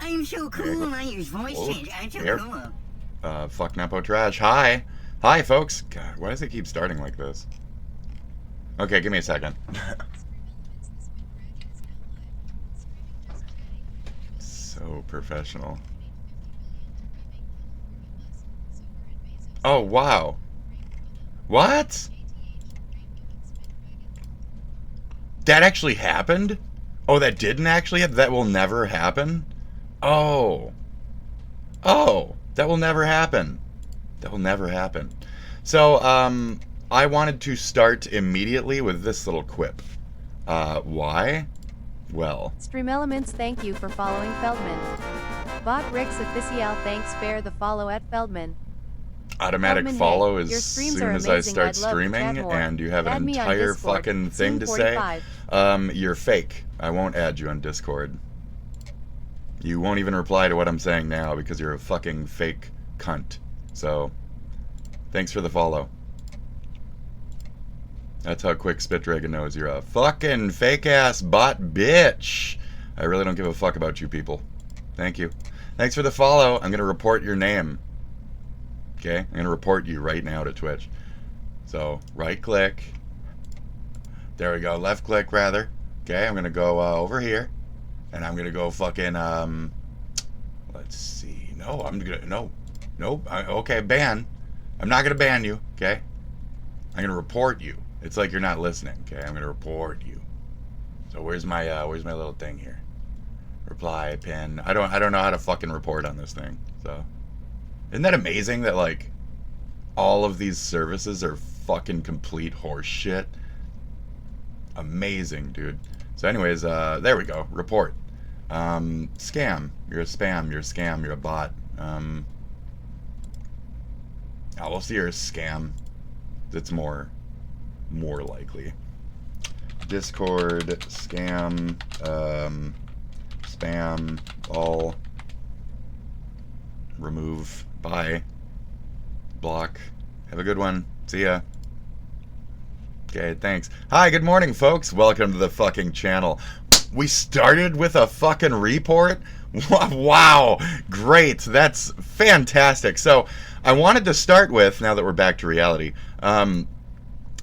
I'm so cool. I use voice change. I'm so cool. Fuck Nepo Trash. Hi. Hi, folks. God, why does it keep starting like this? Okay, give me a second. So professional. Oh, wow. What? That actually happened? Oh, that didn't actually happen? That will never happen? Oh. Oh, that will never happen. That will never happen. So, I wanted to start immediately with this little quip. Why? Well. Stream Elements, thank you for following Feldman. Bot Rix Official, thanks for the follow at Feldman. Automatic Feldman, follow hey, as your streams soon are as I amazing. start I'd love to streaming chat more. and you have Add an me on entire Discord. fucking thing Soon to say. 45. You're fake. I won't add you on Discord. You won't even reply to what I'm saying now because you're a fucking fake cunt. So, thanks for the follow. That's how quick Spitdragon knows you're a fucking fake-ass bot bitch. I really don't give a fuck about you people. Thank you. Thanks for the follow. I'm going to report your name. Okay? I'm going to report you right now to Twitch. So, right-click. There we go. Left-click, rather. Okay? I'm going to go over here. And I'm going to go fucking, let's see. No, I'm going to, no. Nope. Okay, ban. I'm not going to ban you. Okay? I'm going to report you. It's like you're not listening. Okay? I'm going to report you. So where's my little thing here? Reply, pin. I don't know how to fucking report on this thing. So, isn't that amazing that, like, all of these services are fucking complete horse shit? Amazing, dude. So anyways, there we go. Report. Scam. You're a spam. You're a scam. You're a bot. Oh, we'll see you're a scam. It's more likely. Discord, scam, spam, all. Remove. Bye. Block. Have a good one. See ya. Okay, thanks. Hi, good morning, folks. Welcome to the fucking channel. We started with a fucking report? Wow, great. That's fantastic. So, I wanted to start with, now that we're back to reality,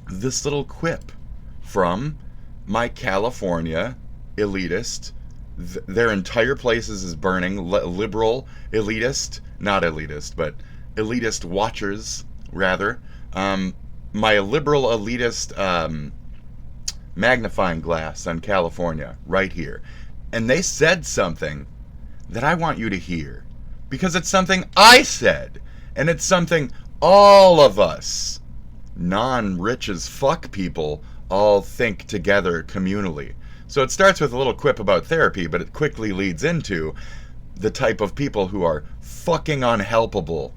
this little quip from my California elitist. Their entire places is burning. Liberal elitist, not elitist, but elitist watchers, rather. My liberal elitist magnifying glass on California, right here. And they said something that I want you to hear. Because it's something I said. And it's something all of us, non-rich as fuck people, all think together communally. So it starts with a little quip about therapy, but it quickly leads into the type of people who are fucking unhelpable.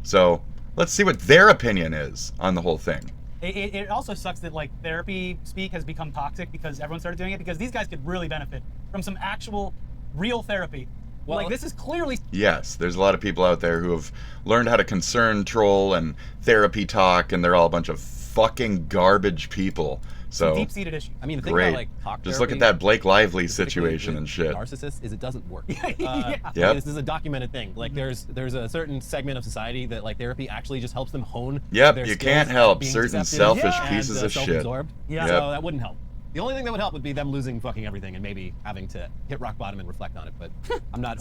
So let's see what their opinion is on the whole thing. It also sucks that, like, therapy speak has become toxic because everyone started doing it, because these guys could really benefit from some actual real therapy. Well, like, this is clearly... Yes, there's a lot of people out there who have learned how to concern troll and therapy talk, and they're all a bunch of fucking garbage people. So deep-seated issue. I mean, the thing great. about, like, talk just therapy, look at that Blake Lively situation and shit. Narcissists is it doesn't work. Yeah. I Yep. mean, this is a documented thing. Like, there's a certain segment of society that, like, therapy actually just helps them hone. Yep, their you skills can't at help being certain deceptive selfish Yeah. pieces and, of shit. self-absorbed. Yeah. So Yep. that wouldn't help. The only thing that would help would be them losing fucking everything and maybe having to hit rock bottom and reflect on it. But I'm not.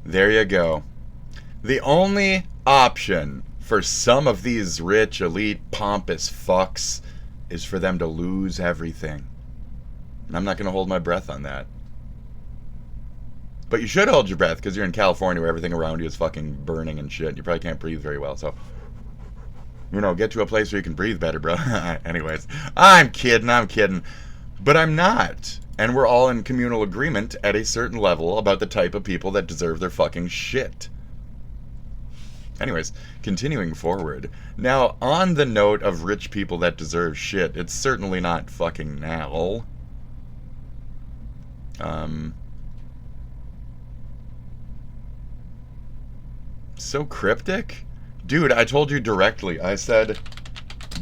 There you go. The only option for some of these rich, elite, pompous fucks is for them to lose everything. And I'm not going to hold my breath on that. But you should hold your breath because you're in California where everything around you is fucking burning and shit. You probably can't breathe very well. So, you know, get to a place where you can breathe better, bro. Anyways, I'm kidding. But I'm not. And we're all in communal agreement at a certain level about the type of people that deserve their fucking shit. Anyways, continuing forward. Now, on the note of rich people that deserve shit, it's certainly not fucking now. So cryptic? Dude, I told you directly. I said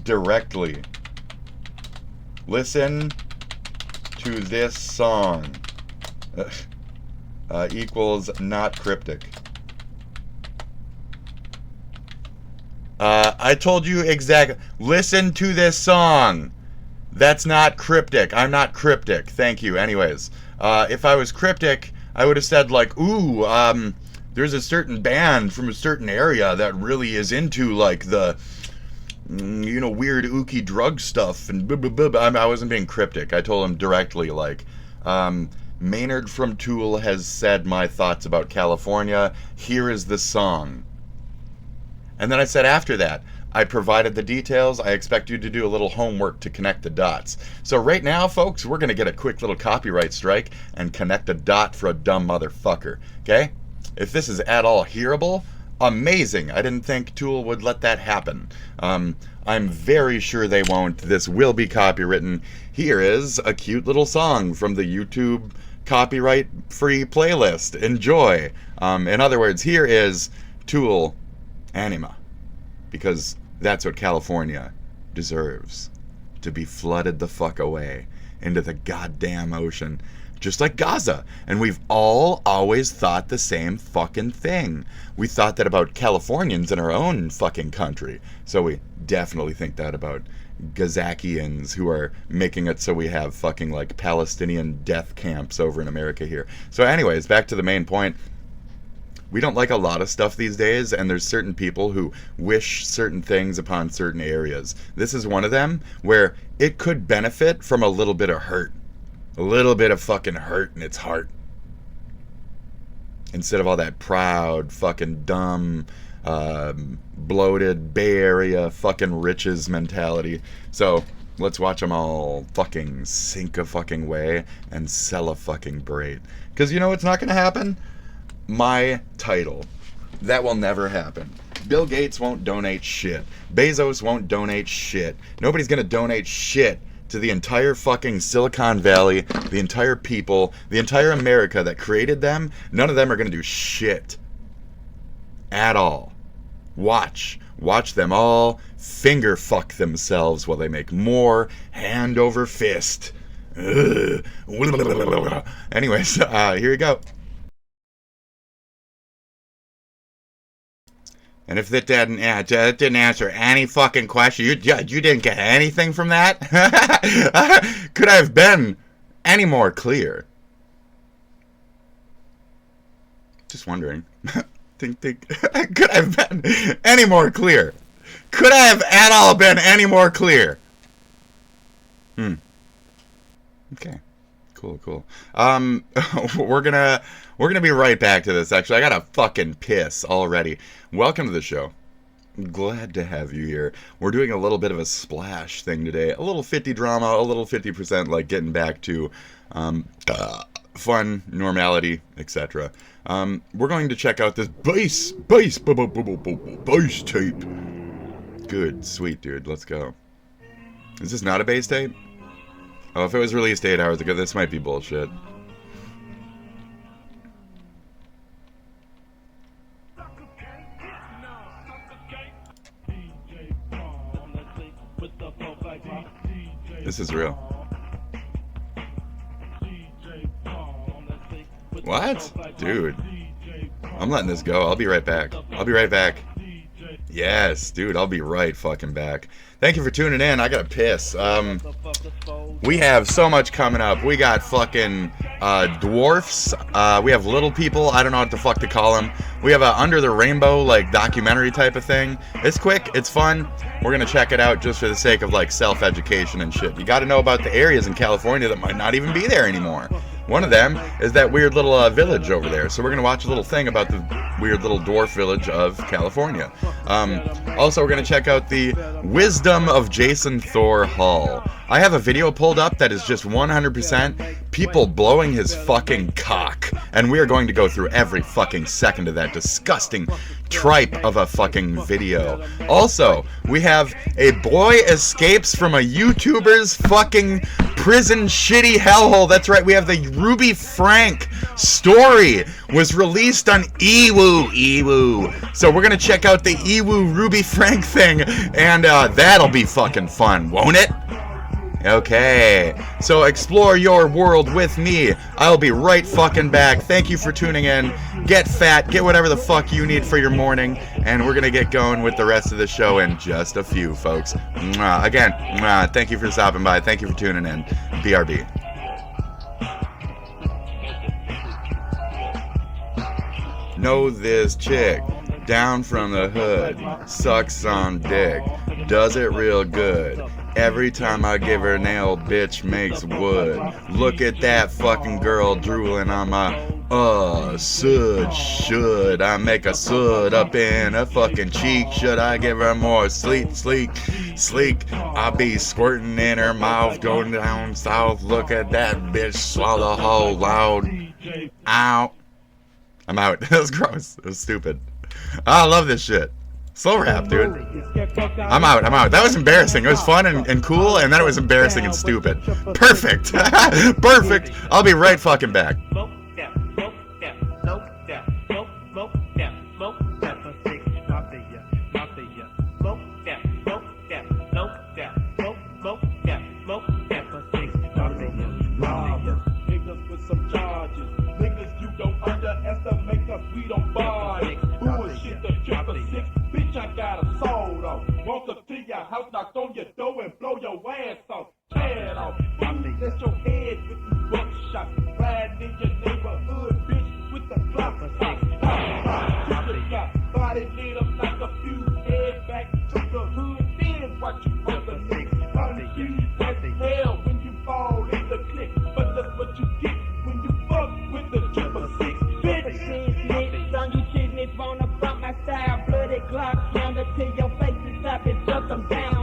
directly. Listen to this song. equals not cryptic. I told you exactly. Listen to this song. That's not cryptic. I'm not cryptic. Thank you. Anyways, if I was cryptic, I would have said like, ooh, there's a certain band from a certain area that really is into like the, you know, weird ooky drug stuff and blah, blah, blah. I wasn't being cryptic. I told him directly like, Maynard from Tool has said my thoughts about California. Here is the song. And then I said after that, I provided the details. I expect you to do a little homework to connect the dots. So right now, folks, we're going to get a quick little copyright strike and connect a dot for a dumb motherfucker. Okay? If this is at all hearable, amazing. I didn't think Tool would let that happen. I'm very sure they won't. This will be copywritten. Here is a cute little song from the YouTube copyright-free playlist. Enjoy. In other words, here is Tool Anima, because that's what California deserves, to be flooded the fuck away into the goddamn ocean, just like Gaza. And we've all always thought the same fucking thing. We thought that about Californians in our own fucking country, so we definitely think that about Gazakians who are making it so we have fucking like Palestinian death camps over in America here. So anyways, back to the main point. We don't like a lot of stuff these days, and there's certain people who wish certain things upon certain areas. This is one of them, where it could benefit from a little bit of hurt. A little bit of fucking hurt in its heart. Instead of all that proud, fucking dumb, bloated Bay Area fucking riches mentality. So, let's watch them all fucking sink a fucking way and sell a fucking braid. Because you know what's not going to happen? My title. That will never happen. Bill Gates won't donate shit. Bezos won't donate shit. Nobody's gonna donate shit to the entire fucking Silicon Valley, the entire people, the entire America that created them. None of them are gonna do shit. At all. Watch them all finger fuck themselves while they make more hand over fist. Ugh. Anyways, here you go. And if that didn't answer any fucking question, you didn't get anything from that? Could I have been any more clear? Just wondering. Think. Could I have been any more clear? Could I have at all been any more clear? Okay. Cool. We're gonna be right back to this. Actually, I gotta fucking piss already. Welcome to the show. Glad to have you here. We're doing a little bit of a splash thing today. A little 50 drama, a little 50% like getting back to fun, normality, etc. We're going to check out this bass tape. Good, sweet dude. Let's go. Is this not a bass tape? Oh, if it was released 8 hours ago, this might be bullshit. This is real. What? Dude. I'm letting this go. I'll be right back. Yes, dude, I'll be right fucking back. Thank you for tuning in. I gotta piss. We have so much coming up. We got fucking dwarfs. We have little people. I don't know what the fuck to call them. We have a Under the Rainbow like documentary type of thing. It's quick. It's fun. We're gonna check it out just for the sake of like self-education and shit. You got to know about the areas in California that might not even be there anymore. One of them is that weird little village over there. So we're going to watch a little thing about the weird little dwarf village of California. Also, we're going to check out the Wisdom of Jason Thor Hall. I have a video pulled up that is just 100% people blowing his fucking cock. And we are going to go through every fucking second of that disgusting tripe of a fucking video. Also, we have a boy escapes from a YouTuber's fucking prison shitty hellhole. That's right, we have the Ruby Frank story was released on Ewu. So we're gonna check out the Ewu Ruby Frank thing, and that'll be fucking fun, won't it? Okay, so explore your world with me. I'll be right fucking back. Thank you for tuning in. Get fat, get whatever the fuck you need for your morning, and we're gonna get going with the rest of the show in just a few, folks. Mwah. Again, mwah. Thank you for stopping by. Thank you for tuning in. BRB. Know this chick, down from the hood, sucks on dick, does it real good. Every time I give her nail, bitch makes wood. Look at that fucking girl drooling on my sud. Should I make a sud up in her fucking cheek? Should I give her more sleek? I'll be squirting in her mouth, going down south. Look at that bitch swallow whole loud. Ow. I'm out. That was gross. It was stupid. I love this shit. Slow rap, dude. I'm out. That was embarrassing. It was fun and cool, and then it was embarrassing and stupid. Perfect. Perfect. I'll be right fucking back. Knocked on your door and blow your ass off. Tear it off. That's your head with the buckshot. Riding in your neighborhood, bitch, with the block. Body lit up like a fuse. Head back to the hood. Then watch you on the neck. That's hell when you fall in the click. But that's what you get when you fuck with the 666. Bitch, on you kidneys wanna bump my style. Bloody Glock down until your face is up and duck them down.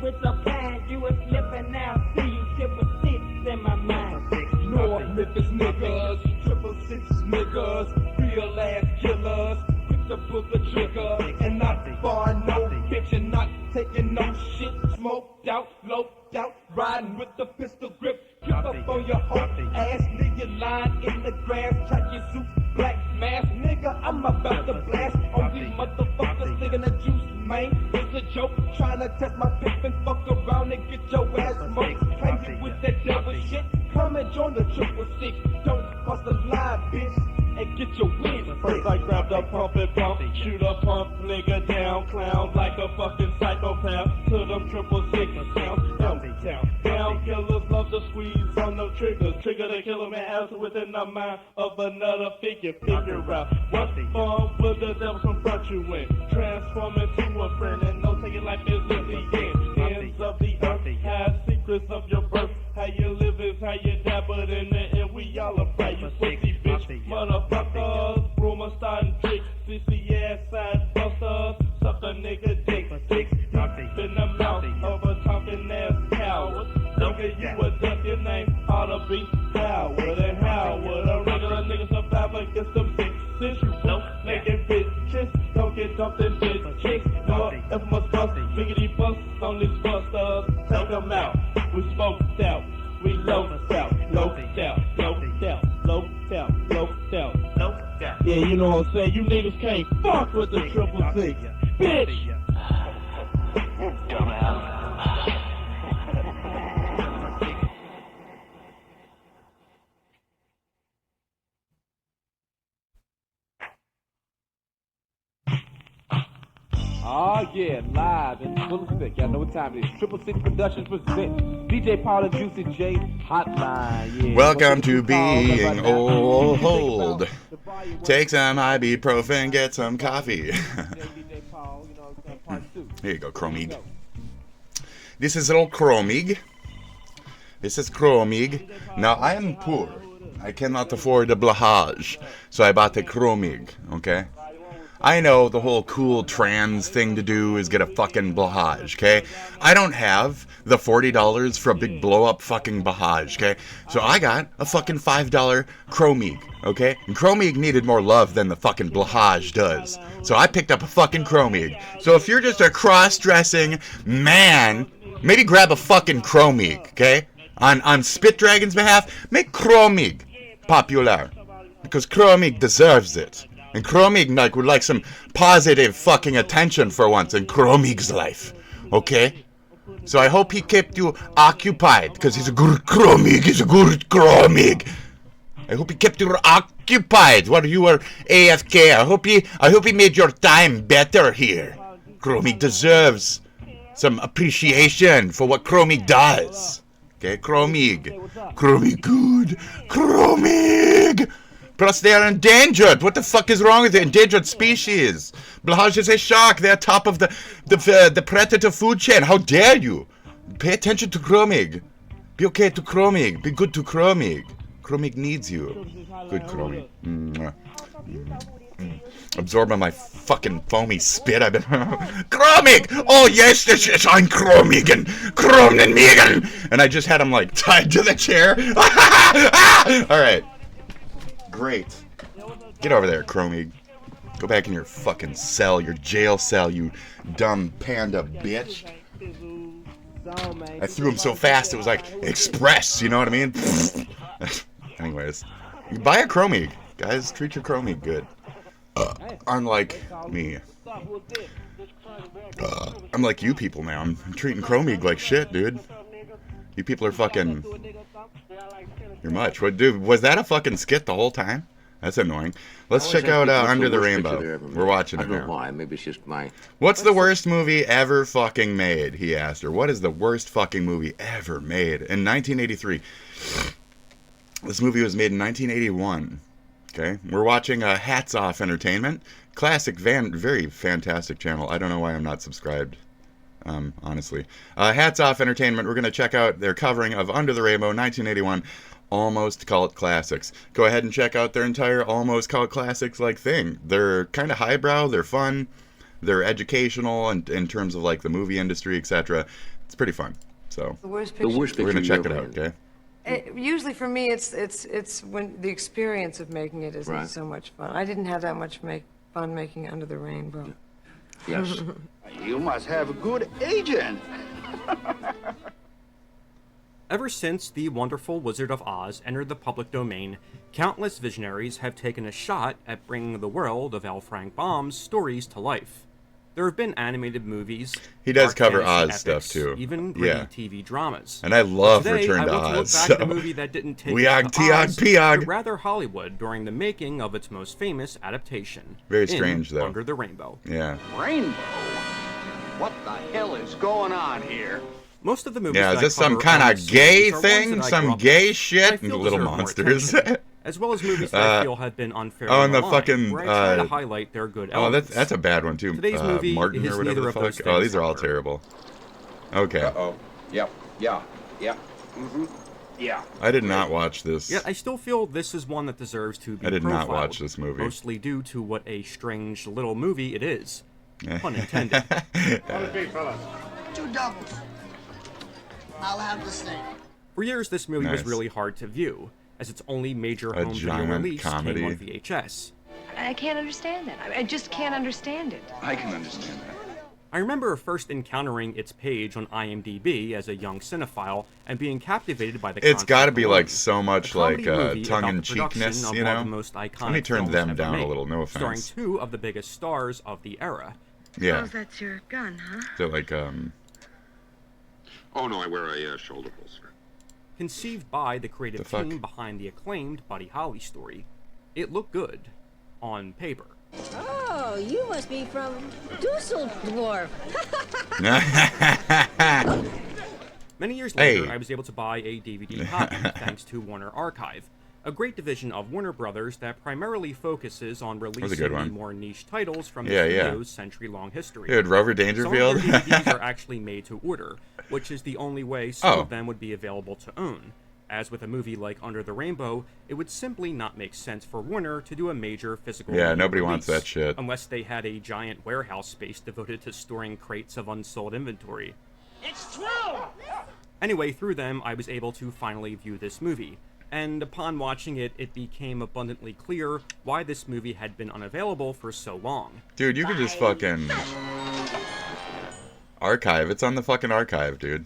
With the plan, you was slipping now. See you 666 in my mind. North Memphis niggas, 666 niggas, real ass killers. Quick to pull the trigger, and not far no bitch, and not taking no shit. Smoked out, loped out, riding with the pistol grip. Keep up on your whole ass, nigga lying in the grass. Track your suit, black mask, nigga. I'm about to blast on these motherfuckers, nigga. The juice, man. It's a joke, trying to test my pick and fuck around and get your ass smoked. Hang with that devil shit. Come and join the 666. Don't cross the line, bitch, and get your wins. First I grab the pump and pump, shoot a pump, nigga down, clown like a fucking psychopath. To them 666 sounds, down killers love to squeeze on the triggers. Trigger to kill him and answer within the mind of another figure. Figure out what form will the devil confront you in. Transform into a friend and no taking life is in the end. Ends of the earth, have secrets of your birth. How you live is how you die, but in the end we all are right. You pussy bitch, motherfuckers. Rumors starting tricks, CC ass side busters. Suck a nigga dick, in the mouth of a talking ass coward. Nigga, you a duck, your name ought to be Howard. And Howard, a regular nigga survive against them 666. You don't make it bitches, don't get dumped in bitches. No, if my bust, biggity bust on these busters. Take them out, we smoked out, we loped out, loped out, loped out, loped out, loped out, loped out. Yeah, you know what I'm saying? You niggas can't fuck with the 666, bitch! Dumbass. Oh yeah, live and full effect. Y'all know what time it is. 666 Productions presents DJ Paul and Juicy J Hotline. Yeah. Welcome to being old. Take some ibuprofen, get some coffee. Here you go, Chromig. This is little Chromig. This is Chromig. Now, I am poor. I cannot afford a blahage, so I bought the Chromig, okay? I know the whole cool trans thing to do is get a fucking blahage, okay? I don't have the $40 for a big blow-up fucking blahage, okay? So I got a fucking $5 Chromig, okay? And Chromig needed more love than the fucking blahage does. So I picked up a fucking Chromig. So if you're just a cross-dressing man, maybe grab a fucking Chromig, okay? On Spit Dragon's behalf, make Chromig popular. Because Chromig deserves it. And Chromig like would like some positive fucking attention for once in Chromig's life. Okay? So I hope he kept you occupied, because he's a good Chromig, he's a good Chromig. I hope he kept you occupied while you were AFK. I hope he made your time better here. Chromig deserves some appreciation for what Chromig does. Okay, Chromig. Chromig good. Chromig! Plus they are endangered. What the fuck is wrong with the endangered species? Blahaj is a shark. They're top of the predator food chain. How dare you? Pay attention to Chromig. Be okay to Chromig. Be good to Chromig. Chromig needs you. Good Chromig. Absorbing my fucking foamy spit. I've been Chromig! Oh yes, I'm Chromig and Megan. And I just had him like tied to the chair. Alright. Great. Get over there, Chromig. Go back in your fucking cell, your jail cell, you dumb panda bitch. I threw him so fast it was like express, you know what I mean? Anyways, you buy a Chromig, guys. Treat your Chromig good. Unlike me. Unlike you people now. I'm treating Chromig like shit, dude. You people are fucking... You're much. What, dude, was that a fucking skit the whole time? That's annoying. Let's check out Under the Rainbow. We're watching it now. I don't know why. Maybe it's just my... What's the worst movie ever fucking made? He asked her. What is the worst fucking movie ever made? In 1983. This movie was made in 1981. Okay, we're watching Hats Off Entertainment, classic, very fantastic channel. I don't know why I'm not subscribed, honestly. Hats Off Entertainment. We're gonna check out their covering of Under the Rainbow, 1981, almost cult classics. Go ahead and check out their entire almost cult classics like thing. They're kind of highbrow. They're fun. They're educational and in terms of like the movie industry, etc. It's pretty fun. So The worst picture we're gonna check it out. Okay. Usually for me, it's when the experience of making it isn't so much fun. I didn't have that much fun making Under the Rainbow. Yes. You must have a good agent. Ever since The Wonderful Wizard of Oz entered the public domain, countless visionaries have taken a shot at bringing the world of L. Frank Baum's stories to life. There have been animated movies. He does cover Oz epics, stuff too. Even gritty TV dramas. And I love Today, Return to I want Oz. To look back at a movie that didn't take Oz, but rather Hollywood during the making of its most famous adaptation. Very strange, though. Under the Rainbow. Yeah. Rainbow? What the hell is going on here? Most of the movies is this some kind of gay thing? Some gay shit? Little Monsters. As well as movies that I feel have been unfairly and the maligned, fucking where I try to highlight their good elements. that's a bad one too. Today's movie Martin is or whatever neither the of those fuck. Oh, these are all however. terrible. Okay. Uh-oh. Yep. Yeah. Mm-hmm. Yeah. I did not watch this. Yet I still feel this is one that deserves to be I did not profiled, watch this movie. mostly due to what a strange little movie it is. Pun intended. fellas? 2 doubles. I'll have the steak. For years, this movie was Nice. really hard to view, as its only major A home video giant release comedy. came on VHS. I can't understand that. I just can't understand it. I can understand that. I remember first encountering its page on IMDb as a young cinephile and being captivated by the It's got to concept be alone. like so much A like comedy movie about the tongue-in-cheekness, production you of one know. of the most iconic Let me turn films them ever down a made, little. No starring offense. 2 of the biggest stars of the era. Yeah. That's your gun, huh? So like Oh no, I wear a shoulder holster. Conceived by the creative team behind the acclaimed Buddy Holly story, it looked good on paper. Oh, you must be from Dusseldorf. Many years later, I was able to buy a DVD copy thanks to Warner Archive, a great division of Warner Brothers that primarily focuses on releasing the more niche titles from the studio's century-long history. Dude, Rover Dangerfield. Some of their DVDs are actually made to order, which is the only way some of them would be available to own. As with a movie like Under the Rainbow, it would simply not make sense for Warner to do a major physical nobody release, wants that shit. unless they had a giant warehouse space devoted to storing crates of unsold inventory. It's true! Anyway, through them, I was able to finally view this movie, and upon watching it, it became abundantly clear why this movie had been unavailable for so long. Dude, you could just fucking archive. It's on the fucking archive, dude.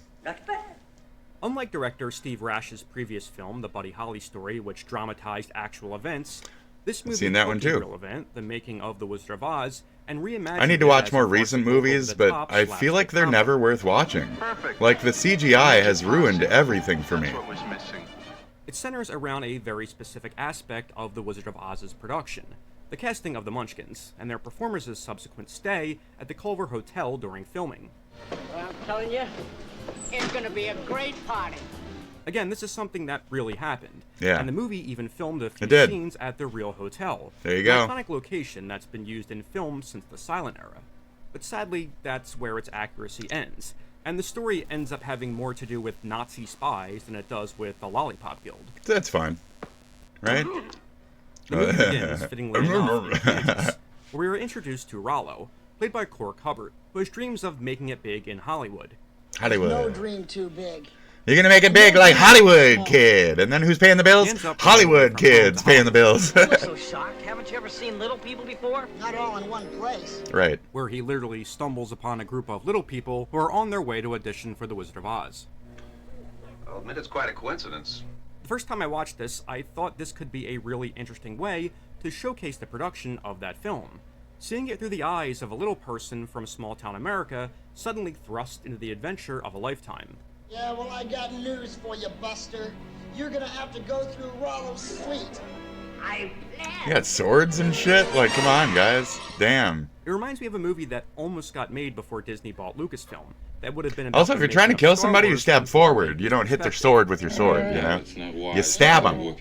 Unlike director Steve Rash's previous film, The Buddy Holly Story, which dramatized actual events, This movie seen that one too. Real event, the making of The Wizard of Oz, and reimagined I need to watch more recent movies, but I feel like they're never worth watching. Like, the CGI has ruined everything for me. It centers around a very specific aspect of The Wizard of Oz's production, the casting of the Munchkins, and their performers' subsequent stay at the Culver Hotel during filming. Well, I'm telling you, it's gonna be a great party. Again, this is something that really happened. Yeah. And the movie even filmed a few scenes at the real hotel. There you go. An iconic location that's been used in film since the silent era. But sadly, that's where its accuracy ends. And the story ends up having more to do with Nazi spies than it does with the Lollipop Guild. That's fine. Right? The movie begins, fittingly enough, in Kansas, where we are introduced to Rollo, played by Cork Hubbard, who has dreams of making it big in Hollywood. Hollywood. No dream too big. You're gonna make it big like Hollywood kid. And then who's paying the bills? Hollywood kids paying the bills. You look so shocked. Haven't you ever seen little people before? Not all in one place. Right. Where he literally stumbles upon a group of little people who are on their way to audition for The Wizard of Oz. I'll admit it's quite a coincidence. The first time I watched this, I thought this could be a really interesting way to showcase the production of that film. Seeing it through the eyes of a little person from small-town America suddenly thrust into the adventure of a lifetime. Yeah, well, I got news for you, Buster. You're gonna have to go through Rollo's suite. You got swords and shit? Like, come on, guys. Damn. It reminds me of a movie that almost got made before Disney bought Lucasfilm. That would have been Also, if you're trying to kill somebody, you stab forward. You don't hit their sword with your sword, you know? You stab them.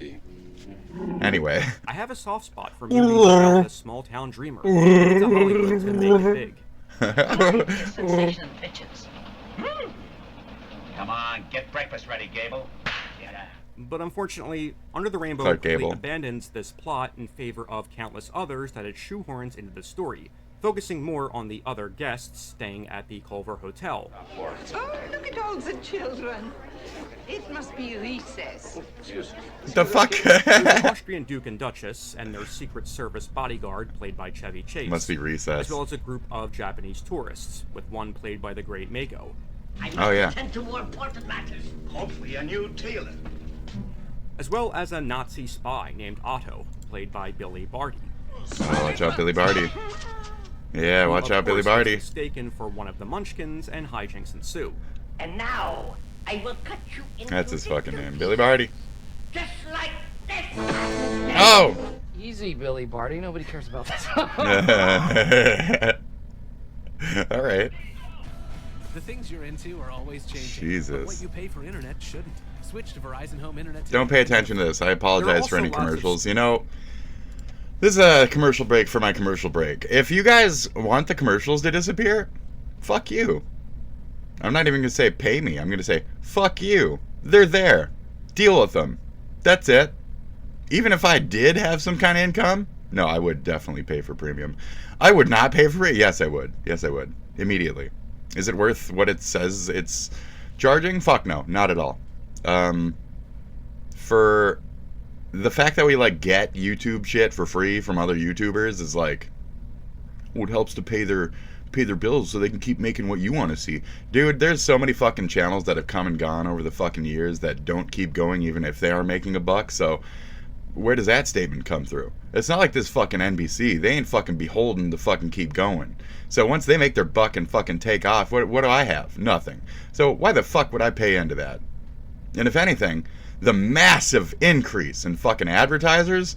Anyway. I have a soft spot for movies about a small-town dreamer. It's a Hollywood to make it big. Sensation pitches. Come on, get breakfast ready, Gable. But unfortunately, Under the Rainbow completely abandons this plot in favor of countless others that it shoehorns into the story, focusing more on the other guests staying at the Culver Hotel. Oh, look at all the children. It must be recess. The fuck? The Austrian Duke and Duchess and their Secret Service bodyguard, played by Chevy Chase. Must be recess. As well as a group of Japanese tourists, with one played by the great Mako. Oh, yeah. Attend to more important matters. Hopefully a new tailor. As well as a Nazi spy named Otto, played by Billy Barty. Oh, watch out, Billy Barty. Yeah, watch out, Billy Barty. Mistaken for one of the Munchkins, and hijinks ensue. And now, I will cut you into That's his fucking name, Billy Barty. just like this. Oh! Easy, Billy Barty. Nobody cares about this. All right. The things you're into are always changing. Jesus. But what you pay for internet shouldn't. Switch to Verizon Home Internet. Don't pay attention to this. I apologize for any commercials. You know, this is a commercial break for my commercial break. If you guys want the commercials to disappear, fuck you. I'm not even going to say pay me. I'm going to say, fuck you. They're there. Deal with them. That's it. Even if I did have some kind of income, no, I would definitely pay for premium. I would not pay for it. Yes, I would. Yes, I would. Immediately. Is it worth what it says it's charging? Fuck no. Not at all. For the fact that we like get YouTube shit for free from other YouTubers is like, well, it helps to pay their bills so they can keep making what you want to see. Dude, there's so many fucking channels that have come and gone over the fucking years that don't keep going even if they are making a buck. So where does that statement come through? It's not like this fucking NBC. They ain't fucking beholden to fucking keep going. So once they make their buck and fucking take off, what do I have? Nothing. So why the fuck would I pay into that? And if anything, the massive increase in fucking advertisers,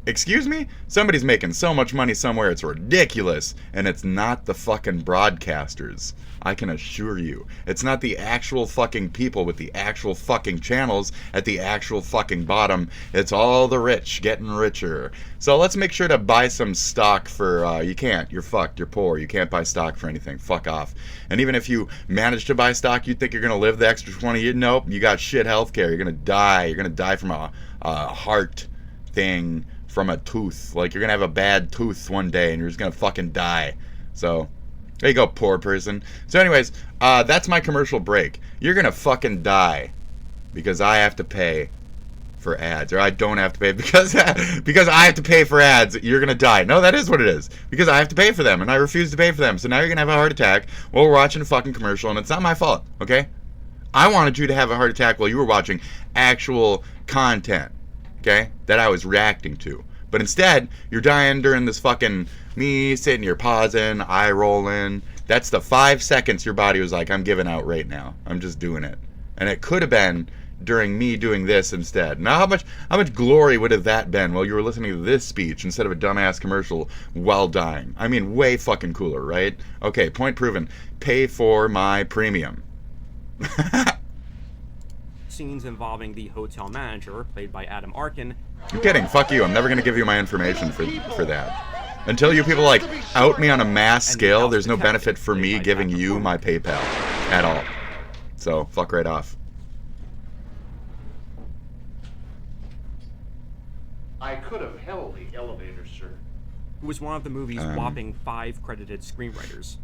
excuse me? Somebody's making so much money somewhere, it's ridiculous. And it's not the fucking broadcasters. I can assure you. It's not the actual fucking people with the actual fucking channels at the actual fucking bottom. It's all the rich getting richer. So let's make sure to buy some stock for, you can't. You're fucked. You're poor. You can't buy stock for anything. Fuck off. And even if you manage to buy stock, you think you're going to live the extra 20 years? Nope. You got shit healthcare. You're going to die. You're going to die from a heart thing, from a tooth. Like, you're going to have a bad tooth one day and you're just going to fucking die. So there you go, poor person. So anyways, that's my commercial break. You're gonna fucking die because I have to pay for ads, or I don't have to pay because I have to pay for ads. You're gonna die. No, that is what it is. Because I have to pay for them and I refuse to pay for them. So now you're gonna have a heart attack while we're watching a fucking commercial, and it's not my fault, okay? I wanted you to have a heart attack while you were watching actual content, okay, that I was reacting to. But instead, you're dying during this fucking me sitting here pausing, eye rolling. That's the 5 seconds your body was like, I'm giving out right now. I'm just doing it. And it could have been during me doing this instead. Now, how much glory would have that been while you were listening to this speech instead of a dumbass commercial while dying? I mean, way fucking cooler, right? Okay, point proven. Pay for my premium. Scenes involving the hotel manager, played by Adam Arkin. I'm kidding. Fuck you. I'm never going to give you my information for that. Until you people, like, out me on a mass scale, there's no benefit for me giving you my PayPal at all. So, fuck right off. I could have held the elevator, sir. Who was one of the movie's whopping 5 credited screenwriters.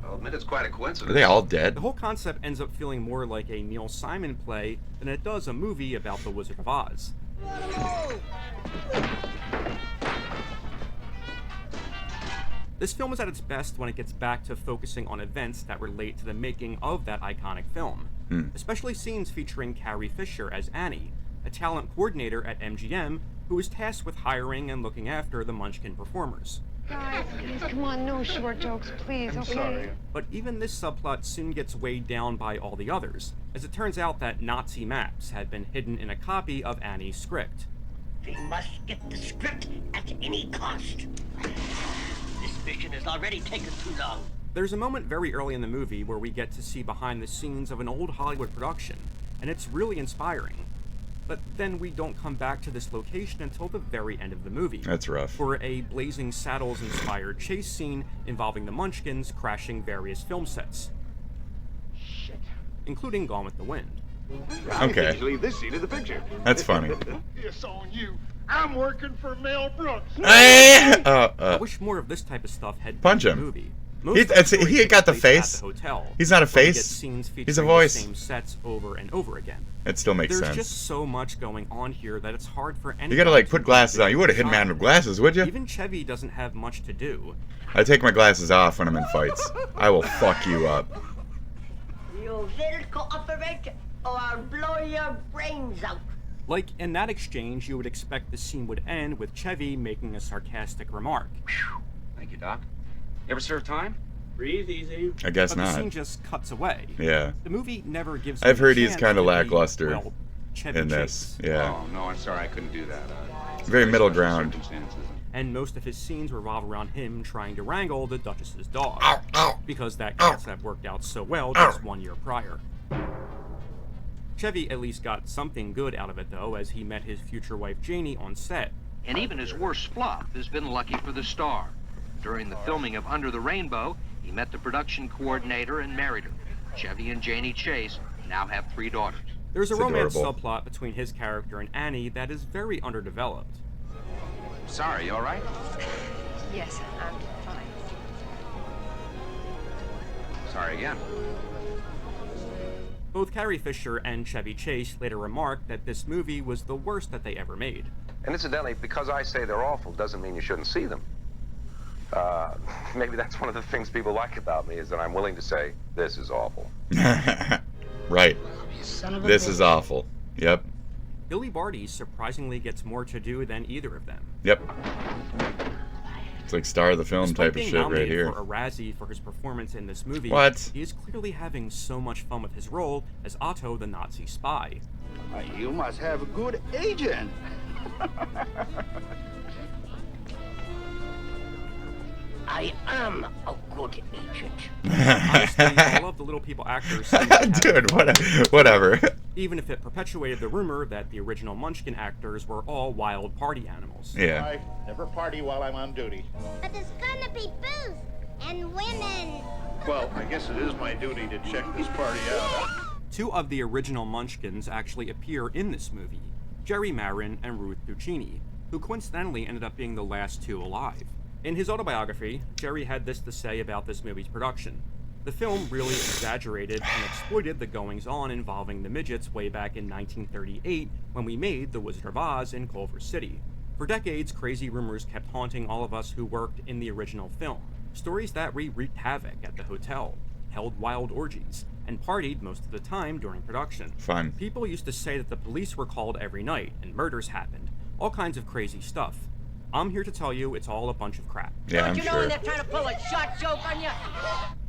I'll admit it's quite a coincidence. Are they all dead? The whole concept ends up feeling more like a Neil Simon play than it does a movie about the Wizard of Oz. This film is at its best when it gets back to focusing on events that relate to the making of that iconic film, especially scenes featuring Carrie Fisher as Annie, a talent coordinator at MGM who is tasked with hiring and looking after the Munchkin performers. Guys, please, come on, no short jokes, please, okay? Sorry. But even this subplot soon gets weighed down by all the others, as it turns out that Nazi maps had been hidden in a copy of Annie's script. We must get the script at any cost. This mission has already taken too long. There's a moment very early in the movie where we get to see behind the scenes of an old Hollywood production, and it's really inspiring. But then we don't come back to this location until the very end of the movie. That's rough. For a Blazing Saddles-inspired chase scene involving the Munchkins crashing various film sets. Shit. Including Gone with the Wind. Okay. Leave this scene in the picture. That's funny. It's on you. I'm working for Mel Brooks. I wish more of this type of stuff had punch been him. in the movie. He got the face. The hotel, he's not a face. He's a voice. The same sets over and over again. It still makes sense. There's just so much going on here that it's hard for anyone. You gotta like put glasses on. You would have hit a man with glasses, would you? Even Chevy doesn't have much to do. I take my glasses off when I'm in fights. I will fuck you up. You will cooperate or I'll blow your brains out. Like, in that exchange, you would expect the scene would end with Chevy making a sarcastic remark. Thank you, Doc. You ever serve time? Breathe easy. I guess but not. The scene just cuts away. Yeah. The movie never gives. I've heard a he's chance kind of to be, lackluster well, Chevy in this. Chase. Yeah. Oh, no, I'm sorry. I couldn't do that. Very middle ground. And most of his scenes revolve around him trying to wrangle the Duchess's dog. Ow, ow. Because that concept worked out so well just 1 year prior. Chevy at least got something good out of it, though, as he met his future wife Janie on set. And even his worst flop has been lucky for the star. During the filming of Under the Rainbow, he met the production coordinator and married her. Chevy and Janie Chase now have 3 daughters. There's a romance subplot between his character and Annie that is very underdeveloped. Sorry, you all right? Yes, I'm fine. Sorry again. Both Carrie Fisher and Chevy Chase later remarked that this movie was the worst that they ever made. And incidentally, because I say they're awful doesn't mean you shouldn't see them. Maybe that's one of the things people like about me is that I'm willing to say, this is awful. Right. This is awful. Yep. Billy Barty surprisingly gets more to do than either of them. Yep. It's like star of the film Despite type of being shit right nominated here. for a Razzie for his performance in this movie, What? he is clearly having so much fun with his role as Otto the Nazi spy. You must have a good agent. I am a good agent. Honestly, all of the Little People actors Dude, whatever. Even if it perpetuated the rumor that the original Munchkin actors were all wild party animals. Yeah. I never party while I'm on duty. But there's gonna be booze and women. Well, I guess it is my duty to check this party out. 2 of the original Munchkins actually appear in this movie, Jerry Marin and Ruth Duccini, who coincidentally ended up being the last 2 alive. In his autobiography, Jerry had this to say about this movie's production. The film really exaggerated and exploited the goings-on involving the midgets way back in 1938 when we made The Wizard of Oz in Culver City. For decades, crazy rumors kept haunting all of us who worked in the original film. Stories that wreaked havoc at the hotel, held wild orgies, and partied most of the time during production. Fun. People used to say that the police were called every night and murders happened, all kinds of crazy stuff. I'm here to tell you it's all a bunch of crap. Yeah, I'm Don't you know sure. when they're trying to pull a shot joke on you?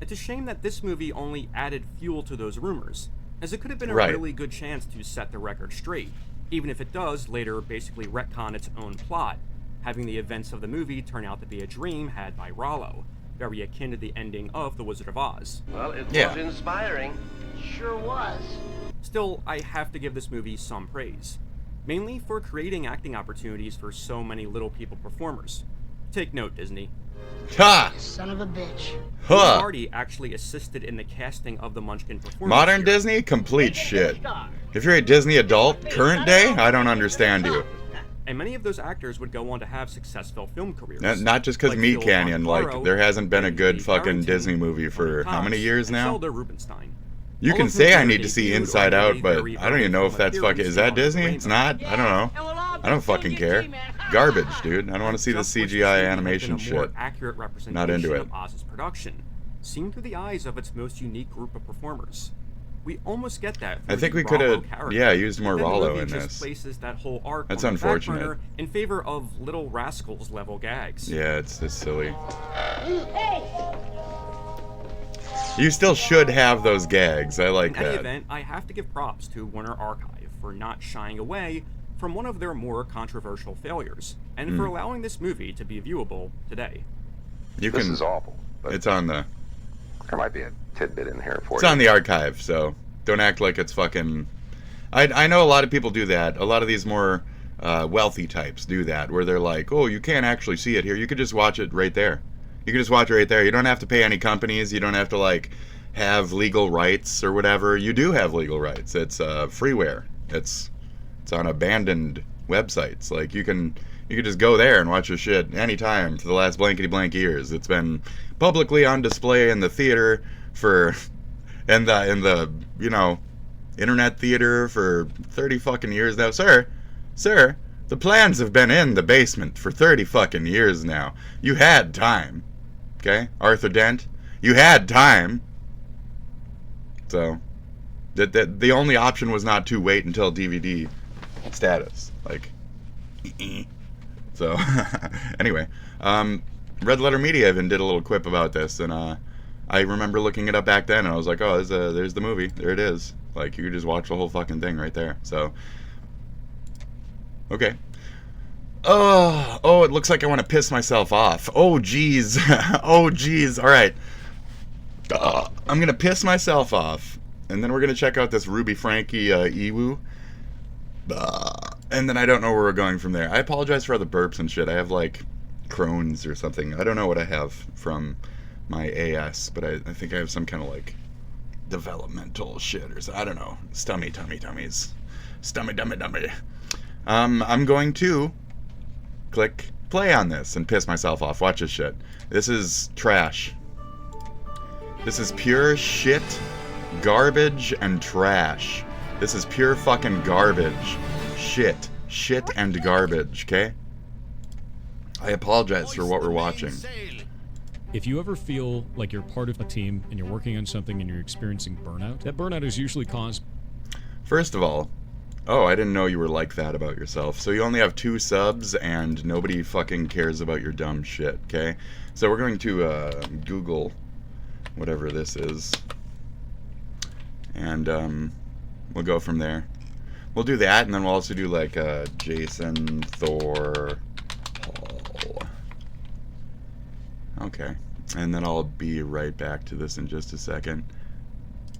It's a shame that this movie only added fuel to those rumors, as it could have been a Right. really good chance to set the record straight, even if it does later basically retcon its own plot, having the events of the movie turn out to be a dream had by Rollo, very akin to the ending of The Wizard of Oz. Well, it Yeah. was inspiring. Sure was. Still, I have to give this movie some praise, mainly for creating acting opportunities for so many little people performers. Take note, Disney. Ha! Son of a bitch. Huh. Marty actually assisted in the casting of the Munchkin performance. Modern here. Disney? Complete shit. If you're a Disney adult, current day, I don't understand you. And many of those actors would go on to have successful film careers. Not just because like Meat Phil Canyon, like, Montaro, there hasn't been a good Andy fucking Barrington, Disney movie for how many Cox, years and now? Zelda Rubinstein. You All can of say whom I need were to see debuted Inside or Out, made but very I don't even know if that's fucking, is that Disney? It's not? I don't know. I don't fucking care. Garbage, dude. I don't want to see the Just what CGI you see animation has been a more shit. accurate representation Not into it. of Oz's production, seen through the eyes of its most unique group of performers. We almost get that. I think we could could have, yeah, used more Rollo in just this. places that whole arc That's on the back unfortunate. burner in favor of Little Rascals level gags. Yeah, it's silly. You still should have those gags. I like In any that. event, I have to give props to Warner Archive for not shying away from one of their more controversial failures, and for allowing this movie to be viewable today. This is awful. But It's on the. there might be a tidbit in here for It's you. on the archive, so don't act like it's fucking. I know a lot of people do that. A lot of these more wealthy types do that, where they're like, oh, you can't actually see it here. You could just watch it right there. You can just watch it right there. You don't have to pay any companies. You don't have to like have legal rights or whatever. You do have legal rights. It's freeware. It's on abandoned websites. Like you can just go there and watch your shit anytime for the last blankety blank years. It's been publicly on display in the theater for in the you know internet theater for 30 fucking years now. Sir, the plans have been in the basement for 30 fucking years now. You had time. Okay? Arthur Dent, you had time. So, the only option was not to wait until DVD status. Like, so, anyway. Red Letter Media even did a little quip about this, and I remember looking it up back then, and I was like, oh, there's the movie. There it is. Like, you could just watch the whole fucking thing right there. So, okay. Oh, it looks like I want to piss myself off. Oh, jeez. Oh, jeez. All right. I'm going to piss myself off. And then we're going to check out this Ruby Frankie Ewu. And then I don't know where we're going from there. I apologize for all the burps and shit. I have, like, Crohn's or something. I don't know what I have from my AS, but I think I have some kind of, like, developmental shit or something. I don't know. Tummies. Dummy. I'm going to click play on this and piss myself off. Watch this shit. This is trash. This is pure shit, garbage, and trash. This is pure fucking garbage. Shit, and garbage, okay? I apologize for what we're watching. If you ever feel like you're part of a team and you're working on something and you're experiencing burnout, that burnout is usually caused... First of all, oh, I didn't know you were like that about yourself. So you only have 2 subs and nobody fucking cares about your dumb shit, okay? So we're going to Google whatever this is. And we'll go from there. We'll do that, and then we'll also do like Jason, Thor, Paul. Okay. And then I'll be right back to this in just a second.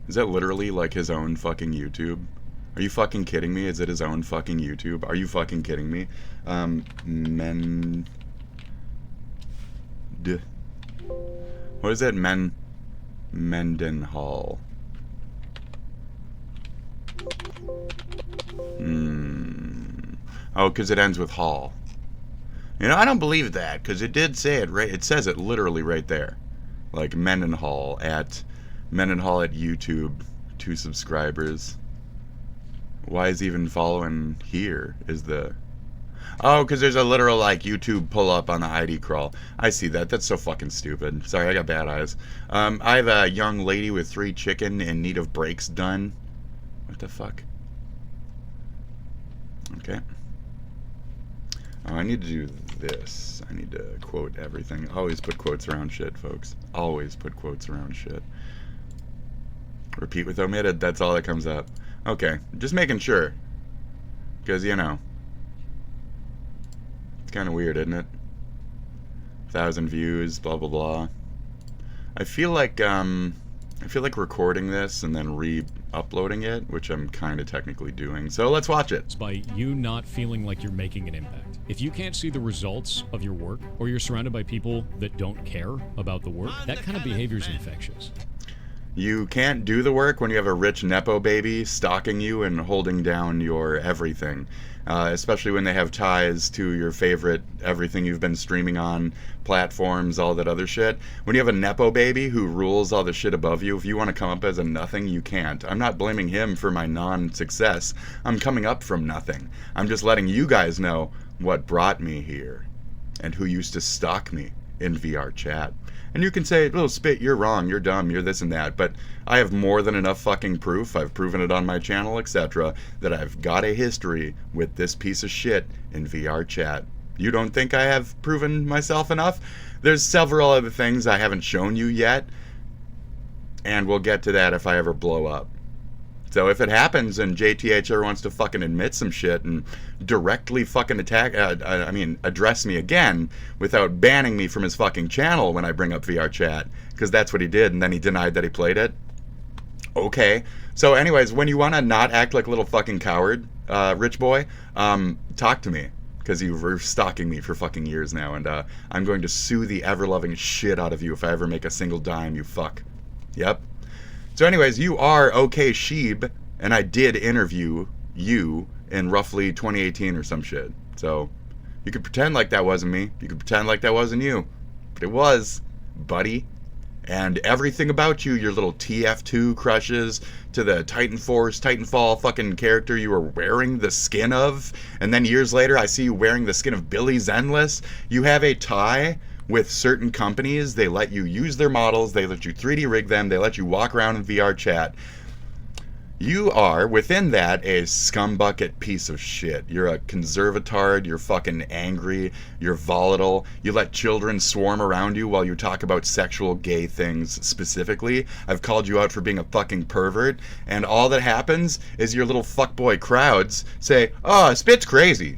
Is that literally like his own fucking YouTube? Are you fucking kidding me? Is it his own fucking YouTube? Are you fucking kidding me? What is it? Mendenhall. Oh, because it ends with Hall. You know, I don't believe that, because it did say it right. It says it literally right there. Like Mendenhall at YouTube, 2 subscribers. Why is he even following here? Is the... Oh, because there's a literal, like, YouTube pull-up on the ID crawl. I see that. That's so fucking stupid. Sorry, I got bad eyes. I have a young lady with 3 chicken in need of brakes done. What the fuck? Okay. Oh, I need to do this. I need to quote everything. Always put quotes around shit, folks. Always put quotes around shit. Repeat with omitted, that's all that comes up. Okay, just making sure. Because, you know, it's kind of weird, isn't it? 1,000 views, blah, blah, blah. I feel like recording this and then re-uploading it, which I'm kind of technically doing. So let's watch it. It's by you not feeling like you're making an impact. If you can't see the results of your work, or you're surrounded by people that don't care about the work, that kind of behavior is infectious. You can't do the work when you have a rich Nepo baby stalking you and holding down your everything. Especially when they have ties to your favorite everything you've been streaming on, platforms, all that other shit. When you have a Nepo baby who rules all the shit above you, if you want to come up as a nothing, you can't. I'm not blaming him for my non-success. I'm coming up from nothing. I'm just letting you guys know what brought me here and who used to stalk me in VRchat. And you can say, little spit, you're wrong, you're dumb, you're this and that, but I have more than enough fucking proof, I've proven it on my channel, etc., that I've got a history with this piece of shit in VRchat. You don't think I have proven myself enough? There's several other things I haven't shown you yet, and we'll get to that if I ever blow up. So if it happens and JTH ever wants to fucking admit some shit and directly fucking address me again without banning me from his fucking channel when I bring up VRchat, because that's what he did, and then he denied that he played it. Okay. So anyways, when you want to not act like a little fucking coward, rich boy, talk to me, because you were stalking me for fucking years now, and I'm going to sue the ever-loving shit out of you if I ever make a single dime, you fuck. Yep. So anyways, you are Okayshibe, and I did interview you in roughly 2018 or some shit. So you could pretend like that wasn't me. You could pretend like that wasn't you. But it was, buddy. And everything about you, your little TF2 crushes, to the Titan Force, Titanfall fucking character you were wearing the skin of, and then years later I see you wearing the skin of Billy Zenless. You have a tie with certain companies. They let you use their models, they let you 3D rig them, they let you walk around in VRchat. You are, within that, a scumbucket piece of shit. You're a conservatard, you're fucking angry, you're volatile, you let children swarm around you while you talk about sexual gay things specifically. I've called you out for being a fucking pervert, and all that happens is your little fuckboy crowds say, oh, Spit's crazy,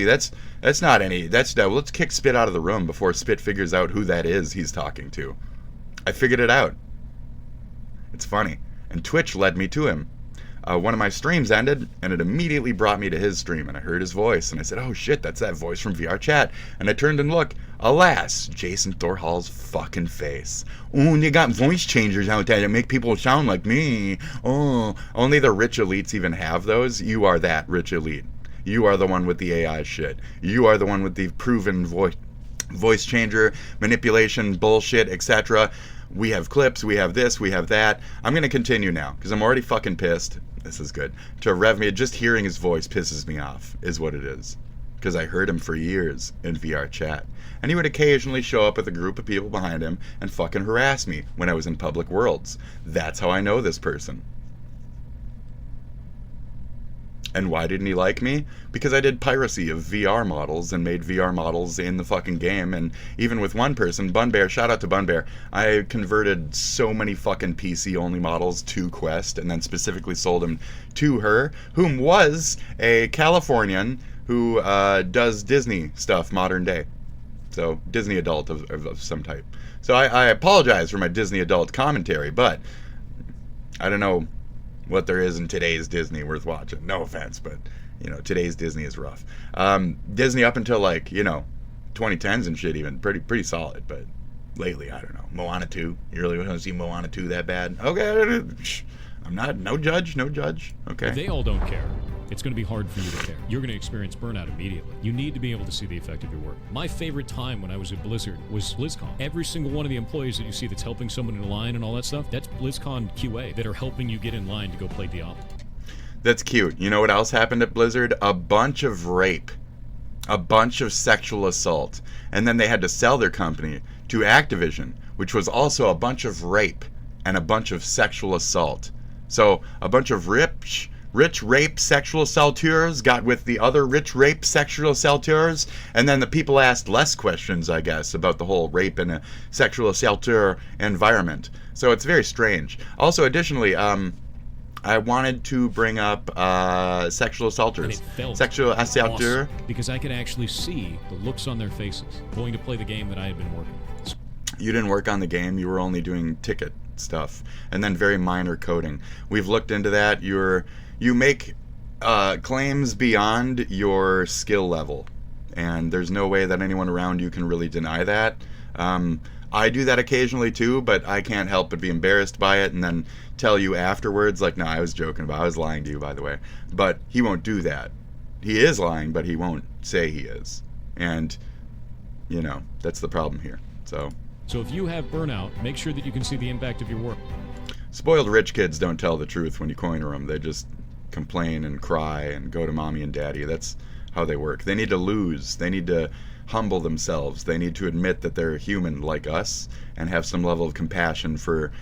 that's not any, let's kick Spit out of the room before Spit figures out who that is he's talking to. I figured it out. It's funny. And Twitch led me to him. One of my streams ended, and it immediately brought me to his stream, and I heard his voice, and I said, oh shit, that's that voice from VRchat. And I turned and looked. Alas, Jason Thorhall's fucking face. Oh, they got voice changers out there that make people sound like me. Oh, only the rich elites even have those. You are that rich elite. You are the one with the AI shit. You are the one with the proven voice changer, manipulation, bullshit, etc. We have clips, we have this, we have that. I'm going to continue now, because I'm already fucking pissed. This is good. To rev me, just hearing his voice pisses me off, is what it is. Because I heard him for years in VRchat. And he would occasionally show up with a group of people behind him and fucking harass me when I was in public worlds. That's how I know this person. And why didn't he like me? Because I did piracy of VR models and made VR models in the fucking game. And even with one person, Bunbear, shout out to Bunbear, I converted so many fucking PC-only models to Quest and then specifically sold them to her, whom was a Californian who does Disney stuff modern day. So, Disney adult of some type. So I apologize for my Disney adult commentary, but I don't know what there is in today's Disney worth watching. No offense, but, you know, today's Disney is rough. Disney up until, like, you know, 2010s and shit even, pretty solid, but lately, I don't know. Moana 2. You really want to see Moana 2 that bad? Okay, I'm not, no judge, okay. If they all don't care, it's going to be hard for you to care. You're going to experience burnout immediately. You need to be able to see the effect of your work. My favorite time when I was at Blizzard was BlizzCon. Every single one of the employees that you see that's helping someone in line and all that stuff, that's BlizzCon QA that are helping you get in line to go play Diablo. That's cute. You know what else happened at Blizzard? A bunch of rape. A bunch of sexual assault. And then they had to sell their company to Activision, which was also a bunch of rape and a bunch of sexual assault. So a bunch of rich rich rape sexual assaulteurs got with the other rich rape sexual assaulteurs, and then the people asked less questions, I guess, about the whole rape in a sexual assaulteur environment. So it's very strange. Also, additionally, I wanted to bring up sexual assaulters. Sexual assaulteur. Awesome, because I could actually see the looks on their faces going to play the game that I had been working on. You didn't work on the game, you were only doing ticket stuff, and then very minor coding. We've looked into that. You make claims beyond your skill level, and there's no way that anyone around you can really deny that. I do that occasionally too, but I can't help but be embarrassed by it and then tell you afterwards, like, no, I was joking about it. I was lying to you, by the way. But he won't do that. He is lying, but he won't say he is. And, you know, that's the problem here. So if you have burnout, make sure that you can see the impact of your work. Spoiled rich kids don't tell the truth when you corner them. They just complain and cry and go to mommy and daddy. That's how they work. They need to lose. They need to humble themselves. They need to admit that they're human like us and have some level of compassion for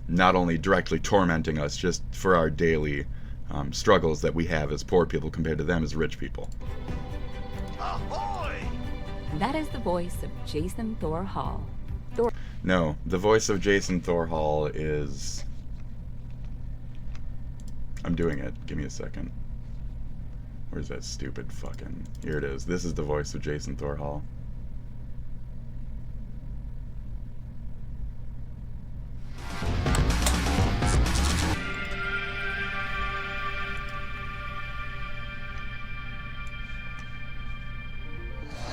not only directly tormenting us, just for our daily struggles that we have as poor people compared to them as rich people. Ahoy! That is the voice of Jason Thor Hall. No, the voice of Jason Thor Hall is... I'm doing it. Give me a second. Where's that stupid fucking... Here it is. This is the voice of Jason Thor Hall.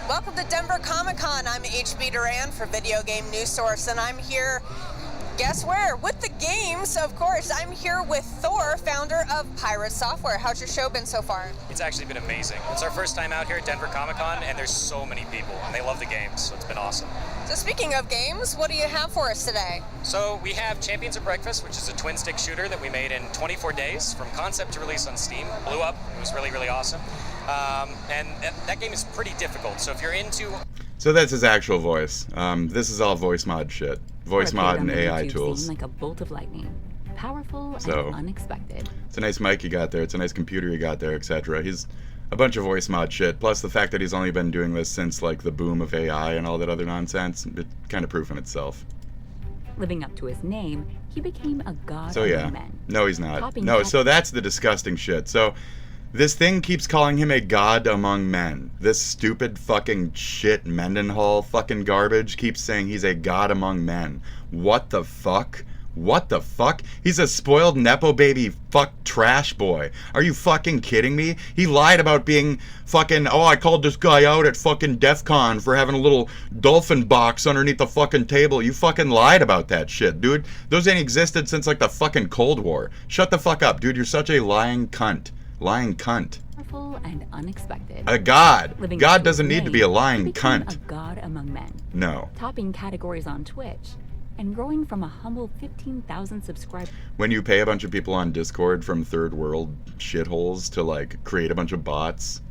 Welcome to Denver Comic-Con. I'm HB Duran for Video Game News Source, and I'm here, guess where? With the games, of course. I'm here with Thor, founder of Pirate Software. How's your show been so far? It's actually been amazing. It's our first time out here at Denver Comic-Con, and there's so many people, and they love the games, so it's been awesome. So speaking of games, what do you have for us today? So we have Champions of Breakfast, which is a twin-stick shooter that we made in 24 days from concept to release on Steam. Blew up. It was really, really awesome. And that game is pretty difficult, so if you're into... So that's his actual voice. This is all voice mod shit. Voice mod and AI tools. Like a bolt of lightning. Powerful and unexpected. It's a nice mic you got there, it's a nice computer you got there, etc. He's a bunch of voice mod shit, plus the fact that he's only been doing this since like the boom of AI and all that other nonsense, it's kind of proof in itself. Living up to his name, he became a god so yeah, among men. No he's not. No, so that's the disgusting shit. So this thing keeps calling him a god among men. This stupid fucking shit Mendenhall fucking garbage keeps saying he's a god among men. What the fuck? What the fuck? He's a spoiled Nepo baby fuck trash boy. Are you fucking kidding me? He lied about being fucking, oh, I called this guy out at fucking DEF CON for having a little dolphin box underneath the fucking table. You fucking lied about that shit, dude. Those ain't existed since like the fucking Cold War. Shut the fuck up, dude. You're such a lying cunt. Lying cunt. Powerful and unexpected. A god. God doesn't need to be a lying cunt. A god among men. No. Topping categories on Twitch and growing from a humble 15,000 subscribers. When you pay a bunch of people on Discord from third world shitholes to like create a bunch of bots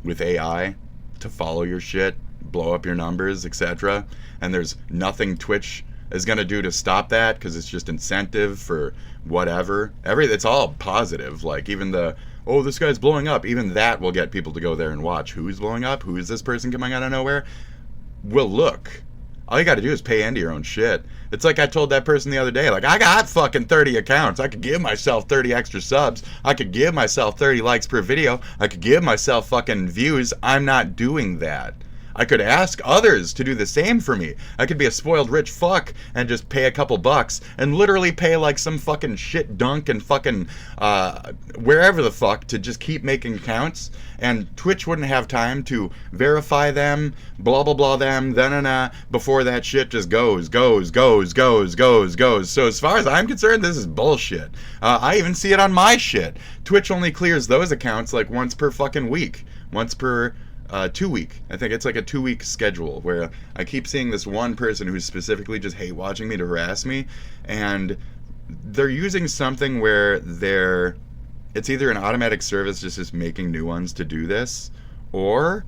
with AI to follow your shit, blow up your numbers, etc., and there's nothing Twitch is going to do to stop that because it's just incentive for whatever. It's all positive. Like even the, oh, this guy's blowing up, even that will get people to go there and watch. Who's blowing up? Who is this person coming out of nowhere? Well, look, all you got to do is pay into your own shit. It's like I told that person the other day, like, I got fucking 30 accounts. I could give myself 30 extra subs. I could give myself 30 likes per video. I could give myself fucking views. I'm not doing that. I could ask others to do the same for me. I could be a spoiled rich fuck and just pay a couple bucks and literally pay like some fucking shit dunk and fucking wherever the fuck to just keep making accounts, and Twitch wouldn't have time to verify them, blah blah blah them, before that shit just goes. So as far as I'm concerned, this is bullshit. I even see it on my shit. Twitch only clears those accounts like once per fucking week. Once per 2 week. I think it's like a 2 week schedule where I keep seeing this one person who's specifically just hate watching me to harass me, and they're using something where it's either an automatic service just making new ones to do this, or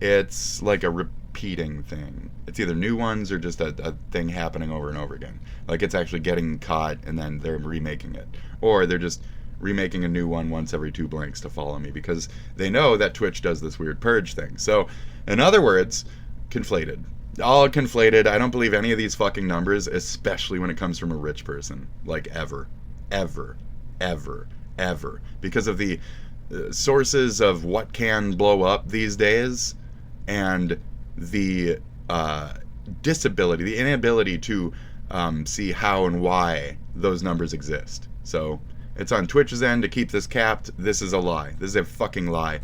it's like a repeating thing. It's either new ones or just a thing happening over and over again. Like it's actually getting caught and then they're remaking it. Or they're just remaking a new one once every 2 blinks to follow me, because they know that Twitch does this weird purge thing. So, in other words, conflated. All conflated. I don't believe any of these fucking numbers, especially when it comes from a rich person. Like, ever. Ever. Ever. Ever. Because of the sources of what can blow up these days, and the disability, the inability to see how and why those numbers exist. So it's on Twitch's end to keep this capped. This is a lie. This is a fucking lie,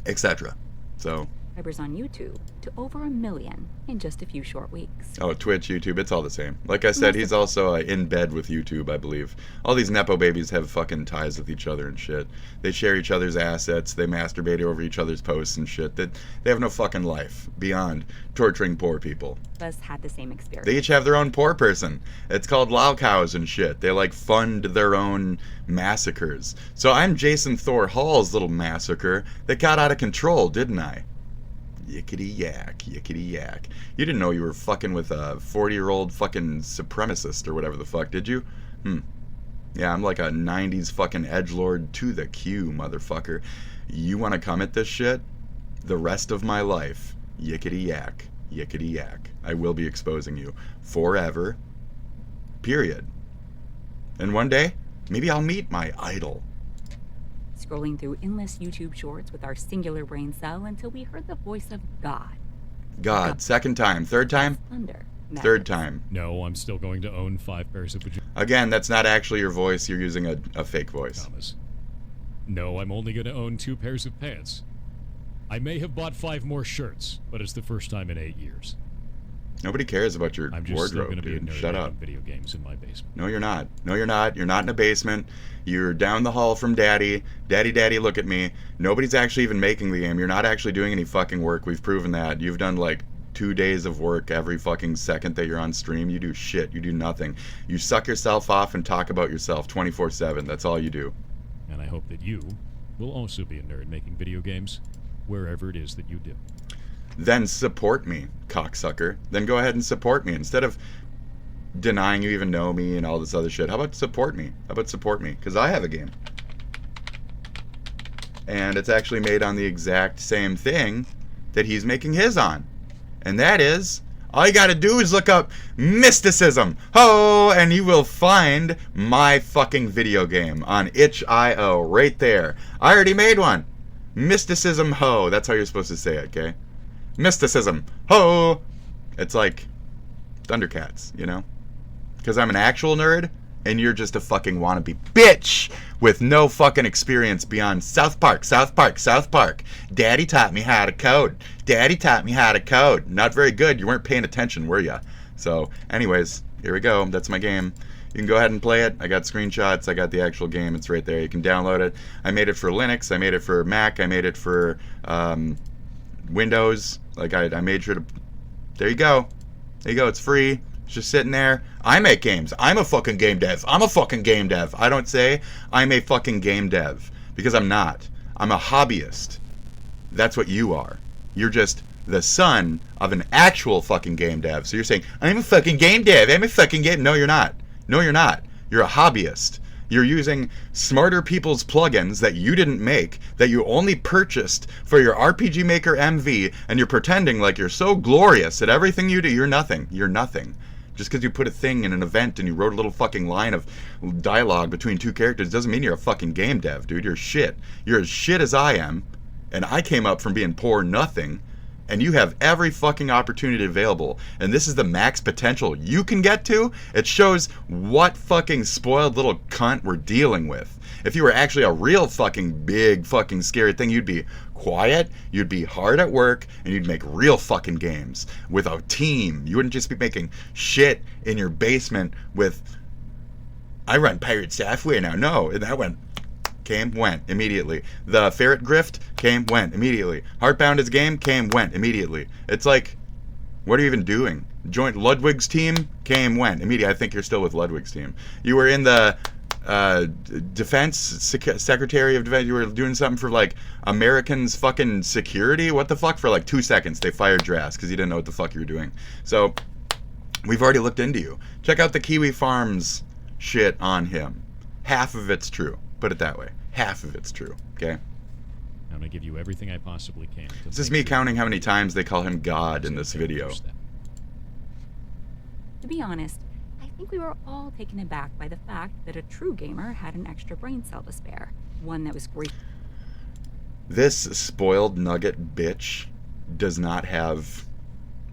etc. So Subscribers on YouTube to over 1 million in just a few short weeks. Oh, Twitch, YouTube, it's all the same. Like I said, he's also in bed with YouTube, I believe. All these Nepo babies have fucking ties with each other and shit. They share each other's assets, they masturbate over each other's posts and shit. They have no fucking life beyond torturing poor people. Us had the same experience. They each have their own poor person. It's called Lao Cows and shit. They like fund their own massacres. So I'm Jason Thor Hall's little massacre that got out of control, didn't I? Yickety yak, yickety yak. You didn't know you were fucking with a 40-year-old fucking supremacist or whatever the fuck, did you? Yeah, I'm like a 90s fucking edgelord to the Q, motherfucker. You want to come at this shit? The rest of my life, yickety yak, yickety yak. I will be exposing you forever. Period. And one day, maybe I'll meet my idol. Scrolling through endless YouTube shorts with our singular brain cell until we heard the voice of God. God. Second time. Third time? Thunder. Third time. No, I'm still going to own 5 pairs of pajamas. Again, that's not actually your voice. You're using a fake voice. No, I'm only going to own 2 pairs of pants. I may have bought 5 more shirts, but it's the first time in 8 years. Nobody cares about your I'm just wardrobe, still dude. Be a nerd Shut up. Video games in my basement. No, you're not. No, you're not. You're not in a basement. You're down the hall from Daddy. Daddy, look at me. Nobody's actually even making the game. You're not actually doing any fucking work. We've proven that. You've done like 2 days of work every fucking second that you're on stream. You do shit. You do nothing. You suck yourself off and talk about yourself 24/7. That's all you do. And I hope that you will also be a nerd making video games wherever it is that you do. Then support me, cocksucker. Then go ahead and support me. Instead of denying you even know me and all this other shit, how about support me? How about support me? Because I have a game. And it's actually made on the exact same thing that he's making his on. And that is, all you gotta do is look up Mysticism. Ho! And you will find my fucking video game on itch.io right there. I already made one. Mysticism ho. That's how you're supposed to say it, okay? Mysticism. Ho! It's like Thundercats, you know? Because I'm an actual nerd, and you're just a fucking wannabe bitch with no fucking experience beyond South Park, South Park, South Park. Daddy taught me how to code. Daddy taught me how to code. Not very good. You weren't paying attention, were ya? So, anyways, here we go. That's my game. You can go ahead and play it. I got screenshots. I got the actual game. It's right there. You can download it. I made it for Linux. I made it for Mac. I made it for Windows. Like, I made sure to... There you go. There you go. It's free. It's just sitting there. I make games. I'm a fucking game dev. I'm a fucking game dev. I don't say I'm a fucking game dev. Because I'm not. I'm a hobbyist. That's what you are. You're just the son of an actual fucking game dev. So you're saying, I'm a fucking game dev. I'm a fucking game... No, you're not. No, you're not. You're a hobbyist. You're using smarter people's plugins that you didn't make, that you only purchased for your RPG Maker MV, and you're pretending like you're so glorious at everything you do. You're nothing. You're nothing. Just because you put a thing in an event and you wrote a little fucking line of dialogue between 2 characters doesn't mean you're a fucking game dev, dude. You're shit. You're as shit as I am, and I came up from being poor nothing, and you have every fucking opportunity available, and this is the max potential you can get to. It shows what fucking spoiled little cunt we're dealing with. If you were actually a real fucking big fucking scary thing, you'd be quiet, you'd be hard at work, and you'd make real fucking games with a team. You wouldn't just be making shit in your basement with, I run pirate software now. No, and that came, went immediately. The Ferret Grift came, went immediately. Heartbound is game, came, went immediately. It's like, what are you even doing? Joint Ludwig's team came, went immediately. I think you're still with Ludwig's team. You were in the Defense Secretary of Defense. You were doing something for like Americans fucking security. What the fuck? For like 2 seconds, they fired your ass because you didn't know what the fuck you were doing. So we've already looked into you. Check out the Kiwifarms shit on him. Half of it's true. Put it that way. Half of it's true. Okay? I'm going to give you everything I possibly can. This is me counting how many times they call him God in this video. To be honest, I think we were all taken aback by the fact that a true gamer had an extra brain cell to spare. One that was great. This spoiled nugget bitch does not have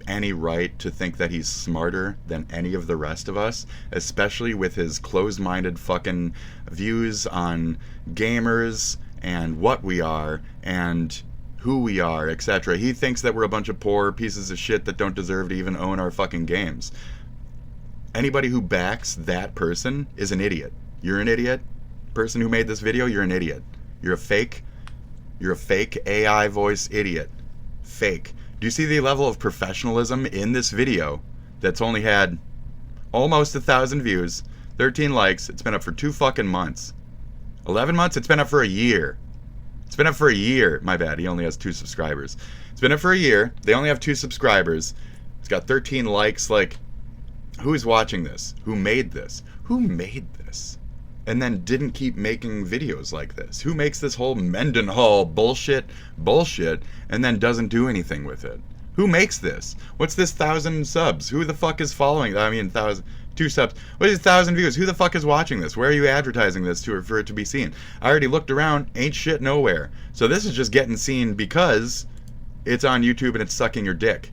any right to think that he's smarter than any of the rest of us, especially with his closed-minded fucking views on gamers and what we are and who we are, etc. He thinks that we're a bunch of poor pieces of shit that don't deserve to even own our fucking games. Anybody who backs that person is an idiot. You're an idiot. Person who made this video, you're an idiot. You're a fake AI voice idiot. Fake. Do you see the level of professionalism in this video that's only had almost 1,000 views, 13 likes, it's been up for 2 fucking months. 11 months? It's been up for a year. It's been up for a year. My bad, he only has 2 subscribers. It's been up for a year. They only have 2 subscribers. It's got 13 likes. Like, who's watching this? Who made this? Who made this? And then didn't keep making videos like this? Who makes this whole Mendenhall bullshit, and then doesn't do anything with it? Who makes this? What's this 1,000 subs? Who the fuck is following? I mean, 2 subs. What is 1,000 views? Who the fuck is watching this? Where are you advertising this to for it to be seen? I already looked around. Ain't shit nowhere. So this is just getting seen because it's on YouTube and it's sucking your dick.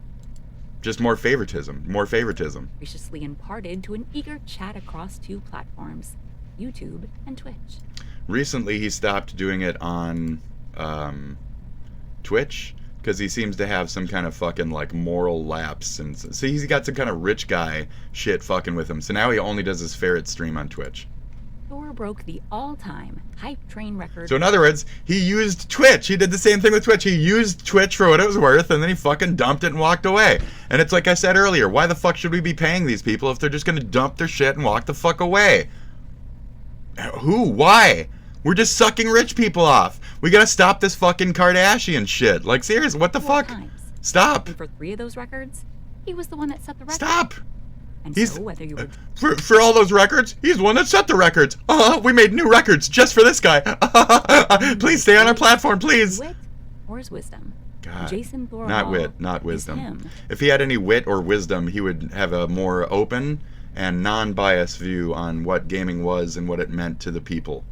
Just more favoritism. More favoritism. Graciously imparted to an eager chat across 2 platforms, YouTube and Twitch. Recently, he stopped doing it on Twitch because he seems to have some kind of fucking like moral lapse, and so he's got some kind of rich guy shit fucking with him. So now he only does his ferret stream on Twitch. Thor broke the all-time hype train record. So in other words, he used Twitch. He did the same thing with Twitch. He used Twitch for what it was worth, and then he fucking dumped it and walked away. And it's like I said earlier, why the fuck should we be paying these people if they're just gonna dump their shit and walk the fuck away? Who? Why? We're just sucking rich people off. We gotta stop this fucking Kardashian shit. Like, seriously, what the fuck? Stop. And for 3 of those records, he was the one that set the record. Stop. And He's, so whether you were for all those records, he's the one that set the records. We made new records just for this guy. Please stay on our platform, please. wit or his wisdom. God. Jason Thor Not Hall wit, not is wisdom. him. If he had any wit or wisdom, he would have a more open and non-biased view on what gaming was and what it meant to the people.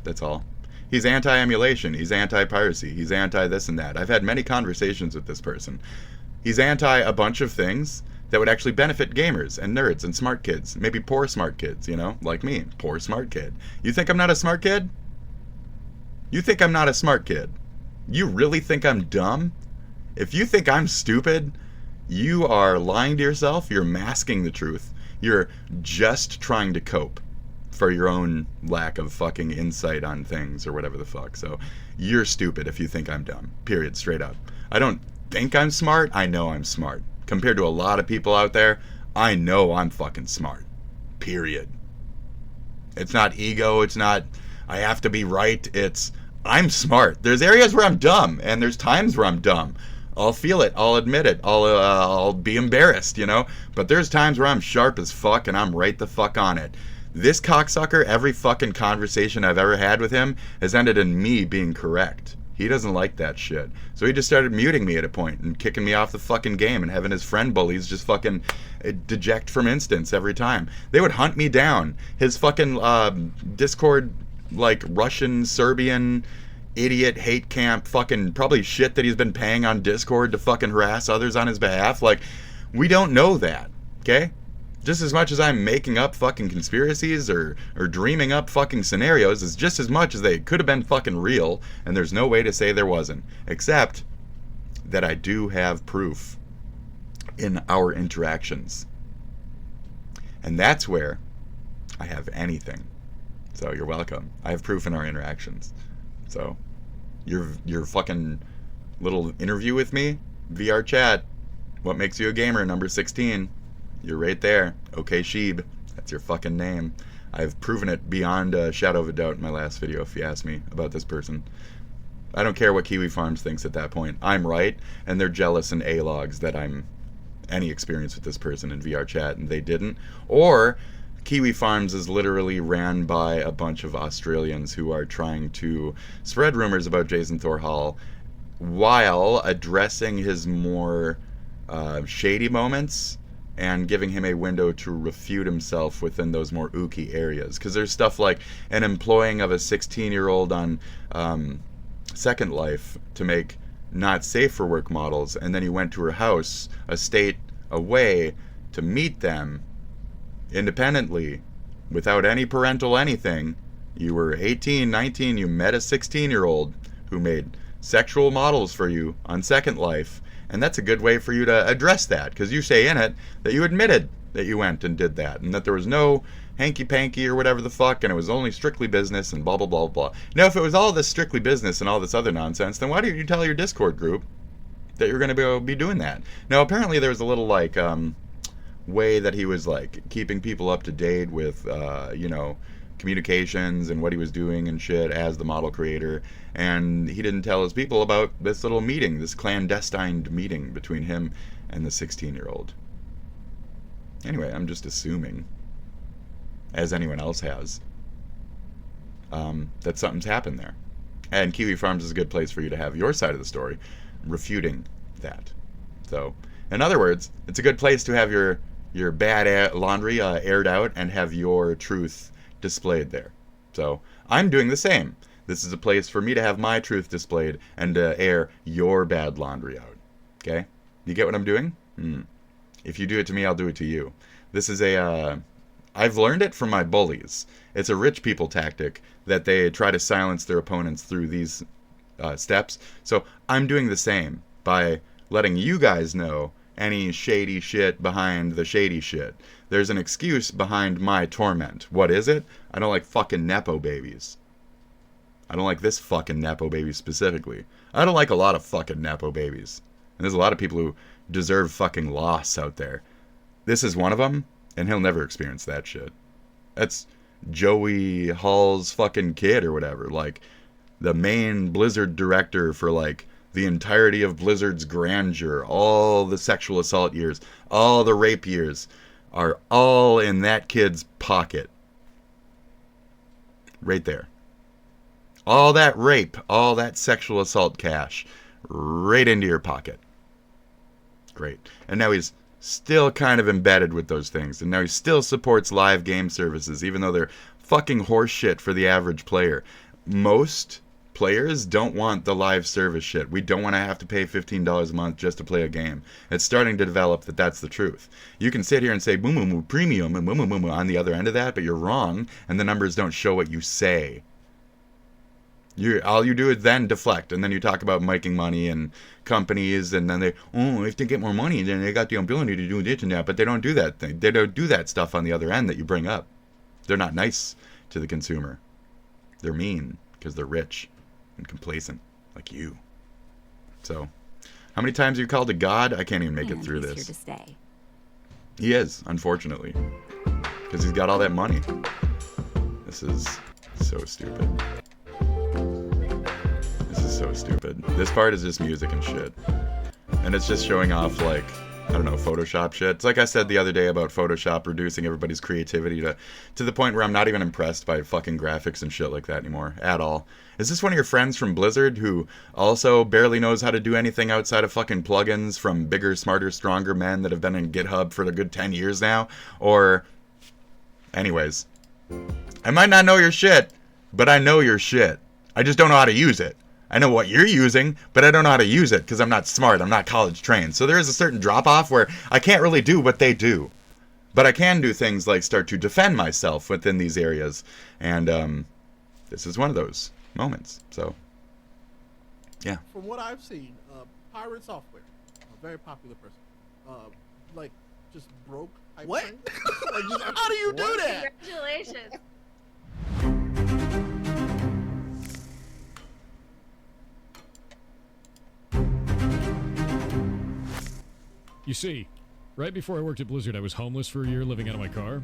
That's all. He's anti-emulation. He's anti-piracy. He's anti-this and that. I've had many conversations with this person. He's anti a bunch of things that would actually benefit gamers and nerds and smart kids. Maybe poor smart kids, you know? Like me. Poor smart kid. You think I'm not a smart kid? You think I'm not a smart kid? You really think I'm dumb? If you think I'm stupid, you are lying to yourself. You're masking the truth. You're just trying to cope for your own lack of fucking insight on things or whatever the fuck. So you're stupid if you think I'm dumb. Period. Straight up. I don't think I'm smart. I know I'm smart. Compared to a lot of people out there, I know I'm fucking smart. Period. It's not ego. It's not I have to be right. It's I'm smart. There's areas where I'm dumb, and there's times where I'm dumb. I'll feel it. I'll admit it. I'll be embarrassed, you know? But there's times where I'm sharp as fuck, and I'm right the fuck on it. This cocksucker, every fucking conversation I've ever had with him has ended in me being correct. He doesn't like that shit. So he just started muting me at a point and kicking me off the fucking game and having his friend bullies just fucking deject from instance every time. They would hunt me down. His fucking Discord, like, Russian, Serbian, idiot, hate camp, fucking probably shit that he's been paying on Discord to fucking harass others on his behalf. Like, we don't know that, okay? Just as much as I'm making up fucking conspiracies or dreaming up fucking scenarios is just as much as they could have been fucking real, and there's no way to say there wasn't. Except that I do have proof in our interactions. And that's where I have anything. So you're welcome. I have proof in our interactions. So your fucking little interview with me, vrchat, what makes you a gamer, number 16. You're right there. Okayshibe. That's your fucking name. I've proven it beyond a shadow of a doubt in my last video, if you ask me about this person. I don't care what Kiwifarms thinks at that point. I'm right, and they're jealous and A-logs that I'm any experience with this person in vrchat, and they didn't. Or Kiwifarms is literally ran by a bunch of Australians who are trying to spread rumors about Jason Thor Hall while addressing his more shady moments and giving him a window to refute himself within those more ooky areas. Because there's stuff like an employing of a 16-year-old on Second Life to make not safe for work models, and then he went to her house a state away to meet them independently without any parental anything. You were 18, 19, you met a 16-year-old who made sexual models for you on Second Life, and that's a good way for you to address that, because you say in it that you admitted that you went and did that, and that there was no hanky-panky or whatever the fuck, and it was only strictly business and blah blah blah blah. Now, if it was all this strictly business and all this other nonsense, then why didn't you tell your Discord group that you're going to be doing that? Now, apparently there was a little like way that he was like keeping people up to date with you know, communications and what he was doing and shit as the model creator, and he didn't tell his people about this little meeting, this clandestine meeting between him and the 16-year-old. Anyway, I'm just assuming, as anyone else has, that something's happened there. And Kiwifarms is a good place for you to have your side of the story, refuting that. So, in other words, it's a good place to have your bad laundry aired out and have your truth displayed there. So, I'm doing the same. This is a place for me to have my truth displayed and to air your bad laundry out. Okay? You get what I'm doing? If you do it to me, I'll do it to you. This is a... I've learned it from my bullies. It's a rich people tactic that they try to silence their opponents through these steps. So I'm doing the same by letting you guys know any shady shit behind the shady shit. There's an excuse behind my torment. What is it? I don't like fucking Nepo babies. I don't like this fucking Nepo baby specifically. I don't like a lot of fucking Nepo babies. And there's a lot of people who deserve fucking loss out there. This is one of them, and he'll never experience that shit. That's Joey Hall's fucking kid or whatever. Like, the main Blizzard director for, like, the entirety of Blizzard's grandeur. All the sexual assault years, all the rape years are all in that kid's pocket. Right there. All that rape, all that sexual assault cash, right into your pocket. Great. And now he's still kind of embedded with those things, and now he still supports live game services, even though they're fucking horse shit for the average player. Most players don't want the live service shit. We don't want to have to pay $15 a month just to play a game. It's starting to develop that that's the truth. You can sit here and say boom boom boom premium and boom boom boom on the other end of that, but you're wrong, and the numbers don't show what you say. All you do is then deflect, and then you talk about making money and companies, and then if they get more money, then they got the ability to do this and that, but they don't do that thing. They don't do that stuff on the other end that you bring up. They're not nice to the consumer. They're mean because they're rich and complacent, like you. So, how many times have you called to God? I can't even make it through this. He's here to stay. He is, unfortunately, because he's got all that money. This is so stupid. So stupid. This part is just music and shit. And it's just showing off, like, I don't know, Photoshop shit. It's like I said the other day about Photoshop reducing everybody's creativity to the point where I'm not even impressed by fucking graphics and shit like that anymore. At all. Is this one of your friends from Blizzard who also barely knows how to do anything outside of fucking plugins from bigger, smarter, stronger men that have been in GitHub for a good 10 years now? Or... anyways. I might not know your shit, but I know your shit. I just don't know how to use it. I know what you're using, but I don't know how to use it because I'm not smart. I'm not college trained. So there is a certain drop-off where I can't really do what they do. But I can do things like start to defend myself within these areas. And this is one of those moments. So, yeah. From what I've seen, Pirate Software, a very popular person, like, just broke. What? Like, just, how do you do that? Congratulations. You see, right before I worked at Blizzard, I was homeless for a year living out of my car.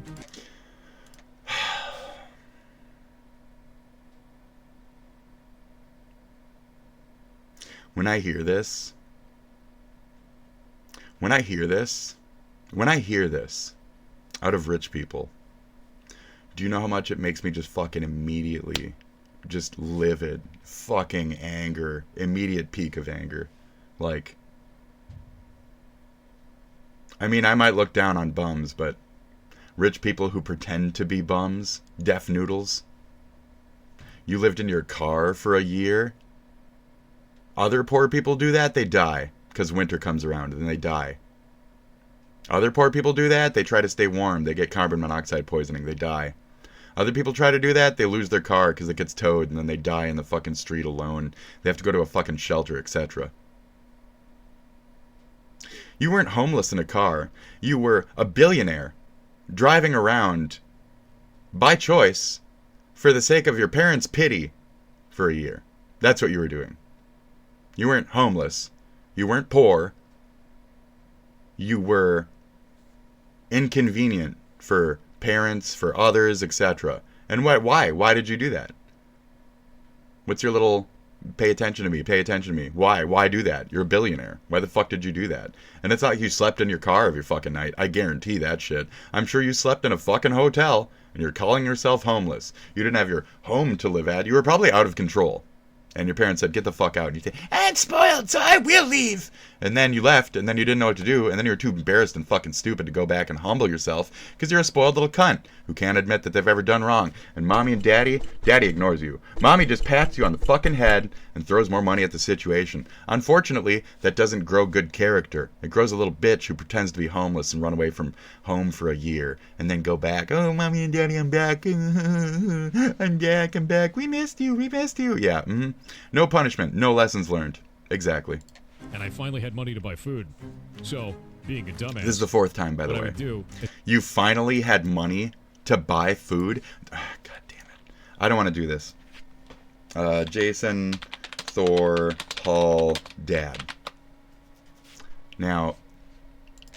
When I hear this out of rich people, Do you know how much it makes me just fucking immediately just livid fucking anger, immediate peak of anger? Like, I mean, I might look down on bums, but rich people who pretend to be bums, deaf noodles. You lived in your car for a year. Other poor people do that, they die because winter comes around and then they die. Other poor people do that, they try to stay warm, they get carbon monoxide poisoning, they die. Other people try to do that, they lose their car because it gets towed and then they die in the fucking street alone. They have to go to a fucking shelter, etc. You weren't homeless in a car. You were a billionaire driving around by choice for the sake of your parents' pity for a year. That's what you were doing. You weren't homeless. You weren't poor. You were inconvenient for parents, for others, etc. And why? Why did you do that? What's your little pay attention to me, pay attention to me? Why? Why do that? You're a billionaire. Why the fuck did you do that? And it's not like you slept in your car every fucking night. I guarantee that shit. I'm sure you slept in a fucking hotel and you're calling yourself homeless. You didn't have your home to live at. You were probably out of control. And your parents said, get the fuck out. And you say, I'm spoiled, so I will leave. And then you left, and then you didn't know what to do, and then you were too embarrassed and fucking stupid to go back and humble yourself, because you're a spoiled little cunt who can't admit that they've ever done wrong. And mommy and daddy ignores you. Mommy just pats you on the fucking head and throws more money at the situation. Unfortunately, that doesn't grow good character. It grows a little bitch who pretends to be homeless and run away from home for a year, and then go back, oh, mommy and daddy, I'm back. I'm back, I'm back. We missed you, we missed you. Yeah, No punishment, no lessons learned. Exactly. And I finally had money to buy food. So, being a dumbass... This is the fourth time, by the way. You finally had money to buy food? God damn it. I don't want to do this. Jason, Thor, Hall, Dad. Now,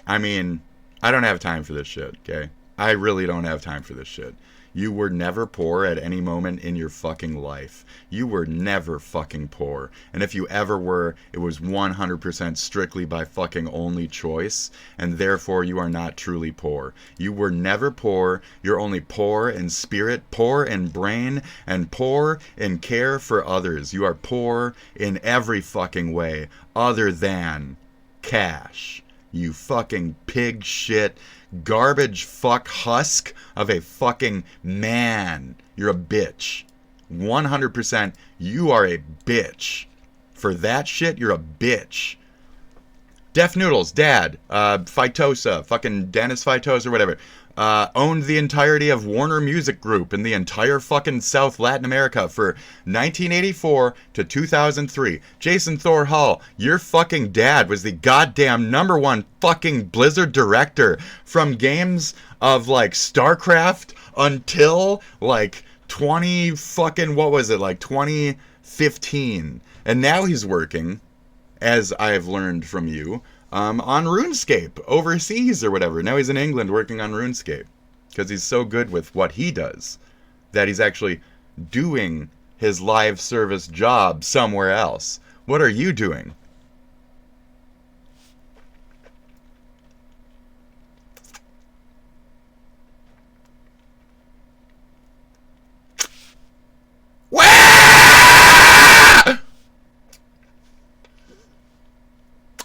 I mean, I don't have time for this shit, okay? I really don't have time for this shit. You were never poor at any moment in your fucking life. You were never fucking poor. And if you ever were, it was 100% strictly by fucking only choice, and therefore you are not truly poor. You were never poor. You're only poor in spirit, poor in brain, and poor in care for others. You are poor in every fucking way other than cash. You fucking pig shit, garbage fuck husk of a fucking man. You're a bitch. 100% you are a bitch. For that shit, you're a bitch. Deaf Noodles, Dad, Phytosa, fucking Dennis Phytosa or whatever, owned the entirety of Warner Music Group in the entire fucking South Latin America for 1984 to 2003. Jason Thor Hall, your fucking dad was the goddamn #1 fucking Blizzard director from games of like StarCraft until like 2015. And now he's working, as I've learned from you, on RuneScape overseas or whatever. Now he's in England working on RuneScape because he's so good with what he does that he's actually doing his live service job somewhere else. What are you doing?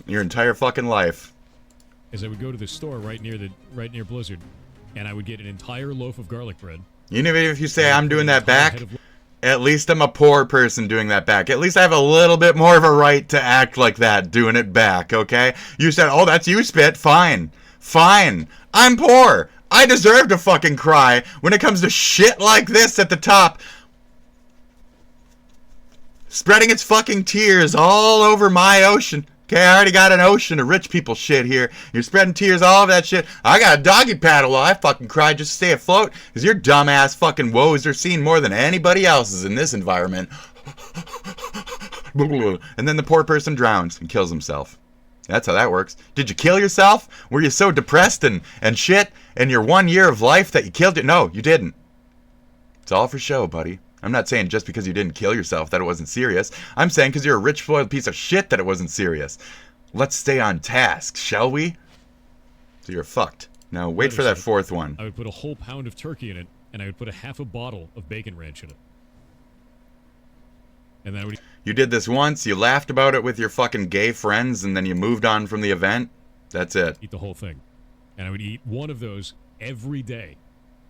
Your entire fucking life. As I would go to the store right near Blizzard, and I would get an entire loaf of garlic bread. Even if you say I'm doing that back, at least I'm a poor person doing that back. At least I have a little bit more of a right to act like that, doing it back, okay? You said, oh, that's you, Spit. Fine. Fine. I'm poor. I deserve to fucking cry when it comes to shit like this at the top. Spreading its fucking tears all over my ocean. Okay, I already got an ocean of rich people shit here. You're spreading tears all over that shit. I got a doggy paddle while I fucking cry just to stay afloat. Because your dumbass fucking woes are seen more than anybody else's in this environment. And then the poor person drowns and kills himself. That's how that works. Did you kill yourself? Were you so depressed and shit in your 1 year of life that you killed it? No, you didn't. It's all for show, buddy. I'm not saying just because you didn't kill yourself that it wasn't serious. I'm saying because you're a rich, spoiled piece of shit that it wasn't serious. Let's stay on task, shall we? So you're fucked. Now wait for that fourth one. I would put a whole pound of turkey in it, and I would put a half a bottle of bacon ranch in it. And then I would... You did this once, you laughed about it with your fucking gay friends, and then you moved on from the event? That's it. Eat the whole thing. And I would eat one of those every day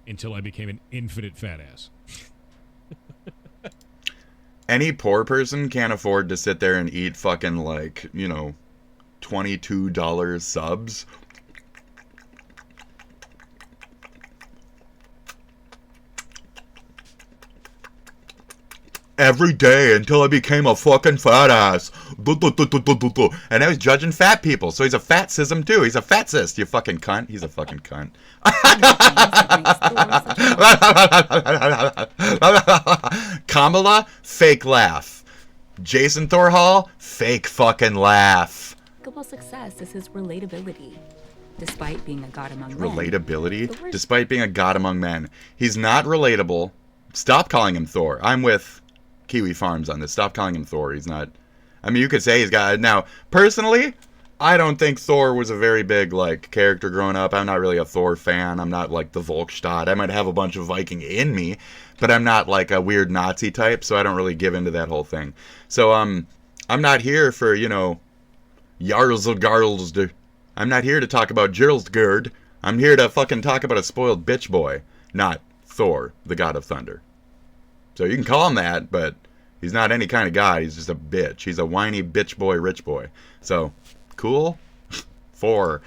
until I became an infinite fat ass. Any poor person can't afford to sit there and eat fucking, like, you know, $22 subs. Every day until I became a fucking fat ass. And I was judging fat people, so he's a fatsism too. He's a fatsist, you fucking cunt. He's a fucking cunt. Kamala, fake laugh. Jason Thorhall, fake fucking laugh. Remarkable success is his relatability. Despite being a god among men. Relatability? Despite being a god among men. He's not relatable. Stop calling him Thor. I'm with Kiwifarms on this. Stop calling him Thor. He's not... I mean, you could say he's got... Now, personally, I don't think Thor was a very big, like, character growing up. I'm not really a Thor fan. I'm not, like, the Volkstadt. I might have a bunch of Viking in me, but I'm not, like, a weird Nazi type, so I don't really give into that whole thing. So, I'm not here for, you know, Jarlsgard. I'm not here to talk about Jarlsgard. I'm here to fucking talk about a spoiled bitch boy, not Thor, the god of thunder. So you can call him that, but he's not any kind of god. He's just a bitch. He's a whiny bitch boy, rich boy. So, cool? Four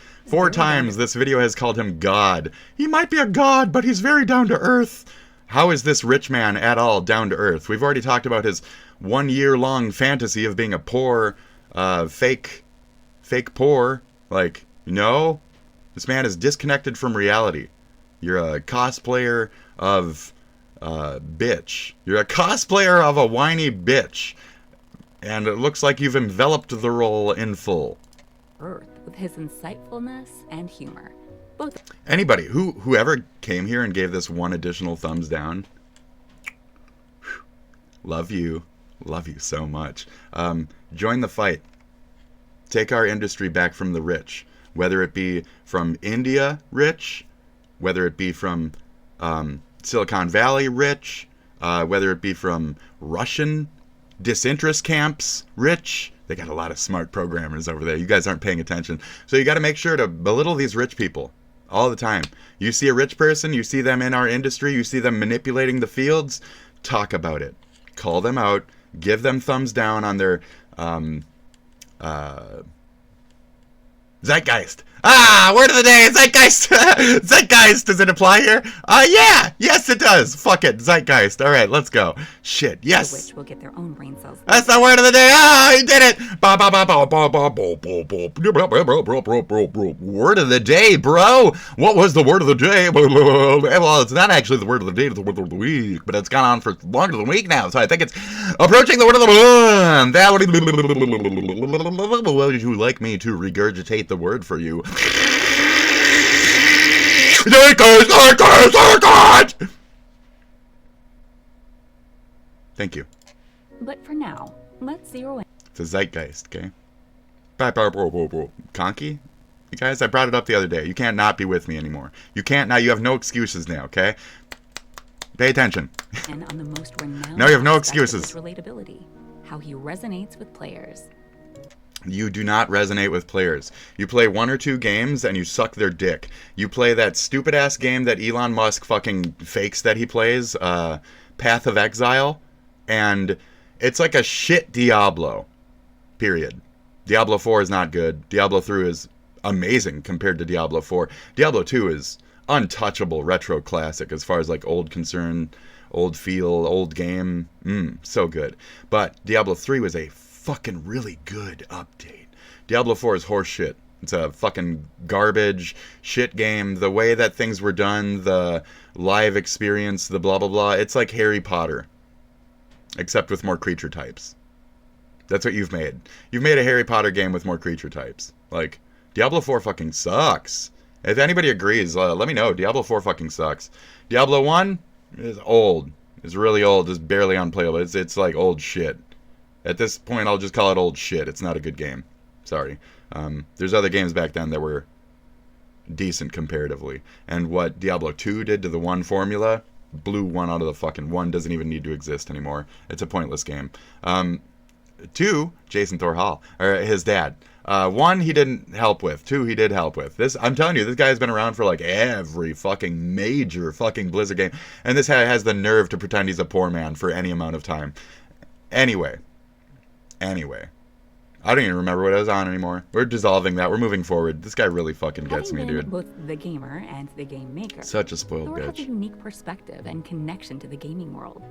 times this video has called him God. He might be a god, but he's very down to earth. How is this rich man at all down to earth? We've already talked about his 1 year long fantasy of being a poor, fake poor. Like, no, this man is disconnected from reality. You're a cosplayer of... bitch. You're a cosplayer of a whiny bitch. And it looks like you've enveloped the role in full. Earth with his insightfulness and humor. Both. Anybody, whoever came here and gave this one additional thumbs down, love you. Love you so much. Join the fight. Take our industry back from the rich. Whether it be from India rich, whether it be from Silicon Valley rich, whether it be from Russian disinterest camps rich. They got a lot of smart programmers over there. You guys aren't paying attention. So you got to make sure to belittle these rich people all the time. You see a rich person, you see them in our industry, you see them manipulating the fields, talk about it. Call them out, give them thumbs down on their Zeitgeist. Word of the day, Zeitgeist. Zeitgeist, does it apply here? Yeah, yes it does. Fuck it, Zeitgeist. All right, let's go. Shit, yes. The witch will get their own brain cells. That's the word of the day. He did it. Word of the day, bro. What was the word of the day? Well, it's not actually the word of the day, it's the word of the week, but it's gone on for longer than a week now, so I think it's approaching the word of the month. Would you like me to regurgitate the word for you? Thank you. But for now, let's zero in. It's a zeitgeist, okay? Conky? You guys, I brought it up the other day. You can't not be with me anymore. You can't now. You have no excuses now, okay? Pay attention. And on the most renowned now you have no excuses. Relatability, how he resonates with players. You do not resonate with players. You play 1 or 2 games and you suck their dick. You play that stupid ass game that Elon Musk fucking fakes that he plays, Path of Exile, and it's like a shit Diablo. Period. Diablo 4 is not good. Diablo 3 is amazing compared to Diablo 4. Diablo 2 is untouchable retro classic as far as like old concern, old feel, old game. So good. But Diablo 3 was a fucking really good update. Diablo 4 is horseshit. It's a fucking garbage shit game. The way that things were done, the live experience, the blah blah blah. It's like Harry Potter, except with more creature types. That's what you've made. You've made a Harry Potter game with more creature types. Like, Diablo 4 fucking sucks. If anybody agrees, let me know. Diablo 4 fucking sucks. Diablo 1 is old. It's really old. It's barely unplayable. It's like old shit. At this point, I'll just call it old shit. It's not a good game. Sorry. There's other games back then that were decent comparatively. And what Diablo 2 did to the 1 formula, blew one out of the fucking... One doesn't even need to exist anymore. It's a pointless game. 2, Jason Thor Hall, or his dad. 1, he didn't help with. 2, he did help with. This, I'm telling you, this guy's been around for like every fucking major fucking Blizzard game. And this guy has the nerve to pretend he's a poor man for any amount of time. Anyway. I don't even remember what I was on anymore. We're dissolving that. We're moving forward. This guy really fucking gets me, dude. Both the gamer and the game maker. Such a spoiled Thor has bitch. a unique perspective and connection to the gaming world.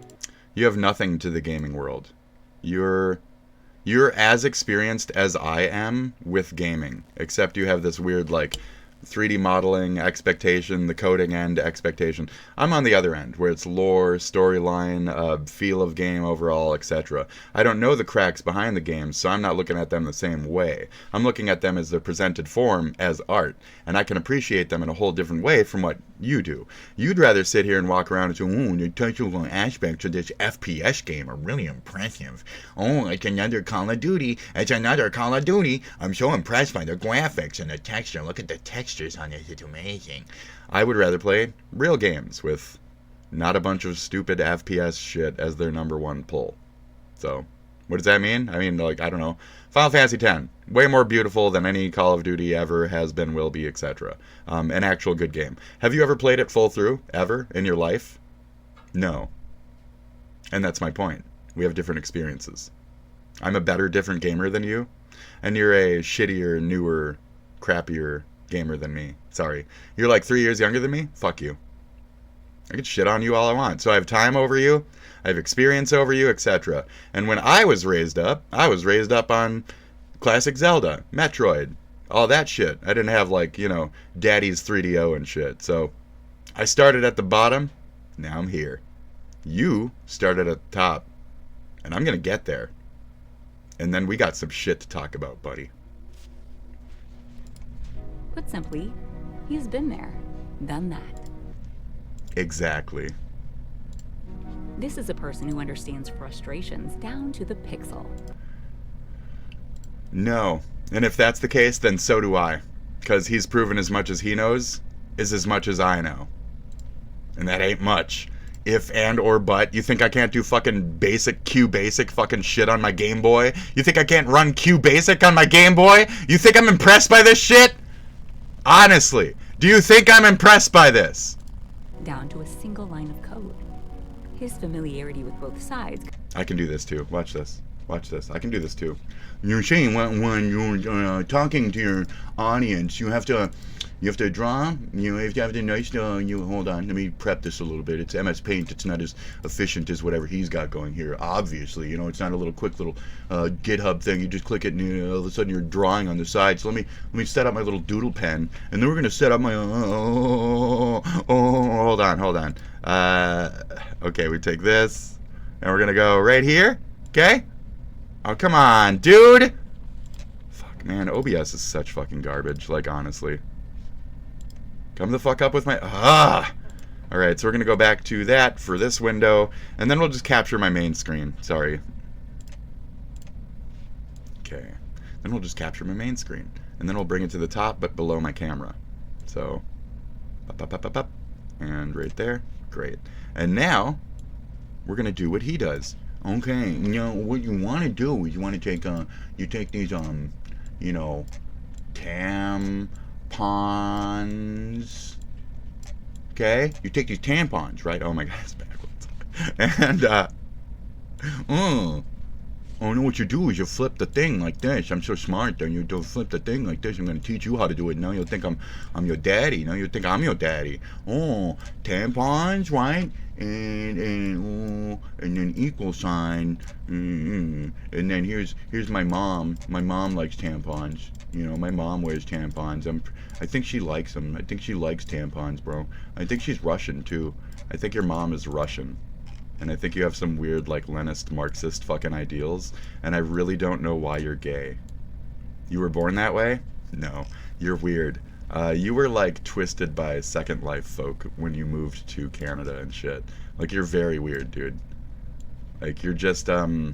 You have nothing to the gaming world. You're as experienced as I am with gaming, except you have this weird, like, 3D modeling expectation, the coding end expectation. I'm on the other end, where it's lore, storyline, feel of game overall, etc. I don't know the cracks behind the games, so I'm not looking at them the same way. I'm looking at them as they're presented form, as art, and I can appreciate them in a whole different way from what you do. You'd rather sit here and walk around and say, oh, the technical aspects of this FPS game are really impressive. Oh, it's another Call of Duty. It's another Call of Duty. I'm so impressed by the graphics and the texture. Look at the textures on this. It's amazing. I would rather play real games with not a bunch of stupid FPS shit as their #1 pull. So, what does that mean? I mean, like, I don't know. Final Fantasy X, way more beautiful than any Call of Duty ever has been, will be, etc. An actual good game. Have you ever played it full through, ever, in your life? No. And that's my point. We have different experiences. I'm a better, different gamer than you, and you're a shittier, newer, crappier gamer than me. Sorry. You're like 3 years younger than me? Fuck you. I can shit on you all I want. So I have time over you, I have experience over you, etc. And when I was raised up on classic Zelda, Metroid, all that shit. I didn't have, like, you know, Daddy's 3DO and shit. So I started at the bottom, now I'm here. You started at the top, and I'm gonna get there. And then we got some shit to talk about, buddy. Put simply, he's been there, done that. Exactly. This is a person who understands frustrations down to the pixel. No. And if that's the case, then so do I. Because he's proven as much as he knows is as much as I know. And that ain't much. If and or but, you think I can't do fucking basic QBasic fucking shit on my Game Boy? You think I can't run QBasic on my Game Boy? You think I'm impressed by this shit? Honestly, do you think I'm impressed by this? Down to a single line of code. His familiarity with both sides. I can do this too. Watch this. Watch this. I can do this too. You're saying when you're talking to your audience, you have to draw. You have to have the nice. You hold on. Let me prep this a little bit. It's MS Paint. It's not as efficient as whatever he's got going here. Obviously, you know, it's not a little quick little GitHub thing. You just click it, and all of a sudden you're drawing on the side. So let me set up my little doodle pen, and then we're gonna set up my. Hold on. Okay, we take this, and we're gonna go right here. Okay. Oh, come on, dude! Fuck, man, OBS is such fucking garbage, like, honestly. Come the fuck up with my... Alright, so we're gonna go back to that for this window, and then we'll just capture my main screen. Sorry. Okay. Then we'll just capture my main screen. And then we'll bring it to the top, but below my camera. So, up. And right there. Great. And now, we're gonna do what he does. Okay, you know, what you want to do is you want to take, you take these, you know, tampons, okay? You take these tampons, right? Oh my god, it's backwards. And, oh, no, what you do is you flip the thing like this. I'm so smart, then you do flip the thing like this. I'm going to teach you how to do it. Now you'll think I'm your daddy. Now you'll think I'm your daddy. Oh, tampons, right? And then equal sign, and then here's my mom. My mom likes tampons. You know, my mom wears tampons. I think she likes them. I think she likes tampons, bro. I think she's Russian too. I think your mom is Russian, and I think you have some weird, like, Leninist Marxist fucking ideals. And I really don't know why you're gay. You were born that way? No, you're weird. You were, like, twisted by Second Life folk when you moved to Canada and shit. Like, you're very weird, dude. Like, you're just, you're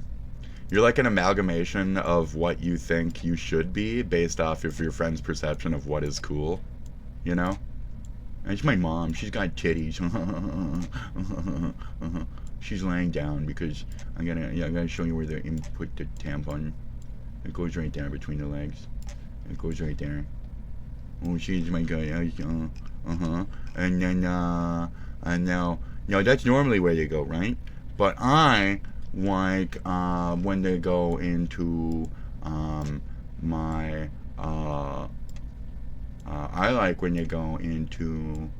like an amalgamation of what you think you should be based off of your friend's perception of what is cool, you know? It's my mom. She's got titties. She's laying down because I'm gonna show you where the input the tampon. It goes right there between the legs. It goes right there. Oh, she's my guy. And then and now that's normally where they go, right? But I like when they go into my I like when you go into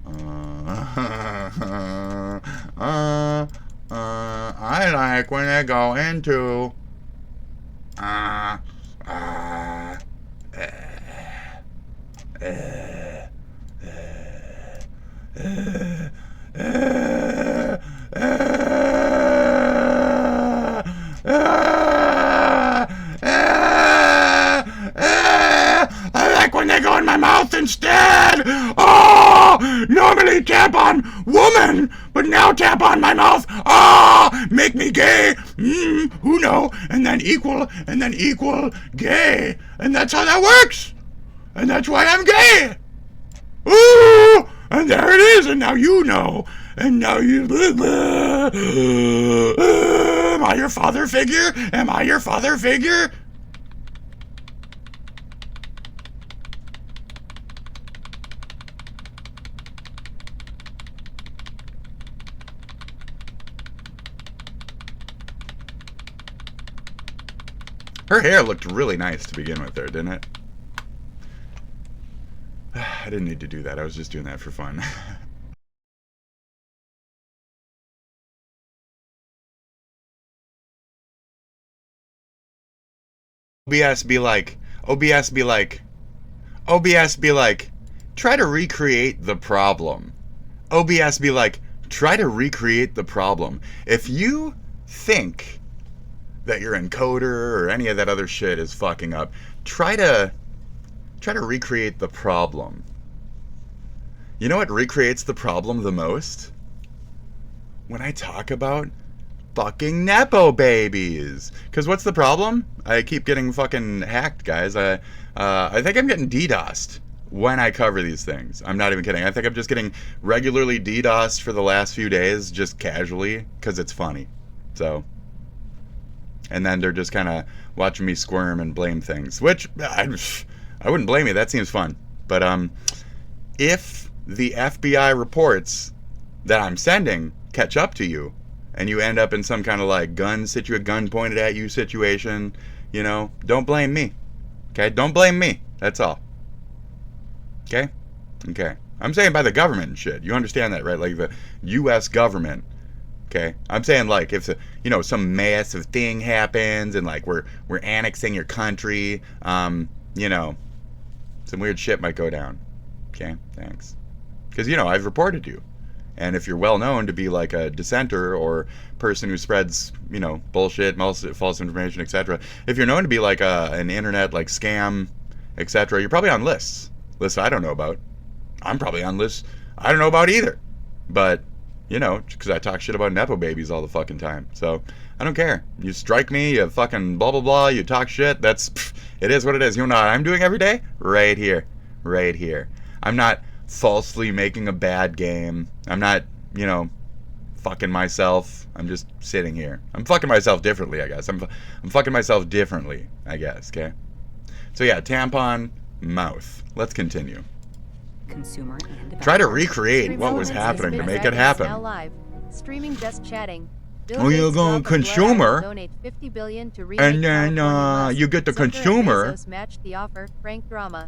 I like when they go into I like when they go in my mouth instead. Oh, normally tap on woman, but now tap on my mouth. Oh, make me gay. Who know? And then equal gay. And that's how that works. And that's why I'm gay. Ooh, and there it is. And now you know. And now you... Am I your father figure? Am I your father figure? Her hair looked really nice to begin with there, didn't it? I didn't need to do that. I was just doing that for fun. OBS be like, try to recreate the problem. OBS be like, try to recreate the problem. If you think that your encoder or any of that other shit is fucking up, try to recreate the problem. You know what recreates the problem the most? When I talk about fucking Nepo babies. Because what's the problem? I keep getting fucking hacked, guys. I think I'm getting DDoSed when I cover these things. I'm not even kidding. I think I'm just getting regularly DDoSed for the last few days, just casually, because it's funny. So, and then they're just kind of watching me squirm and blame things, which I wouldn't blame you. That seems fun. But if the FBI reports that I'm sending catch up to you, and you end up in some kind of like gun pointed at you situation, you know, don't blame me. Okay? Don't blame me. That's all. Okay? Okay. I'm saying by the government and shit. You understand that, right? Like the U.S. government. Okay? I'm saying like if you know, some massive thing happens and like we're annexing your country, you know, some weird shit might go down. Okay? Thanks. Because, you know, I've reported you. And if you're well known to be like a dissenter or person who spreads, you know, bullshit, false information, etc., if you're known to be like an internet like scam, etc., you're probably on lists. Lists I don't know about. I'm probably on lists I don't know about either. But, you know, because I talk shit about Nepo babies all the fucking time. So, I don't care. You strike me, you fucking blah, blah, blah, you talk shit. It is what it is. You know what I'm doing every day? Right here. Right here. I'm not falsely making a bad game. I'm not, you know, fucking myself. I'm just sitting here. I'm fucking myself differently, I guess. I'm fucking myself differently, I guess, okay? So yeah, tampon, mouth. Let's continue. Consumer and try to recreate what was happening to make it happen. Now live. Streaming just chatting. Oh, you go consumer, donate $50 billion to and then you get the consumer. Matched the offer. Frank drama.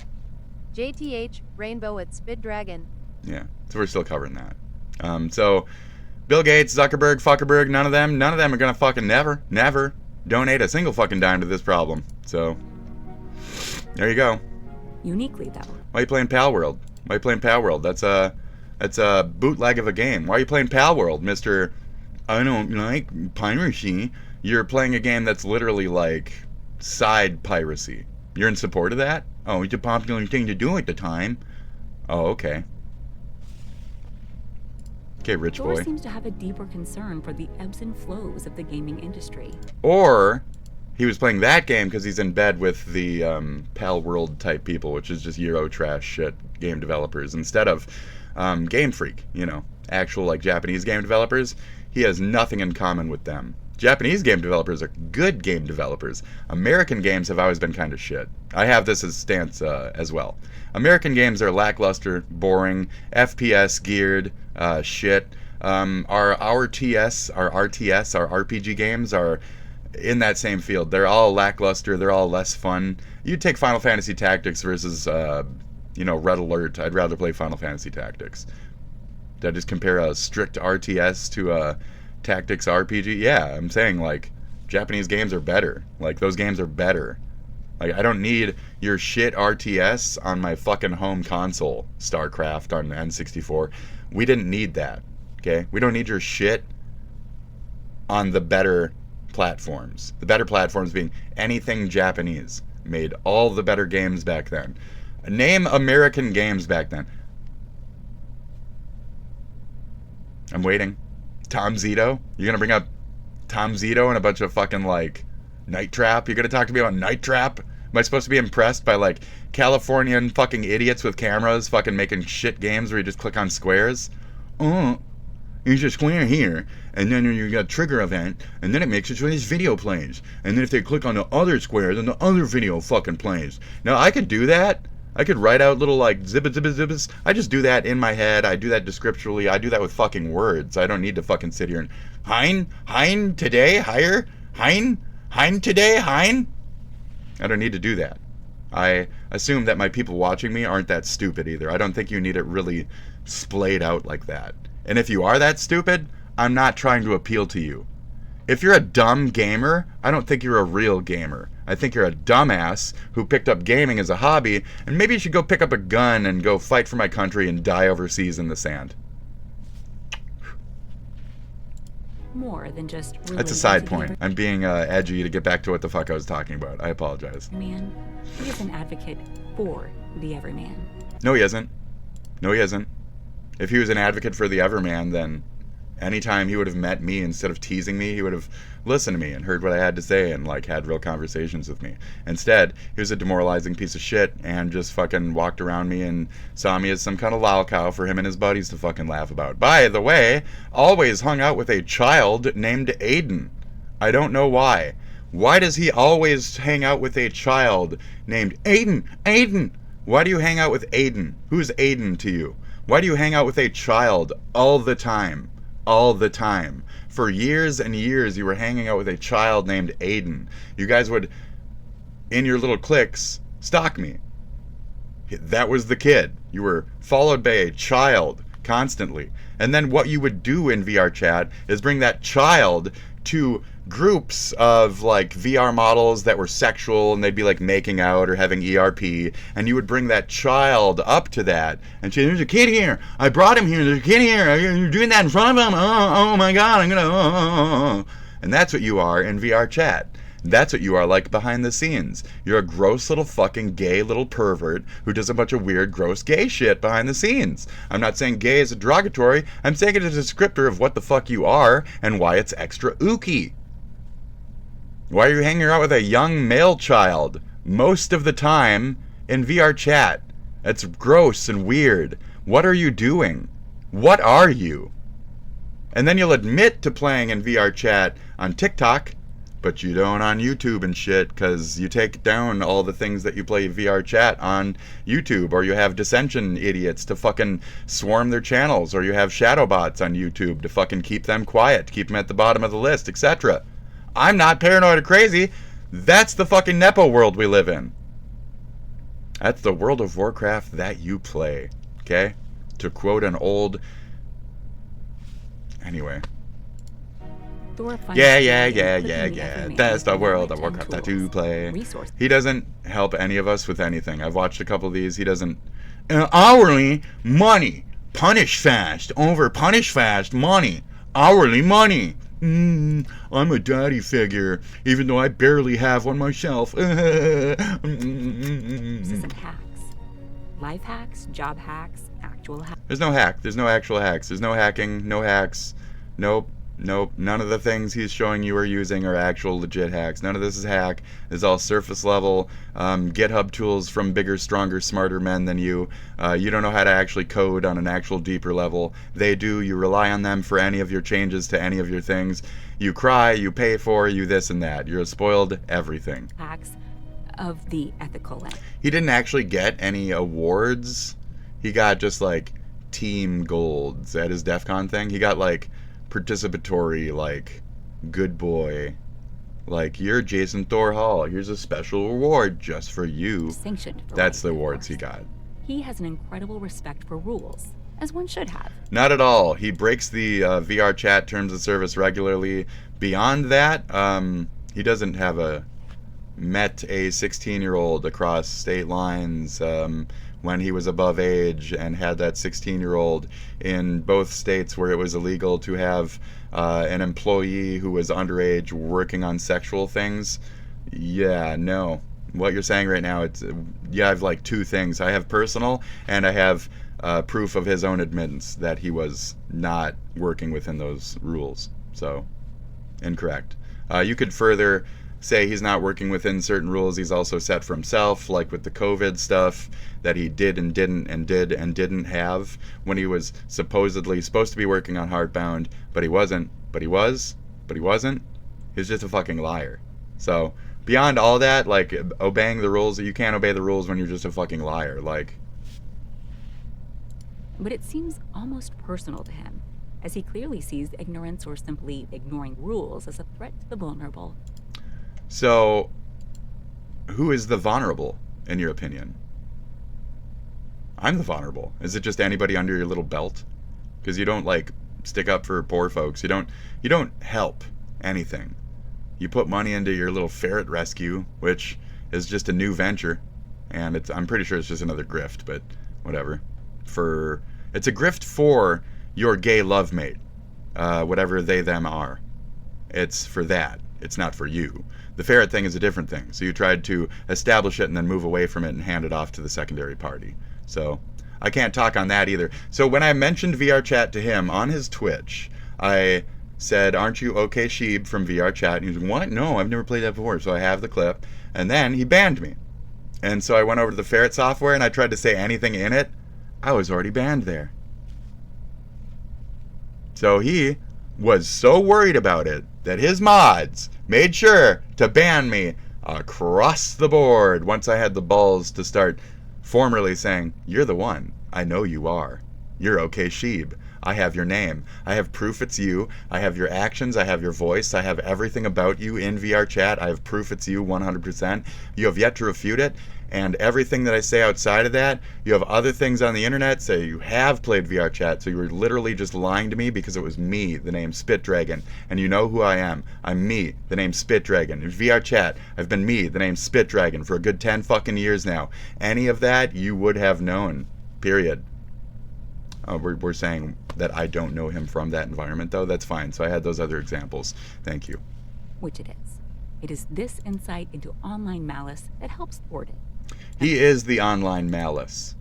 JTH Rainbow at Spid Dragon. Yeah, so we're still covering that. So Bill Gates, Zuckerberg, Fuckerberg, none of them are gonna fucking never donate a single fucking dime to this problem. So there you go. Uniquely though. Why are you playing Pal World? Why are you playing Pal World? That's a bootleg of a game. Why are you playing Pal World, Mr. I don't like piracy? You're playing a game that's literally like side piracy. You're in support of that? Oh, it's a popular thing to do at the time. Oh, okay. Okay, rich boy. Thor seems to have a deeper concern for the ebbs and flows of the gaming industry. Or he was playing that game because he's in bed with the Pal World type people, which is just Euro trash shit. game developers instead of Game Freak, you know, actual like Japanese game developers. He has nothing in common with them. Japanese game developers are good game developers. American games have always been kind of shit. I have this as stance as well. American games are lackluster, boring, FPS geared, shit. Our RTS, our RPG games are in that same field. They're all lackluster. They're all less fun. You take Final Fantasy Tactics versus, you know, Red Alert. I'd rather play Final Fantasy Tactics. Did I just compare a strict RTS to a Tactics RPG? Yeah, I'm saying, like, Japanese games are better. Like, those games are better. Like, I don't need your shit RTS on my fucking home console, StarCraft on N64. We didn't need that, okay? We don't need your shit on the better platforms. The better platforms being anything Japanese. Made all the better games back then. Name American games back then. I'm waiting. Tom Zito? You're gonna bring up Tom Zito and a bunch of fucking, like, Night Trap? You're gonna talk to me about Night Trap? Am I supposed to be impressed by, like, Californian fucking idiots with cameras fucking making shit games where you just click on squares? There's a square here, and then you got a trigger event, and then it makes it so this video plays. And then if they click on the other square, then the other video fucking plays. Now, I could do that. I could write out little, like, zibbits. I just do that in my head. I do that descriptively. I do that with fucking words. I don't need to fucking sit here and, Hein today, higher, Hein today, Hein. I don't need to do that. I assume that my people watching me aren't that stupid either. I don't think you need it really splayed out like that. And if you are that stupid, I'm not trying to appeal to you. If you're a dumb gamer, I don't think you're a real gamer. I think you're a dumbass who picked up gaming as a hobby, and maybe you should go pick up a gun and go fight for my country and die overseas in the sand. More than just That's a side point. I'm being edgy to get back to what the fuck I was talking about. I apologize. Man, he is an advocate for the everyman. No, he isn't. No, he isn't. If he was an advocate for the everyman, then anytime he would have met me, instead of teasing me, he would have listened to me and heard what I had to say and, like, had real conversations with me. Instead, he was a demoralizing piece of shit and just fucking walked around me and saw me as some kind of lol cow for him and his buddies to fucking laugh about. By the way, always hung out with a child named Aiden. I don't know why. Why does he always hang out with a child named Aiden? Aiden! Why do you hang out with Aiden? Who's Aiden to you? Why do you hang out with a child all the time? All the time. For years and years, you were hanging out with a child named Aiden. You guys would, in your little cliques, stalk me. That was the kid. You were followed by a child constantly. And then what you would do in VRChat is bring that child to groups of, like, VR models that were sexual, and they'd be, like, making out or having ERP, and you would bring that child up to that and say, there's a kid here, I brought him here, there's a kid here, you're doing that in front of him, oh my god, I'm gonna, And that's what you are in VRChat. That's what you are like behind the scenes. You're a gross little fucking gay little pervert who does a bunch of weird, gross gay shit behind the scenes. I'm not saying gay is a derogatory, I'm saying it is a descriptor of what the fuck you are and why it's extra ooky. Why are you hanging out with a young male child most of the time in VRChat? That's gross and weird. What are you doing? What are you? And then you'll admit to playing in VRChat on TikTok, but you don't on YouTube and shit, because you take down all the things that you play VRChat on YouTube, or you have dissension idiots to fucking swarm their channels, or you have shadow bots on YouTube to fucking keep them quiet, keep them at the bottom of the list, etc. I'm not paranoid or crazy. That's the fucking Nepo world we live in. That's the World of Warcraft that you play. Okay? To quote an old... Anyway. Yeah. That's the World of Warcraft that you play. He doesn't help any of us with anything. I've watched a couple of these. He doesn't... hourly money. Punish fast. Punish fast. Money. Hourly money. I'm a daddy figure, even though I barely have one myself. This isn't hacks. Life hacks, job hacks, actual hacks. There's no hack. There's no actual hacks. There's no hacking, no hacks. Nope. Nope, none of the things he's showing you are using are actual legit hacks. None of this is hack. It's all surface level GitHub tools from bigger, stronger, smarter men than you. You don't know how to actually code on an actual deeper level. They do. You rely on them for any of your changes to any of your things. You cry, you pay for, you this and that. You're spoiled everything. Hacks of the ethical end. He didn't actually get any awards. He got just like team golds at his DEF CON thing. He got like participatory, like, good boy, like, you're Jason Thor Hall, here's a special award just for you. Sanctioned for that's the awards he got. He has an incredible respect for rules, as one should have. Not at all. He breaks the VRChat terms of service regularly. Beyond that, he doesn't have met a 16-year-old across state lines when he was above age, and had that 16-year-old in both states where it was illegal to have an employee who was underage working on sexual things. Yeah, no. What you're saying right now, I have like two things. I have personal, and I have proof of his own admittance that he was not working within those rules. So, incorrect. You could further say he's not working within certain rules he's also set for himself, like with the COVID stuff that he did and didn't have when he was supposedly supposed to be working on Heartbound, but he wasn't, but he was, but he wasn't. He was just a fucking liar. So, beyond all that, like, obeying the rules, you can't obey the rules when you're just a fucking liar, like. But it seems almost personal to him, as he clearly sees ignorance or simply ignoring rules as a threat to the vulnerable. So, who is the vulnerable, in your opinion? I'm the vulnerable. Is it just anybody under your little belt? Because you don't, like, stick up for poor folks. You don't help anything. You put money into your little ferret rescue, which is just a new venture, and I'm pretty sure it's just another grift, but whatever. It's a grift for your gay love mate, whatever they them are. It's for that. It's not for you. The ferret thing is a different thing. So you tried to establish it and then move away from it and hand it off to the secondary party. So I can't talk on that either. So when I mentioned VRChat to him on his Twitch, I said, aren't you Okayshibe from VRChat? And he was like, what? No, I've never played that before. So I have the clip. And then he banned me. And so I went over to the ferret software and I tried to say anything in it. I was already banned there. So he was so worried about it that his mods made sure to ban me across the board once I had the balls to start formally saying, you're the one. I know you are. You're Okayshibe. I have your name. I have proof it's you. I have your actions. I have your voice. I have everything about you in VRChat. I have proof it's you 100%. You have yet to refute it. And everything that I say outside of that, you have other things on the internet say you have played VRChat, so you were literally just lying to me because it was me, the name Spitdragon, and you know who I am. I'm me, the name Spitdragon. In VRChat, I've been me, the name Spitdragon, for a good 10 fucking years now. Any of that, you would have known. Period. We're saying that I don't know him from that environment, though. That's fine. So I had those other examples. Thank you. Which it is. It is this insight into online malice that helps thwart it. He is the online malice.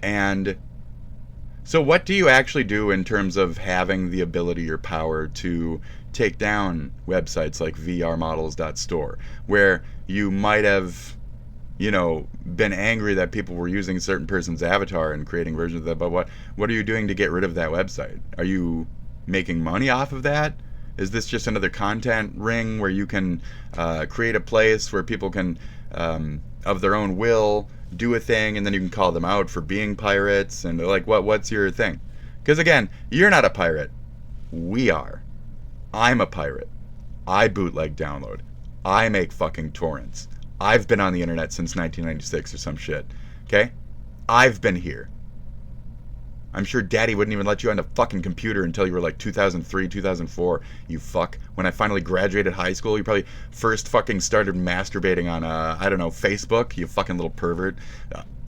And so what do you actually do in terms of having the ability or power to take down websites like vrmodels.store, where you might have, you know, been angry that people were using a certain person's avatar and creating versions of that, but what are you doing to get rid of that website? Are you making money off of that? Is this just another content ring where you can create a place where people can of their own will do a thing, and then you can call them out for being pirates, and like, what's your thing? Because again, you're not a pirate. We are. I'm a pirate. I bootleg download. I make fucking torrents. I've been on the internet since 1996 or some shit. Okay? I've been here. I'm sure Daddy wouldn't even let you on a fucking computer until you were like 2003, 2004, you fuck. When I finally graduated high school, you probably first fucking started masturbating on, I don't know, Facebook, you fucking little pervert.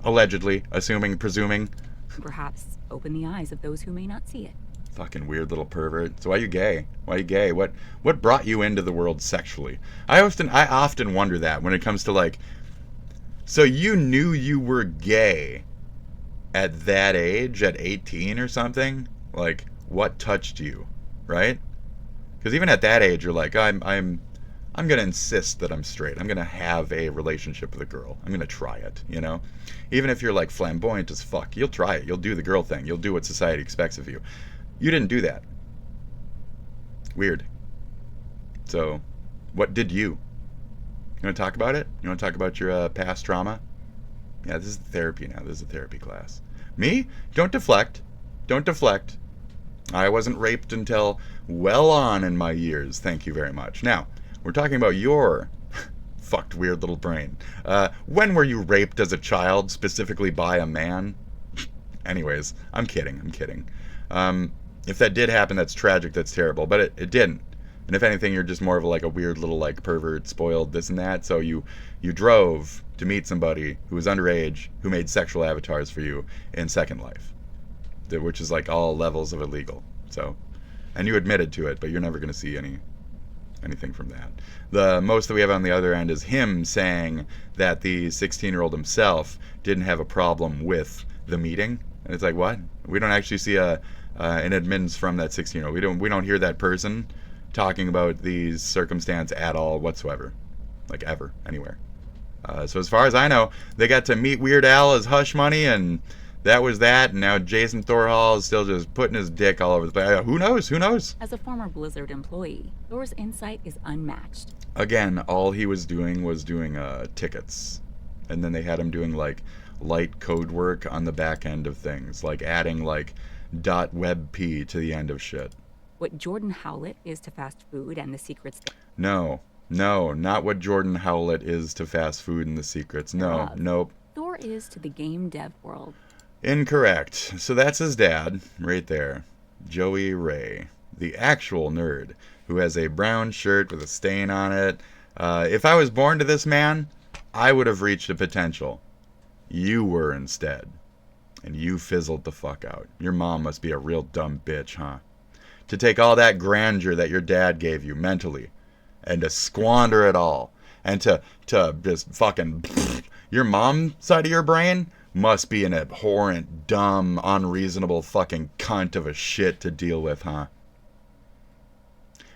Allegedly, assuming, presuming. Perhaps open the eyes of those who may not see it. Fucking weird little pervert. So why are you gay? Why are you gay? What brought you into the world sexually? I often wonder that when it comes to like, so you knew you were gay at that age, at 18 or something? Like, what touched you, right? Because even at that age, you're like, I'm gonna insist that I'm straight. I'm gonna have a relationship with a girl. I'm gonna try it, you know? Even if you're like flamboyant as fuck, you'll try it. You'll do the girl thing. You'll do what society expects of you. You didn't do that. Weird. So, what did you? You want to talk about it? You want to talk about your past trauma? Yeah, this is therapy now. This is a therapy class. Me? Don't deflect. Don't deflect. I wasn't raped until well on in my years. Thank you very much. Now, we're talking about your fucked weird little brain. When were you raped as a child, specifically by a man? Anyways, I'm kidding. I'm kidding. If that did happen, that's tragic. That's terrible. But it didn't. And if anything, you're just more of like a weird little like pervert, spoiled this and that. So you drove to meet somebody who was underage, who made sexual avatars for you in Second Life, which is like all levels of illegal. So, and you admitted to it, but you're never going to see anything from that. The most that we have on the other end is him saying that the 16-year-old himself didn't have a problem with the meeting. And it's like, what? We don't actually see an admittance from that 16-year-old. We don't hear that person talking about these circumstance at all whatsoever, like ever, anywhere. So as far as I know, they got to meet Weird Al as Hush Money, and that was that. And now Jason Thorhall is still just putting his dick all over the place. Who knows? Who knows? As a former Blizzard employee, Thor's insight is unmatched. Again, all he was doing tickets, and then they had him doing like light code work on the back end of things, like adding like .webp to the end of shit. What Jordan Howlett is to fast food and the secrets. No, not what Jordan Howlett is to fast food and the secrets. No, nope. Thor is to the game dev world. Incorrect. So that's his dad, right there. Joey Ray, the actual nerd, who has a brown shirt with a stain on it. If I was born to this man, I would have reached a potential. You were instead. And you fizzled the fuck out. Your mom must be a real dumb bitch, huh? To take all that grandeur that your dad gave you mentally and to squander it all and to just fucking your mom side of your brain must be an abhorrent, dumb, unreasonable fucking cunt of a shit to deal with, huh?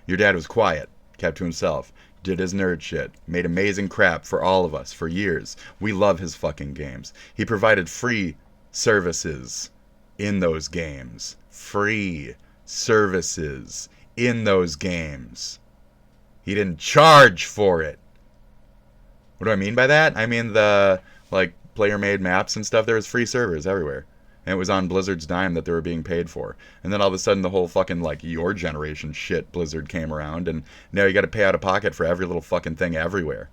Your dad was quiet, kept to himself, did his nerd shit, made amazing crap for all of us for years. We love his fucking games. He provided free services in those games. Free services in those games. He didn't charge for it. What do I mean by that? I mean the like player-made maps and stuff. There was free servers everywhere, and it was on Blizzard's dime that they were being paid for. And then all of a sudden, the whole fucking like your generation shit Blizzard came around, and now you got to pay out of pocket for every little fucking thing everywhere.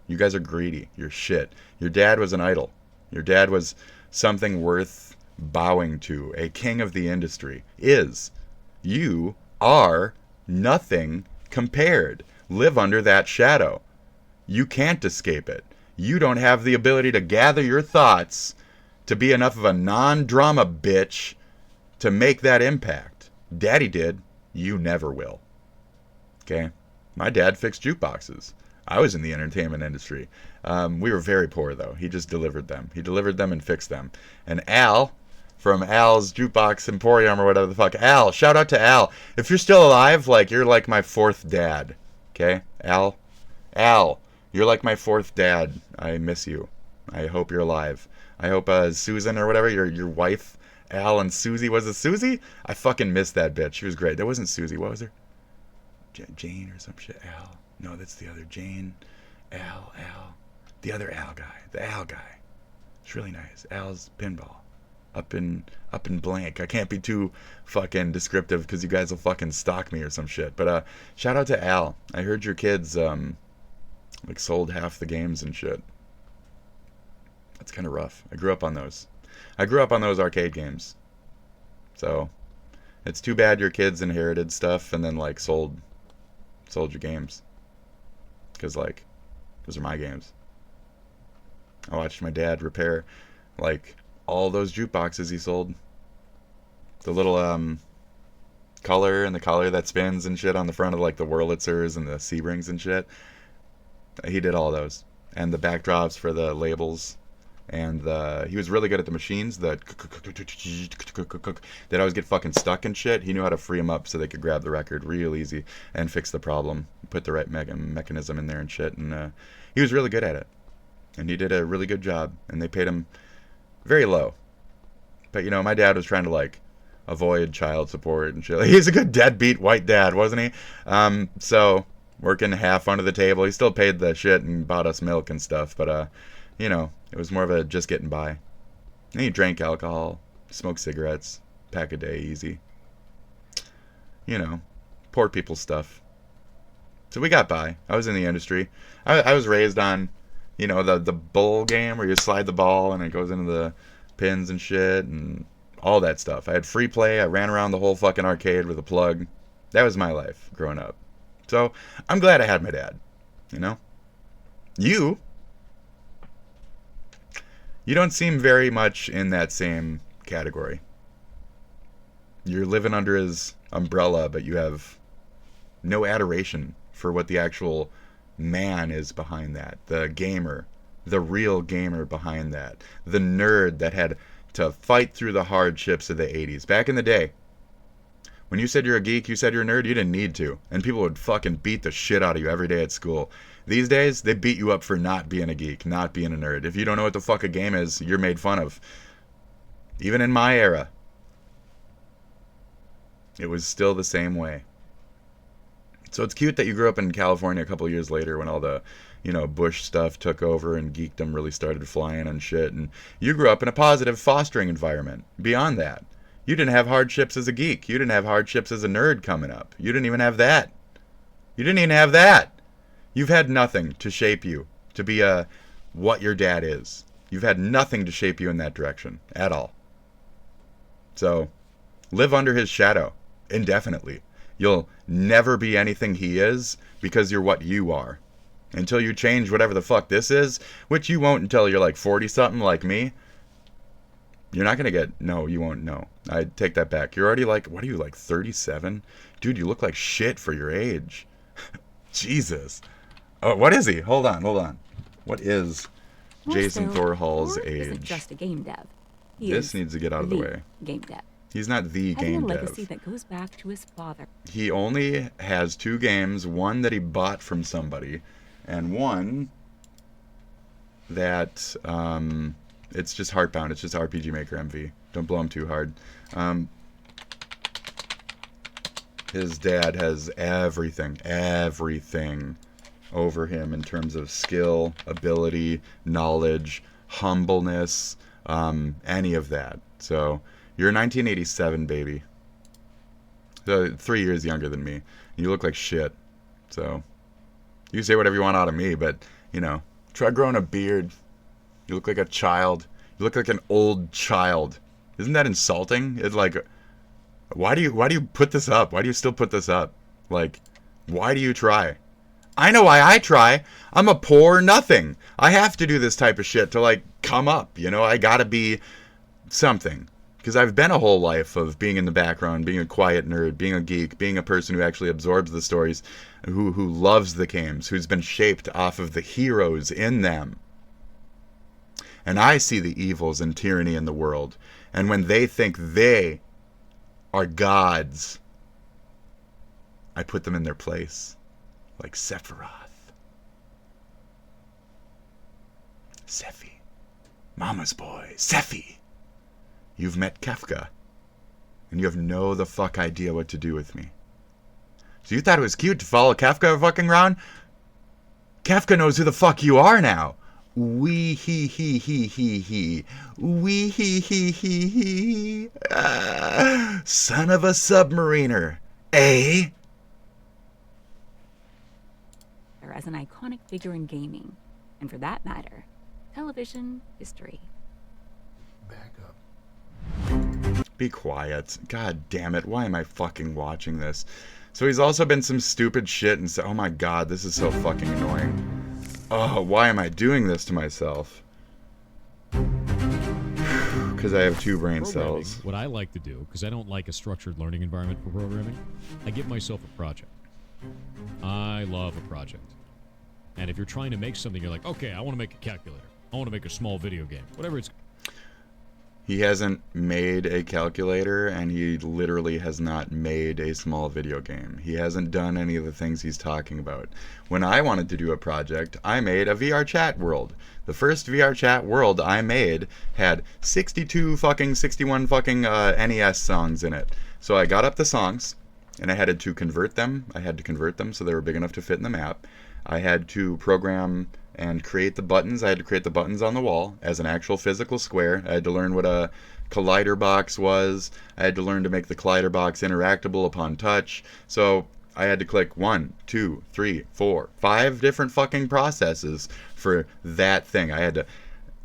You guys are greedy. You're shit. Your dad was an idol. Your dad was something worth bowing to. A king of the industry. You are nothing compared. Live under that shadow. You can't escape it. You don't have the ability to gather your thoughts to be enough of a non-drama bitch to make that impact. Daddy did. You never will. Okay? My dad fixed jukeboxes. I was in the entertainment industry. We were very poor, though. He just delivered them. He delivered them and fixed them. And Al, from Al's Jukebox Emporium or whatever the fuck. Al, shout out to Al. If you're still alive, like, you're like my fourth dad. Okay? Al, you're like my fourth dad. I miss you. I hope you're alive. I hope Susan or whatever, your wife, Al and Susie. Was it Susie? I fucking missed that bitch. She was great. That wasn't Susie. What was her? Jane or some shit. Al. No, that's the other Jane. Al. The other Al guy. The Al guy. It's really nice. Al's Pinball. Up in blank. I can't be too fucking descriptive because you guys will fucking stalk me or some shit. But shout out to Al. I heard your kids like sold half the games and shit. That's kind of rough. I grew up on those arcade games. So it's too bad your kids inherited stuff and then like sold your games. Because like those are my games. I watched my dad repair like all those jukeboxes he sold. The little color and the collar that spins and shit on the front of like the Wurlitzers and the Sebrings and shit. He did all those. And the backdrops for the labels. And he was really good at the machines. They'd always get fucking stuck and shit. He knew how to free them up so they could grab the record real easy and fix the problem. Put the right mechanism in there and shit. And he was really good at it. And he did a really good job. And they paid him very low. But, you know, my dad was trying to, like, avoid child support and shit. He's a good deadbeat white dad, wasn't he? So, working half under the table. He still paid the shit and bought us milk and stuff. But, you know, it was more of a just getting by. And he drank alcohol, smoked cigarettes, pack a day, easy. You know, poor people stuff. So we got by. I was in the industry. I was raised on, you know, the bull game where you slide the ball and it goes into the pins and shit and all that stuff. I had free play. I ran around the whole fucking arcade with a plug. That was my life growing up. So I'm glad I had my dad, you know? You don't seem very much in that same category. You're living under his umbrella, but you have no adoration for what the actual man is behind that. The gamer. The real gamer behind that. The nerd that had to fight through the hardships of the 80s. Back in the day, when you said you're a geek, you said you're a nerd, you didn't need to. And people would fucking beat the shit out of you every day at school. These days, they beat you up for not being a geek, not being a nerd. If you don't know what the fuck a game is, you're made fun of. Even in my era, it was still the same way. So it's cute that you grew up in California a couple of years later when all the, you know, Bush stuff took over and geekdom really started flying and shit. And you grew up in a positive fostering environment. Beyond that, you didn't have hardships as a geek. You didn't have hardships as a nerd coming up. You didn't even have that. You didn't even have that. You've had nothing to shape you to be what your dad is. You've had nothing to shape you in that direction at all. So, live under his shadow indefinitely. You'll never be anything he is because you're what you are. Until you change whatever the fuck this is, which you won't until you're like 40-something like me. You're not going to get... No, you won't know. I take that back. You're already like... What are you, like 37? Dude, you look like shit for your age. Jesus. Oh, what is he? Hold on. What is Jason Thor Hall's age? Isn't just a game dev. He this needs to get out of the way. Game dev. He's not the game dev. Having a legacy that goes back to his father. He only has 2 games, one that he bought from somebody, and one that it's just Heartbound. It's just RPG Maker MV. Don't blow him too hard. His dad has everything over him in terms of skill, ability, knowledge, humbleness, any of that. So you're a 1987 baby. So 3 years younger than me. You look like shit. So you say whatever you want out of me, but you know, try growing a beard. You look like a child. You look like an old child. Isn't that insulting? It's like, why do you put this up? Why do you still put this up? Like, why do you try? I know why I try. I'm a poor nothing. I have to do this type of shit to like come up, you know? I gotta be something. Because I've been a whole life of being in the background, being a quiet nerd, being a geek, being a person who actually absorbs the stories, who loves the games, who's been shaped off of the heroes in them. And I see the evils and tyranny in the world. And when they think they are gods, I put them in their place. Like Sephiroth. Sephi. Mama's boy. Sephi. You've met Kefka. And you have no the fuck idea what to do with me. So you thought it was cute to follow Kefka fucking around? Kefka knows who the fuck you are now. Wee hee hee hee hee hee. Wee hee hee hee hee. Son of a submariner. Eh? As an iconic figure in gaming, and for that matter, television history. Back up. Be quiet. God damn it. Why am I fucking watching this? So he's also been some stupid shit and oh my god, this is so fucking annoying. Oh, why am I doing this to myself? Because I have 2 brain cells. What I like to do, because I don't like a structured learning environment for programming, I give myself a project. I love a project. And if you're trying to make something, you're like, okay, I want to make a calculator. I want to make a small video game. Whatever it's... He hasn't made a calculator, and he literally has not made a small video game. He hasn't done any of the things he's talking about. When I wanted to do a project, I made a VRChat world. The first VRChat world I made had 61 fucking NES songs in it. So I got up the songs, and I had to convert them. So they were big enough to fit in the map. I had to program and create the buttons. I had to create the buttons on the wall as an actual physical square. I had to learn what a collider box was. I had to learn to make the collider box interactable upon touch. So I had to click 1, 2, 3, 4, 5 different fucking processes for that thing. I had to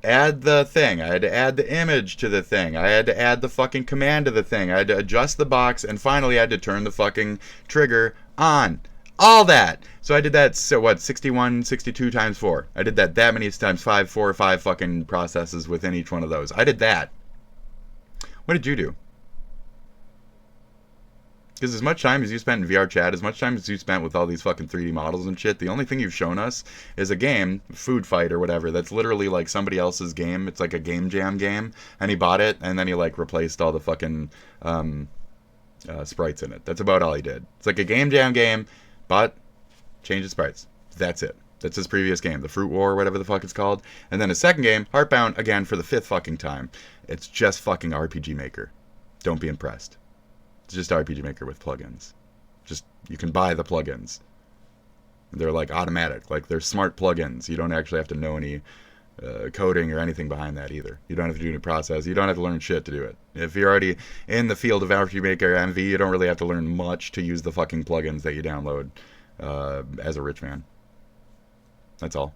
add the thing. I had to add the image to the thing. I had to add the fucking command to the thing. I had to adjust the box, and finally I had to turn the fucking trigger on. All that. So I did that, so what, 61, 62 times 4. I did that many times 5, 4 or 5 fucking processes within each one of those. I did that. What did you do? Because as much time as you spent in VRChat, as much time as you spent with all these fucking 3D models and shit, the only thing you've shown us is a game, Food Fight or whatever, that's literally like somebody else's game. It's like a game jam game, and he bought it, and then he like replaced all the fucking sprites in it. That's about all he did. It's like a game jam game, but change the sprites. That's it. That's his previous game, the Fruit War, whatever the fuck it's called. And then his second game, Heartbound, again for the 5th fucking time. It's just fucking RPG Maker. Don't be impressed. It's just RPG Maker with plugins. Just, you can buy the plugins. They're like automatic, like they're smart plugins. You don't actually have to know any coding or anything behind that either. You don't have to do any process. You don't have to learn shit to do it. If you're already in the field of RPG Maker MV, you don't really have to learn much to use the fucking plugins that you download as a rich man. That's all.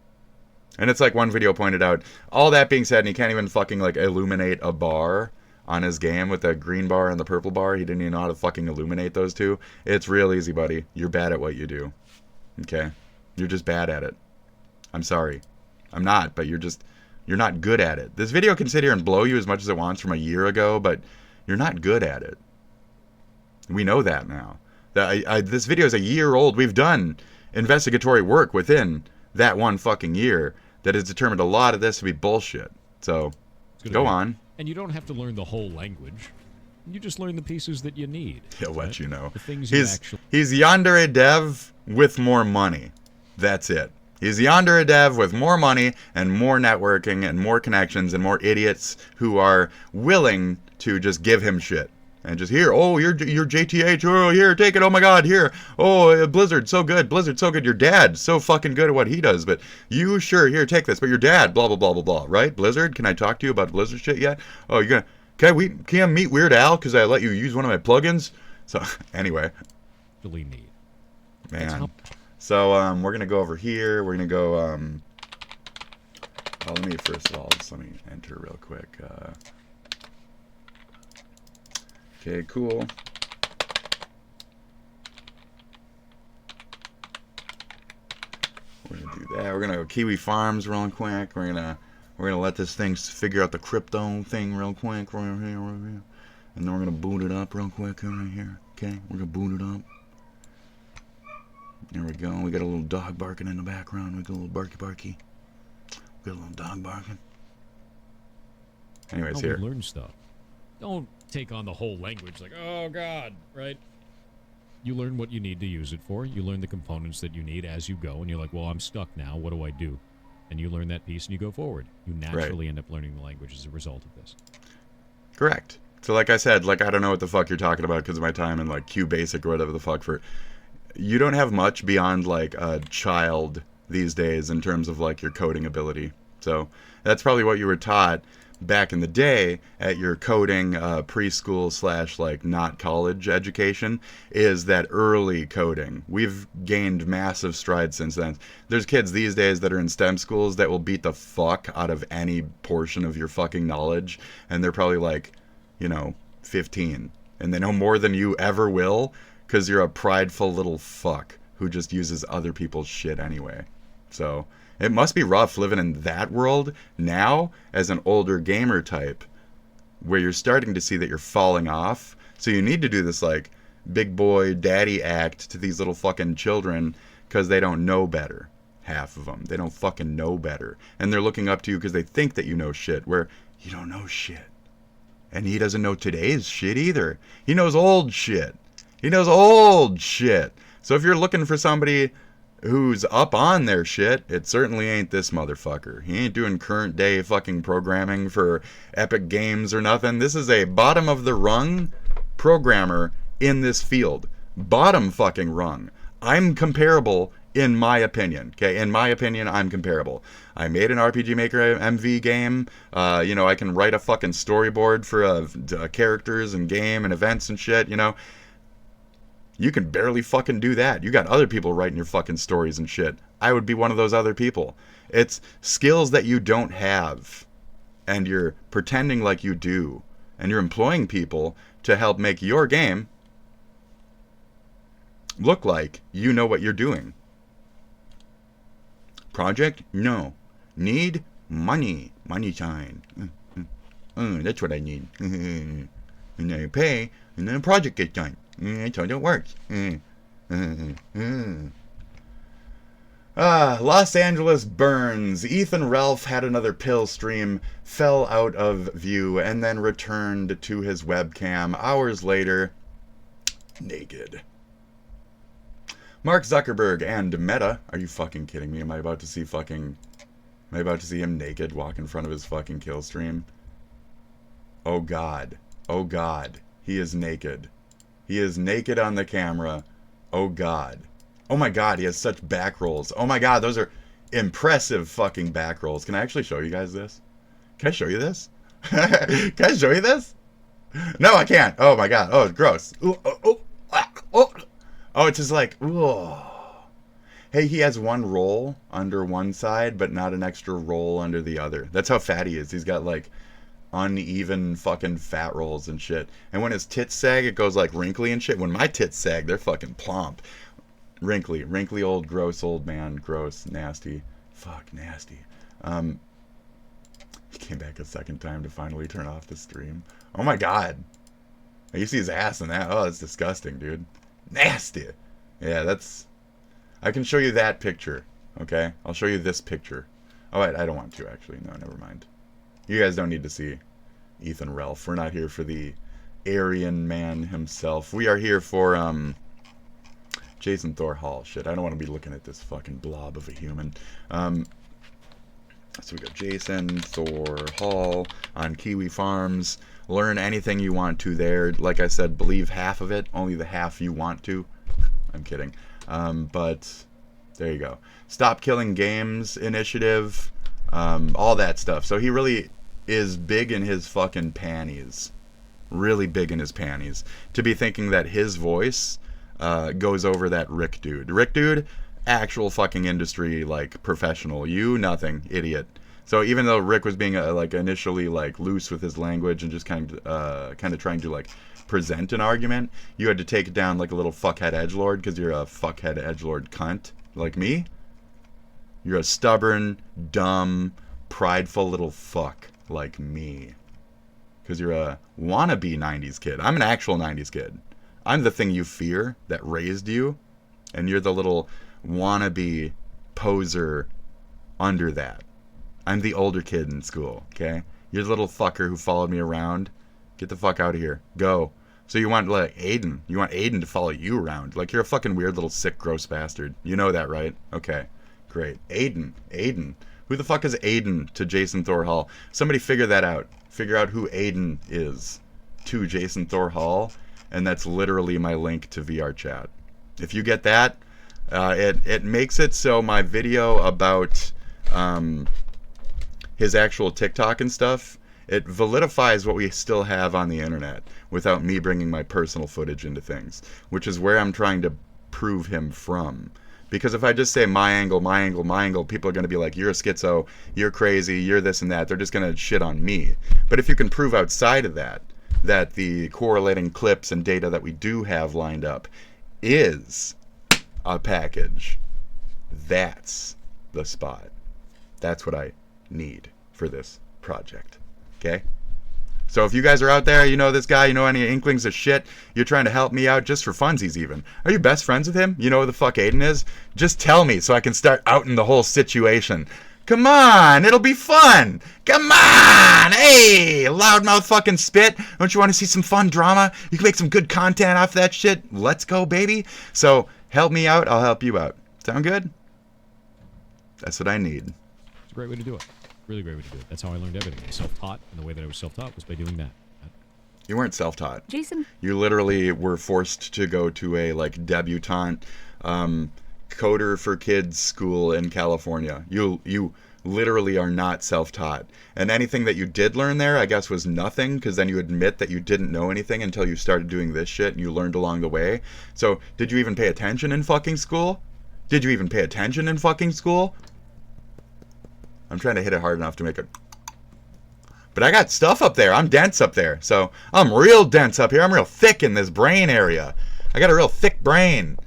And it's like one video pointed out, all that being said, and he can't even fucking like illuminate a bar on his game with the green bar and the purple bar. He didn't even know how to fucking illuminate those two. It's real easy, buddy. You're bad at what you do. Okay? You're just bad at it. I'm sorry. I'm not, but you're not good at it. This video can sit here and blow you as much as it wants from a year ago, but you're not good at it. We know that now. This video is a year old. We've done investigatory work within that one fucking year that has determined a lot of this to be bullshit. So, go on. And you don't have to learn the whole language. You just learn the pieces that you need. He'll let you know. The things you actually... He's yonder a dev with more money. That's it. He's yonder a dev with more money and more networking and more connections and more idiots who are willing to just give him shit. And just, here, oh, you're JTH, oh, here, take it, oh my god, here, oh, Blizzard, so good, your dad, so fucking good at what he does, but you, sure, here, take this, but your dad, blah, blah, blah, blah, blah, right? Blizzard, can I talk to you about Blizzard shit yet? Oh, you're gonna, can I meet Weird Al, because I let you use one of my plugins? So, anyway. Really neat. Man. So, we're gonna go over here, we're gonna go, well, let me, first of all, let me enter real quick, okay, cool. We're gonna do that. We're gonna go Kiwifarms real quick. We're gonna let this thing figure out the crypto thing real quick right here, and then we're gonna boot it up real quick right here. Okay, we're gonna boot it up. There we go. We got a little dog barking in the background. We got a little barky. We got a little dog barking. Anyways, here. Learn stuff. Don't take on the whole language like, oh god, right? You learn what you need to use it for. You learn the components that you need as you go, and you're like, well, I'm stuck now. What do I do? And you learn that piece and you go forward. You naturally end up learning the language as a result of this. Correct. So like I said, like I don't know what the fuck you're talking about because of my time in like QBasic or whatever the fuck for... You don't have much beyond like a child these days in terms of like your coding ability. So that's probably what you were taught back in the day at your coding preschool / like not college education, is that early coding. We've gained massive strides since then. There's kids these days that are in STEM schools that will beat the fuck out of any portion of your fucking knowledge, and they're probably like, 15, and they know more than you ever will because you're a prideful little fuck who just uses other people's shit anyway. So it must be rough living in that world now as an older gamer type where you're starting to see that you're falling off. So you need to do this like big boy daddy act to these little fucking children because they don't know better. half of them. They don't fucking know better. And they're looking up to you because they think that you know shit, where you don't know shit. And he doesn't know today's shit either. He knows old shit. He knows old shit. So if you're looking for somebody who's up on their shit, it certainly ain't this motherfucker. He ain't doing current day fucking programming for Epic Games or nothing. This is a bottom of the rung programmer in this field. Bottom fucking rung. I'm comparable in my opinion. Okay, in my opinion, I'm comparable. I made an RPG Maker MV game. You know, I can write a fucking storyboard for characters and game and events and shit, you know. You can barely fucking do that. You got other people writing your fucking stories and shit. I would be one of those other people. It's skills that you don't have, and you're pretending like you do, and you're employing people to help make your game look like you know what you're doing. Project? No. Need? Money. Money sign. That's what I need. And then I pay, and then a project gets done. That's how it works. Los Angeles burns. Ethan Ralph had another pill stream, fell out of view, and then returned to his webcam hours later, naked. Mark Zuckerberg and Meta. Are you fucking kidding me? Am I about to see him naked walk in front of his fucking kill stream? Oh God. Oh God. He is naked. He is naked on the camera. Oh God. Oh my God, he has such back rolls. Oh my God, those are impressive fucking back rolls. Can I actually show you guys this? Can I show you this? Can I show you this? No, I can't. Oh my God. Oh, it's gross. Oh, it's just like, ooh. Hey, he has one roll under one side, but not an extra roll under the other. That's how fat he is. He's got like uneven fucking fat rolls and shit. And when his tits sag, it goes like wrinkly and shit. When my tits sag, they're fucking plump. Wrinkly old gross old man. Gross, nasty. Fuck, nasty. He came back a second time to finally turn off the stream. Oh my God. You see his ass in that. Oh, that's disgusting, dude. Nasty. Yeah, that's... I can show you that picture, okay? I'll show you this picture. Oh, wait, I don't want to, actually. No, never mind. You guys don't need to see Ethan Ralph. We're not here for the Aryan man himself. We are here for, Jason Thor Hall. Shit, I don't want to be looking at this fucking blob of a human. So we got Jason Thor Hall on Kiwifarms. Learn anything you want to there. Like I said, believe half of it, only the half you want to. I'm kidding. But there you go. Stop Killing Games initiative, all that stuff. So he really is big in his fucking panties. Really big in his panties. To be thinking that his voice goes over that Rick dude. Rick dude, actual fucking industry, like, professional. You, nothing. Idiot. So even though Rick was being like initially like loose with his language and just kind of trying to like present an argument, you had to take it down like a little fuckhead edgelord because you're a fuckhead edgelord cunt like me. You're a stubborn, dumb, prideful little fuck like me. Because you're a wannabe 90s kid. I'm an actual 90s kid. I'm the thing you fear that raised you, and you're the little wannabe poser under that. I'm the older kid in school, okay? You're the little fucker who followed me around. Get the fuck out of here. Go. So you want, like, Aiden. You want Aiden to follow you around. Like, you're a fucking weird little sick, gross bastard. You know that, right? Okay. Great. Aiden. Who the fuck is Aiden to Jason Thor Hall? Somebody figure that out. Figure out who Aiden is to Jason Thor Hall. And that's literally my link to vrchat. If you get that, it makes it so my video about... his actual TikTok and stuff, it validifies what we still have on the internet without me bringing my personal footage into things, which is where I'm trying to prove him from. Because if I just say my angle, people are going to be like, you're a schizo, you're crazy, you're this and that. They're just going to shit on me. But if you can prove outside of that, that the correlating clips and data that we do have lined up is a package, that's the spot. That's what I need for this project. Okay? So if you guys are out there, you know this guy, you know any inklings of shit, you're trying to help me out just for funsies even. Are you best friends with him? You know who the fuck Aiden is? Just tell me so I can start outing the whole situation. Come on, it'll be fun. Come on, hey, loudmouth fucking spit. Don't you want to see some fun drama? You can make some good content off that shit. Let's go, baby. So help me out, I'll help you out. Sound good? That's what I need. It's a great way to do it. Really great way to do it. That's how I learned everything. Self-taught, and the way that I was self-taught was by doing that. You weren't self-taught. Jason? You literally were forced to go to a, like, debutante coder for kids school in California. You literally are not self-taught. And anything that you did learn there, I guess, was nothing, because then you admit that you didn't know anything until you started doing this shit, and you learned along the way. So, did you even pay attention in fucking school? Did you even pay attention in fucking school? I'm trying to hit it hard enough to make it... But I got stuff up there. I'm dense up there. So, I'm real dense up here. I'm real thick in this brain area. I got a real thick brain.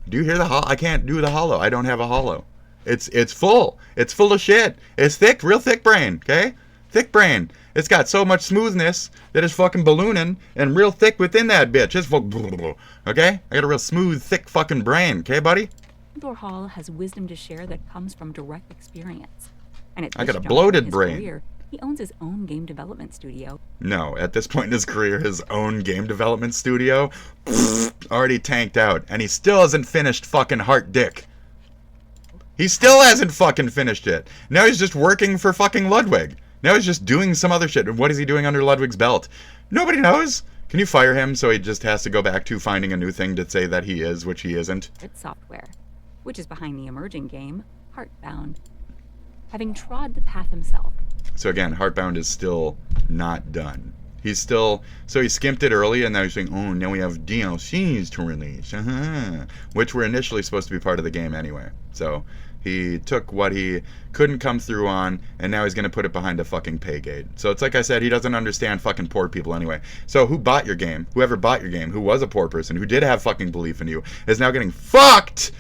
Do you hear the hollow? I can't do the hollow. I don't have a hollow. It's full. It's full of shit. It's thick, real thick brain, okay? Thick brain. It's got so much smoothness that it's fucking ballooning and real thick within that bitch. It's okay? I got a real smooth, thick fucking brain, okay, buddy? Thor Hall has wisdom to share that comes from direct experience. And at I got a juncture bloated in his brain. Career, he owns his own game development studio. No, at this point in his career, his own game development studio already tanked out, and he still hasn't finished fucking Heart Dick. He still hasn't fucking finished it. Now he's just working for fucking Ludwig. Now he's just doing some other shit. And what is he doing under Ludwig's belt? Nobody knows. Can you fire him so he just has to go back to finding a new thing to say that he is, which he isn't? It's software, which is behind the emerging game, Heartbound. Having trod the path himself. So again, Heartbound is still not done. He's still... So he skimped it early, and now he's saying, oh, now we have DLCs to release. Which were initially supposed to be part of the game anyway. So he took what he couldn't come through on, and now he's going to put it behind a fucking pay gate. So it's like I said, he doesn't understand fucking poor people anyway. So who bought your game? Whoever bought your game, who was a poor person, who did have fucking belief in you, is now getting fucked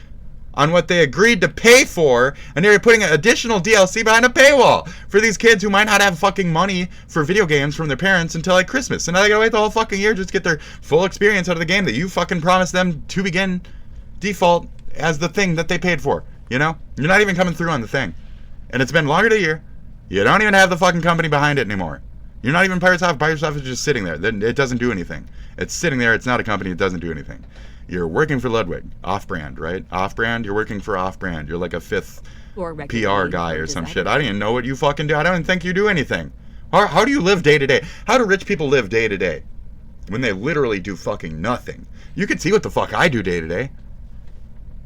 on what they agreed to pay for, and they're putting an additional DLC behind a paywall for these kids who might not have fucking money for video games from their parents until like Christmas. And now they gotta wait the whole fucking year just to get their full experience out of the game that you fucking promised them to begin default as the thing that they paid for. You know? You're not even coming through on the thing. And it's been longer than a year. You don't even have the fucking company behind it anymore. You're not even Pirates Off. Pirates Off is just sitting there. It doesn't do anything. It's sitting there. It's not a company. It doesn't do anything. You're working for Ludwig. Off-brand, right? Off-brand. You're working for off-brand. You're like a fifth PR guy or some shit. I don't even know what you fucking do. I don't even think you do anything. How do you live day to day? How do rich people live day to day when they literally do fucking nothing? You can see what the fuck I do day to day.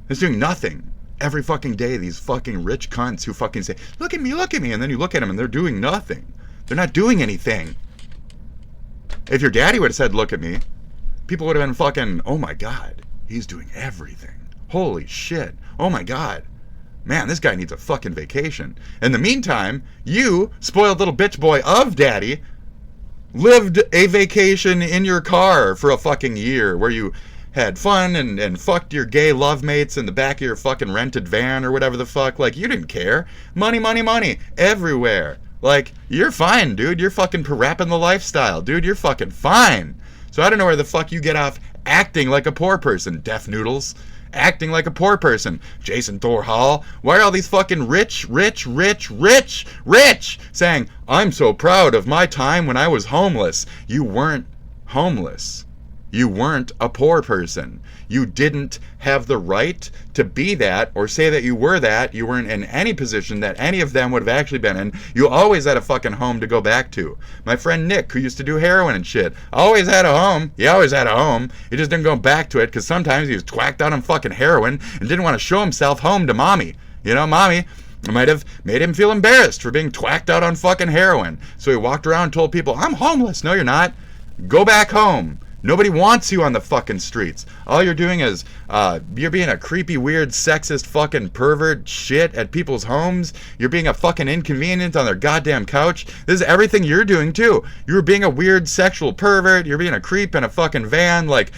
It's doing nothing. Every fucking day, these fucking rich cunts who fucking say, look at me, and then you look at them and they're doing nothing. They're not doing anything. If your daddy would have said, look at me, people would have been fucking, oh my god, he's doing everything. Holy shit. Oh my god. Man, this guy needs a fucking vacation. In the meantime, you, spoiled little bitch boy of daddy, lived a vacation in your car for a fucking year where you had fun and fucked your gay love mates in the back of your fucking rented van or whatever the fuck. Like, you didn't care. Money, money, money. Everywhere. Like, you're fine, dude. You're fucking rapping the lifestyle. Dude, you're fucking fine. So I don't know where the fuck you get off acting like a poor person, Deaf Noodles. Acting like a poor person. Jason Thor Hall. Why are all these fucking rich saying, I'm so proud of my time when I was homeless. You weren't homeless. You weren't a poor person. You didn't have the right to be that or say that you were that. You weren't in any position that any of them would have actually been in. You always had a fucking home to go back to. My friend Nick, who used to do heroin and shit, always had a home. He always had a home. He just didn't go back to it because sometimes he was twacked out on fucking heroin and didn't want to show himself home to mommy. You know, mommy might have made him feel embarrassed for being twacked out on fucking heroin. So he walked around and told people, I'm homeless. No, you're not. Go back home. Nobody wants you on the fucking streets. All you're doing is, you're being a creepy, weird, sexist fucking pervert shit at people's homes. You're being a fucking inconvenience on their goddamn couch. This is everything you're doing, too. You're being a weird sexual pervert. You're being a creep in a fucking van. Like,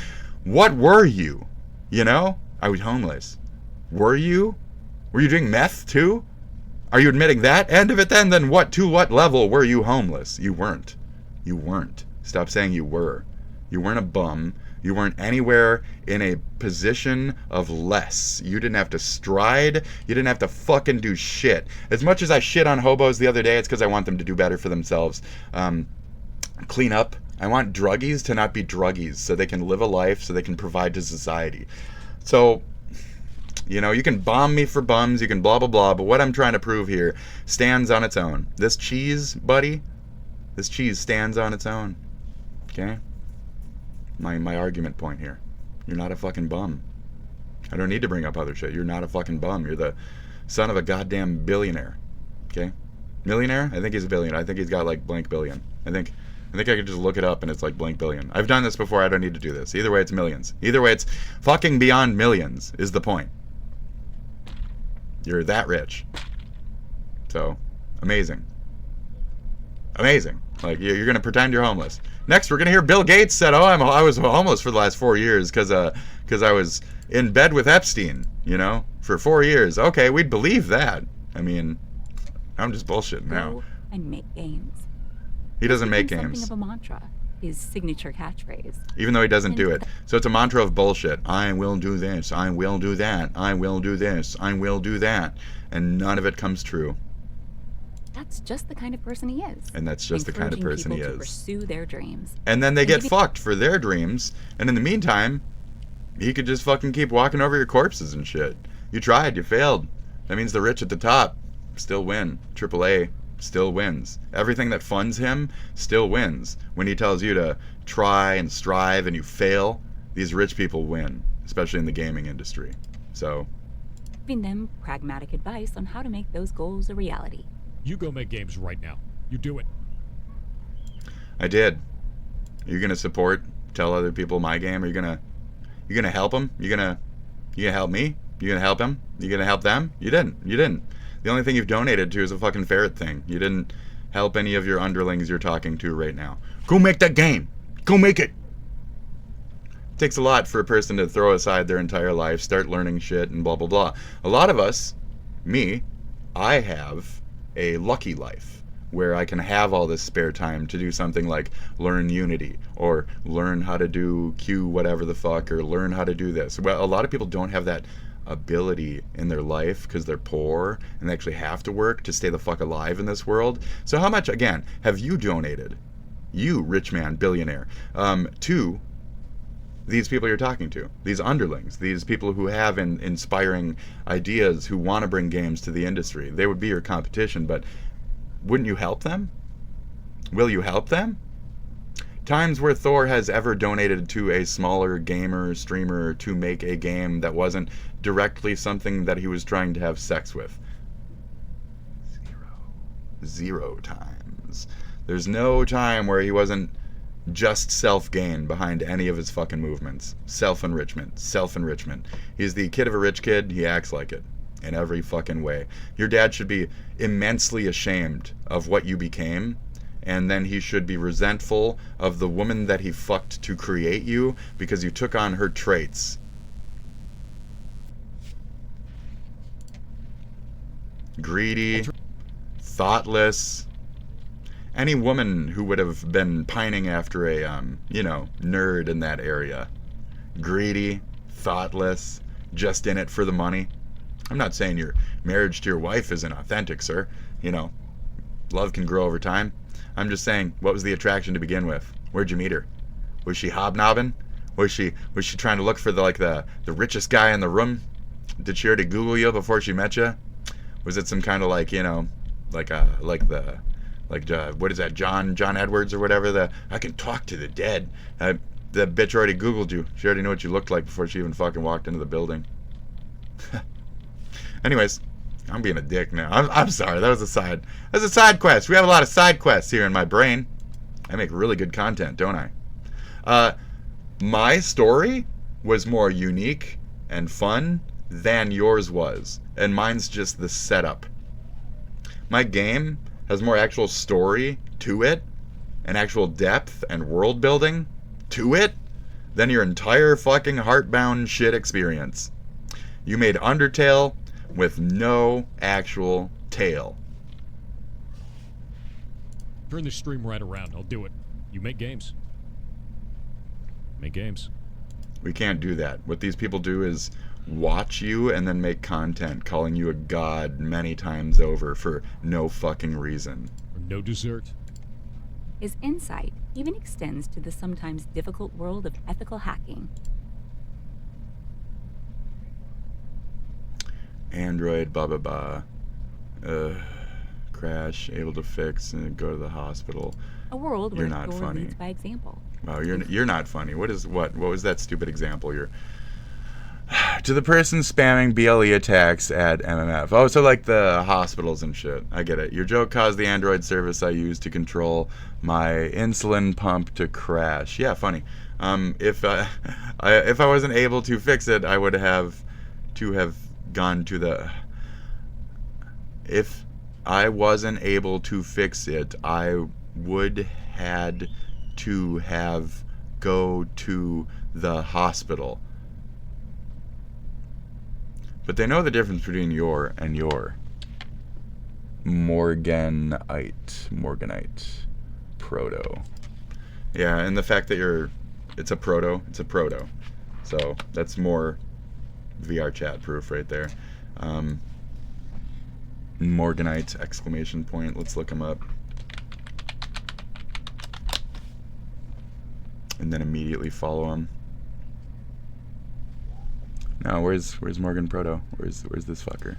what were you? You know? I was homeless. Were you? Were you doing meth, too? Are you admitting that end of it then? Then what, to what level were you homeless? You weren't. You weren't. Stop saying you were. You weren't a bum. You weren't anywhere in a position of less. You didn't have to stride. You didn't have to fucking do shit. As much as I shit on hobos the other day, it's because I want them to do better for themselves. Clean up. I want druggies to not be druggies so they can live a life, so they can provide to society. So, you know, you can bomb me for bums, you can blah, blah, blah, but what I'm trying to prove here stands on its own. This cheese, buddy, this cheese stands on its own. Okay? My argument point here. You're not a fucking bum. I don't need to bring up other shit. You're not a fucking bum. You're the son of a goddamn billionaire. Okay? Millionaire? I think he's a billionaire. I think he's got like blank billion. I think I could just look it up and it's like blank billion. I've done this before. I don't need to do this. Either way, it's millions. Either way, it's fucking beyond millions is the point. You're that rich. So, amazing. Amazing. Like, you're going to pretend you're homeless. Next, we're going to hear Bill Gates said, oh, I was homeless for the last 4 years because I was in bed with Epstein, you know, for 4 years. Okay, we'd believe that. I mean, I'm just bullshitting now. And make games. He doesn't make games. Something of a mantra, his signature catchphrase. Even though he doesn't do it. So it's a mantra of bullshit. I will do this. I will do that. I will do this. I will do that. And none of it comes true. That's just the kind of person he is. And that's just the kind of person he is. To pursue their dreams. And then they get fucked for their dreams. And in the meantime, he could just fucking keep walking over your corpses and shit. You tried. You failed. That means the rich at the top still win. AAA still wins. Everything that funds him still wins. When he tells you to try and strive and you fail, these rich people win, especially in the gaming industry. So, giving them pragmatic advice on how to make those goals a reality. You go make games right now. You do it. I did. Are you gonna support, tell other people my game? Are you gonna help them? You gonna help me? You gonna help him? You gonna help them? You didn't. The only thing you've donated to is a fucking ferret thing. You didn't help any of your underlings you're talking to right now. Go make that game. Go make it. It takes a lot for a person to throw aside their entire life, start learning shit, and blah, blah, blah. A lot of us, me, I have a lucky life where I can have all this spare time to do something like learn Unity or learn how to do Q whatever the fuck or learn how to do this. Well, a lot of people don't have that ability in their life because they're poor and they actually have to work to stay the fuck alive in this world. So how much, again, have you donated, you rich man, billionaire, to these people you're talking to, these underlings, these people who have inspiring ideas, who want to bring games to the industry? They would be your competition, but wouldn't you help them? Will you help them? Times where Thor has ever donated to a smaller gamer, streamer to make a game that wasn't directly something that he was trying to have sex with. Zero times. There's no time where he wasn't just self-gain behind any of his fucking movements. Self-enrichment. Self-enrichment. He's the kid of a rich kid. He acts like it in every fucking way. Your dad should be immensely ashamed of what you became, and then he should be resentful of the woman that he fucked to create you because you took on her traits. Greedy, thoughtless. Any woman who would have been pining after a, nerd in that area. Greedy, thoughtless, just in it for the money. I'm not saying your marriage to your wife isn't authentic, sir. You know, love can grow over time. I'm just saying, what was the attraction to begin with? Where'd you meet her? Was she hobnobbing? Was she trying to look for the richest guy in the room? Did she already Google you before she met you? Was it some kind of what is that, John Edwards or whatever? I can talk to the dead. The bitch already Googled you. She already knew what you looked like before she even fucking walked into the building. Anyways, I'm being a dick now. I'm sorry. That was a side quest. We have a lot of side quests here in my brain. I make really good content, don't I? My story was more unique and fun than yours was, and mine's just the setup. My game has more actual story to it, and actual depth and world building to it than your entire fucking heartbound shit experience. You made Undertale with no actual tail. Turn the stream right around. I'll do it. You make games. Make games. We can't do that. What these people do is watch you and then make content calling you a god many times over for no fucking reason. Or no dessert. His insight even extends to the sometimes difficult world of ethical hacking. Android, blah blah blah. Crash, able to fix, and go to the hospital. A world where You're not Thor funny. leads by example. Wow, you're not funny. What was that stupid example? You're to the person spamming BLE attacks at MMF. Oh, so like the hospitals and shit. I get it. Your joke caused the Android service I use to control my insulin pump to crash. Yeah, funny. If I wasn't able to fix it, I would have to have gone to the. If I wasn't able to fix it, I would had to have go to the hospital. But they know the difference between your and your. Morganite. Proto. Yeah, and the fact that it's a proto. So that's more VRChat proof right there. Morganite, exclamation point. Let's look him up. And then immediately follow him. No, where's Morgan Proto? Where's this fucker?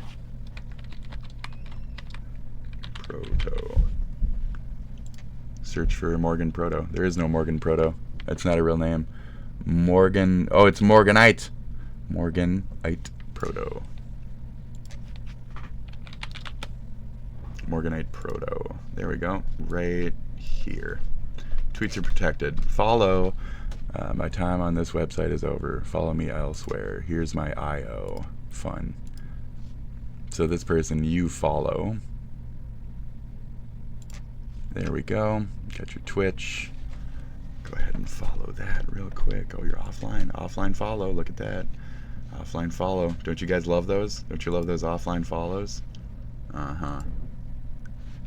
Proto. Search for Morgan Proto. There is no Morgan Proto. That's not a real name. Morgan. Oh, it's Morganite. Morganite Proto. Morganite Proto. There we go. Right here. Tweets are protected. Follow. My time on this website is over. Follow me elsewhere. Here's my IO. Fun. So this person you follow. There we go. Got your Twitch. Go ahead and follow that real quick. Oh, you're offline. Offline follow. Look at that. Offline follow. Don't you guys love those? Don't you love those offline follows? Uh-huh.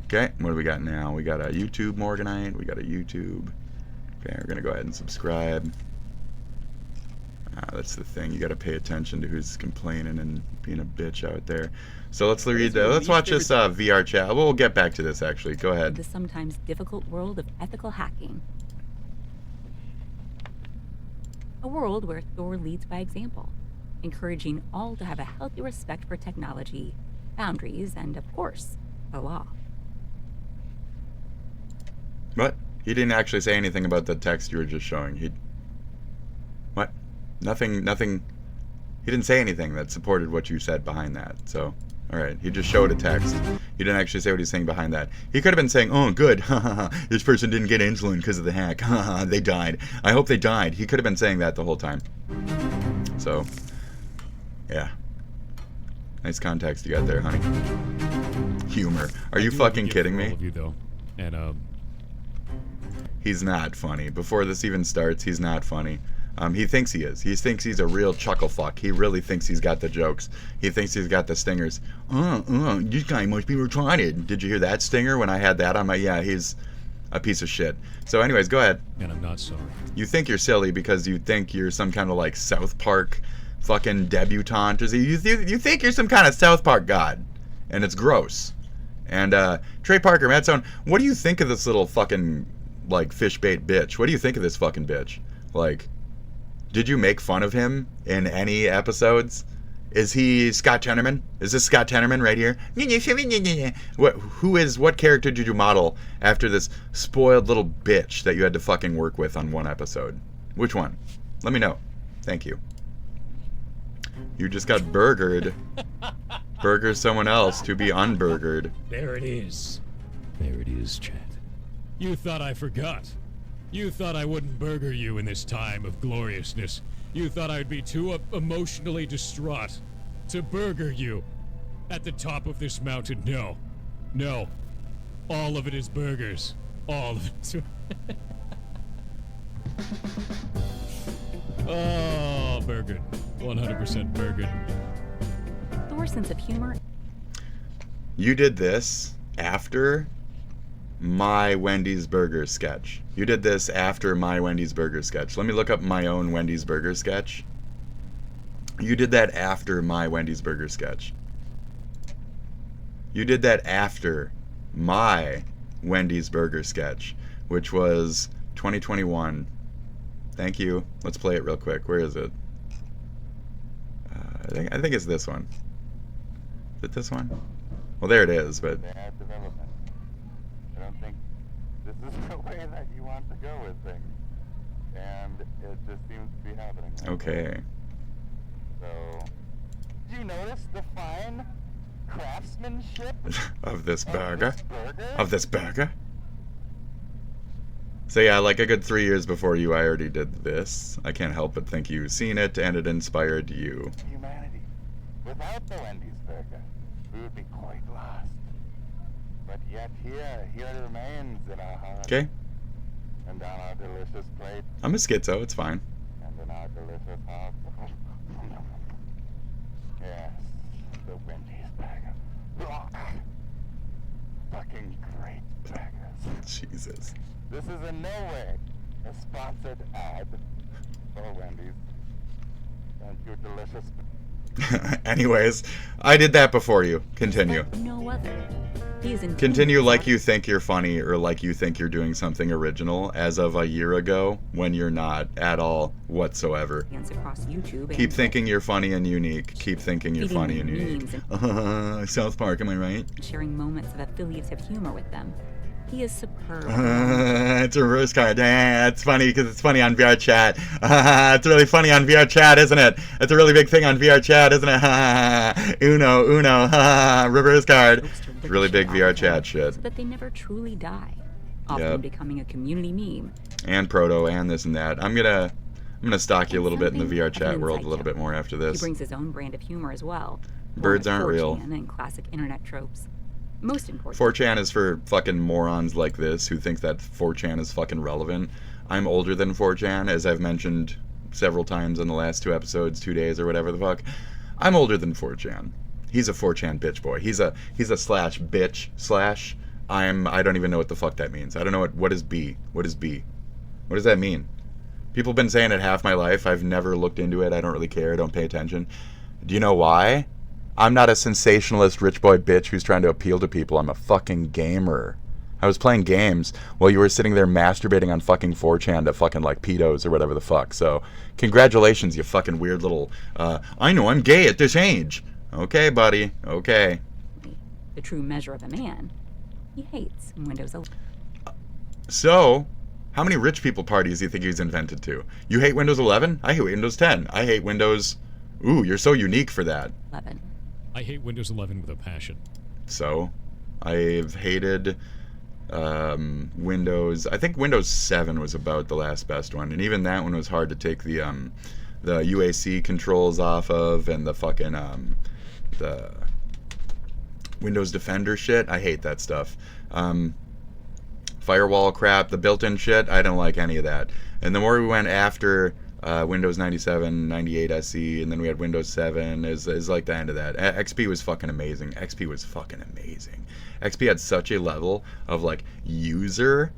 Okay, what do we got now? We got a YouTube Morganite. We got a YouTube. Okay, we're gonna go ahead and subscribe. That's the thing. You got to pay attention to who's complaining and being a bitch out there. So let's read. Let's watch this VR chat. We'll get back to this actually. Go ahead. The sometimes difficult world of ethical hacking. A world where Thor leads by example, encouraging all to have a healthy respect for technology, boundaries, and of course, the law. What? He didn't actually say anything about the text you were just showing. What? Nothing. He didn't say anything that supported what you said behind that. So, all right. He just showed a text. He didn't actually say what he's saying behind that. He could have been saying, "Oh, good. This person didn't get insulin because of the hack. They died. I hope they died." He could have been saying that the whole time. So, yeah. Nice context you got there, honey. Humor. Are you fucking kidding me? All of you, though. And he's not funny. Before this even starts, he's not funny. He thinks he is. He thinks he's a real chuckle fuck. He really thinks he's got the jokes. He thinks he's got the stingers. This guy must be retarded. Did you hear that stinger when I had that on my... Yeah, he's a piece of shit. So anyways, go ahead. And I'm not sorry. You think you're silly because you think you're some kind of like South Park fucking debutante. You think you're some kind of South Park god. And it's gross. And Trey Parker, Matt Stone, what do you think of this little fucking like fish bait bitch? What do you think of this fucking bitch? Like... Did you make fun of him in any episodes? Is he Scott Tenorman? Is this Scott Tenorman right here? What character did you model after this spoiled little bitch that you had to fucking work with on one episode? Which one? Let me know. Thank you. You just got burgered. Burger someone else to be unburgered. There it is. There it is, chat. You thought I forgot. You thought I wouldn't burger you in this time of gloriousness. You thought I'd be too emotionally distraught to burger you at the top of this mountain. No. No. All of it is burgers. All of it. Oh, burgered. 100% burgered. Thor's sense of humor. You did this after my Wendy's Burger sketch. You did this after my Wendy's Burger sketch. Let me look up my own Wendy's Burger sketch. You did that after my Wendy's Burger sketch. You did that after my Wendy's Burger sketch, which was 2021. Thank you. Let's play it real quick. Where is it? I think it's this one. Is it this one? Well, there it is, but... Bad development. I don't think this is the way that you want to go with things. And it just seems to be happening. Okay. So, did you notice the fine craftsmanship of this burger? Of this burger? So yeah, like a good 3 years before you, I already did this. I can't help but think you've seen it, and it inspired you. Humanity. Without the Wendy's burger, we would be quite lost. But yet here it remains in our hearts. Okay. And on our delicious plate. I'm a schizo, it's fine. And in our delicious hearts. Yes, the Wendy's burger. Fucking great burgers. Jesus. This is in no way a sponsored ad for Wendy's. Thank you, delicious. Anyways, I did that before you. Continue. No other. Continue like you think you're funny or like you think you're doing something original as of a year ago when you're not at all whatsoever. Across YouTube Keep thinking you're funny and unique. Keep thinking you're funny and unique. South Park, am I right? Sharing moments of affiliative humor with them. He is superb. It's a reverse card. It's funny because it's funny on vrchat. It's really funny on vrchat, isn't it? It's a really big thing on vrchat, isn't it? Uno. Reverse card. It's really big vrchat shit. So that they never truly die, often becoming a community meme. And proto and this and that. I'm gonna stalk you a little bit in the vrchat world a little bit more after this. He brings his own brand of humor as well. Birds aren't real. And classic internet tropes. Most important. 4chan is for fucking morons like this who think that 4chan is fucking relevant. I'm older than 4chan, as I've mentioned several times in the last 2 episodes, 2 days or whatever the fuck. I'm older than 4chan. He's a 4chan bitch boy. He's a slash bitch slash. I don't even know what the fuck that means. I don't know what is B. What is B? What does that mean? People have been saying it half my life. I've never looked into it. I don't really care. I don't pay attention. Do you know why? I'm not a sensationalist rich boy bitch who's trying to appeal to people. I'm a fucking gamer. I was playing games while you were sitting there masturbating on fucking 4chan to fucking like pedos or whatever the fuck. So, congratulations, you fucking weird little, I know I'm gay at this age. Okay, buddy. Okay. The true measure of a man. He hates Windows 11. So, how many rich people parties do you think he's invented to? You hate Windows 11? I hate Windows 10. I hate Windows... Ooh, you're so unique for that. 11. I hate Windows 11 with a passion. So, I've hated Windows... I think Windows 7 was about the last best one, and even that one was hard to take the UAC controls off of, and the fucking, the Windows Defender shit. I hate that stuff. Firewall crap, the built-in shit, I don't like any of that. And the more we went after... Windows 97, 98 SE, and then we had Windows 7 is like the end of that. XP was fucking amazing. XP was fucking amazing. XP had such a level of like user,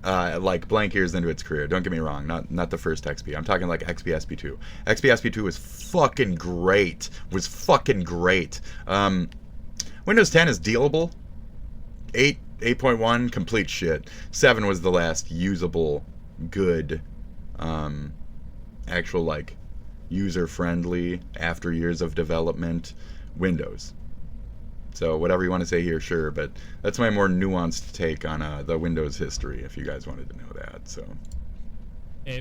like blank years into its career. Don't get me wrong, not the first XP. I'm talking like XP SP2. XP SP2 was fucking great. Was fucking great. Windows 10 is dealable. 8.1 complete shit. 7 was the last usable, good. Actual like user-friendly after years of development Windows. So whatever you want to say here, sure, but that's my more nuanced take on the Windows history, if you guys wanted to know that. So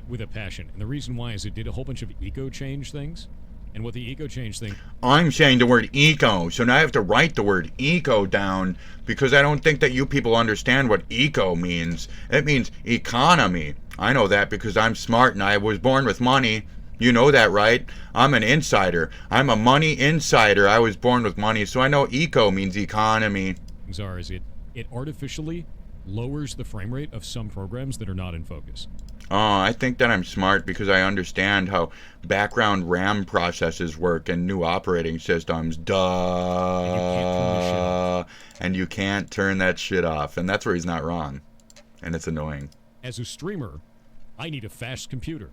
with a passion, and the reason why is it did a whole bunch of eco change things, and what the eco change thing. I'm saying the word eco, so now I have to write the word eco down because I don't think that you people understand what eco means. It means economy. I know that because I'm smart and I was born with money. You know that, right? I'm an insider. I'm a money insider. I was born with money, so I know eco means economy. Things are is it artificially lowers the frame rate of some programs that are not in focus. Oh, I think that I'm smart because I understand how background RAM processes work and new operating systems. Duh. And you can't turn that shit off. And that's where he's not wrong. And it's annoying. As a streamer, I need a fast computer.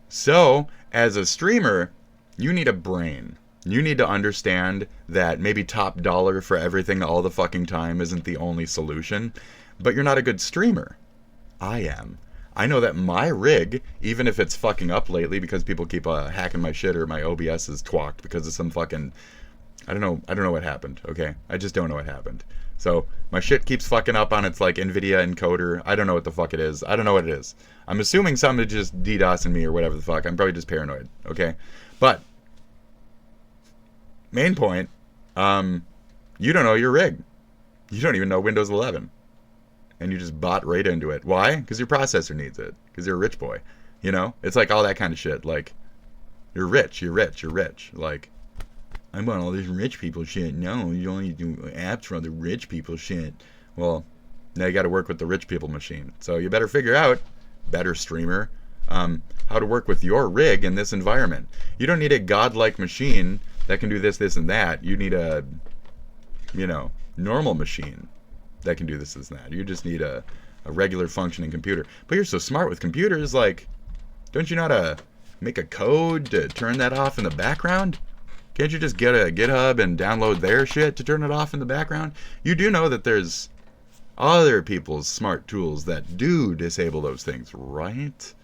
So, as a streamer, you need a brain. You need to understand that maybe top dollar for everything all the fucking time isn't the only solution. But you're not a good streamer. I am. I know that my rig, even if it's fucking up lately because people keep hacking my shit or my OBS is twacked because of some fucking... I don't know what happened, okay? I just don't know what happened. So, my shit keeps fucking up on its, like, NVIDIA encoder. I don't know what the fuck it is. I don't know what it is. I'm assuming something just DDoSing me or whatever the fuck. I'm probably just paranoid, okay? But, main point, you don't know your rig. You don't even know Windows 11. And you just bought right into it. Why? Because your processor needs it. Because you're a rich boy. You know? It's like all that kind of shit. Like, you're rich. Like, I want all this rich people shit. No, you only do apps for other rich people shit. Well, now you got to work with the rich people machine. So you better figure out, better streamer, how to work with your rig in this environment. You don't need a godlike machine that can do this, this, and that. You need a, normal machine that can do this, this, and that. You just need a regular functioning computer. But you're so smart with computers, like, don't you know how to make a code to turn that off in the background? Can't you just get a GitHub and download their shit to turn it off in the background? You do know that there's other people's smart tools that do disable those things, right?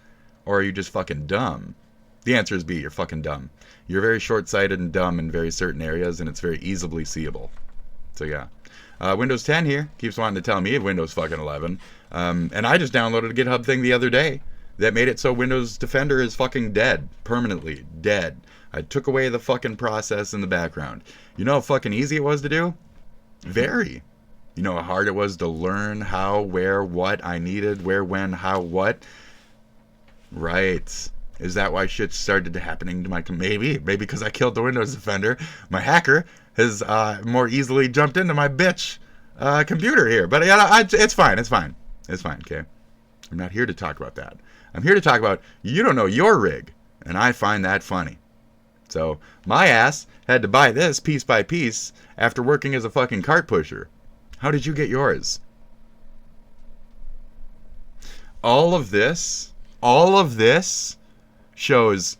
Or are you just fucking dumb? The answer is B, you're fucking dumb. You're very short-sighted and dumb in very certain areas, and it's very easily seeable. So yeah. Windows 10 here keeps wanting to tell me of Windows fucking 11. And I just downloaded a GitHub thing the other day that made it so Windows Defender is fucking dead. Permanently dead. I took away the fucking process in the background. You know how fucking easy it was to do? Very. You know how hard it was to learn how, where, what I needed, where, when, how, what? Right. Is that why shit started happening to my... Maybe because I killed the Windows Defender. My hacker has more easily jumped into my bitch computer here. But it's fine, okay? I'm not here to talk about that. I'm here to talk about you don't know your rig, and I find that funny. So, my ass had to buy this piece by piece after working as a fucking cart pusher. How did you get yours? All of this shows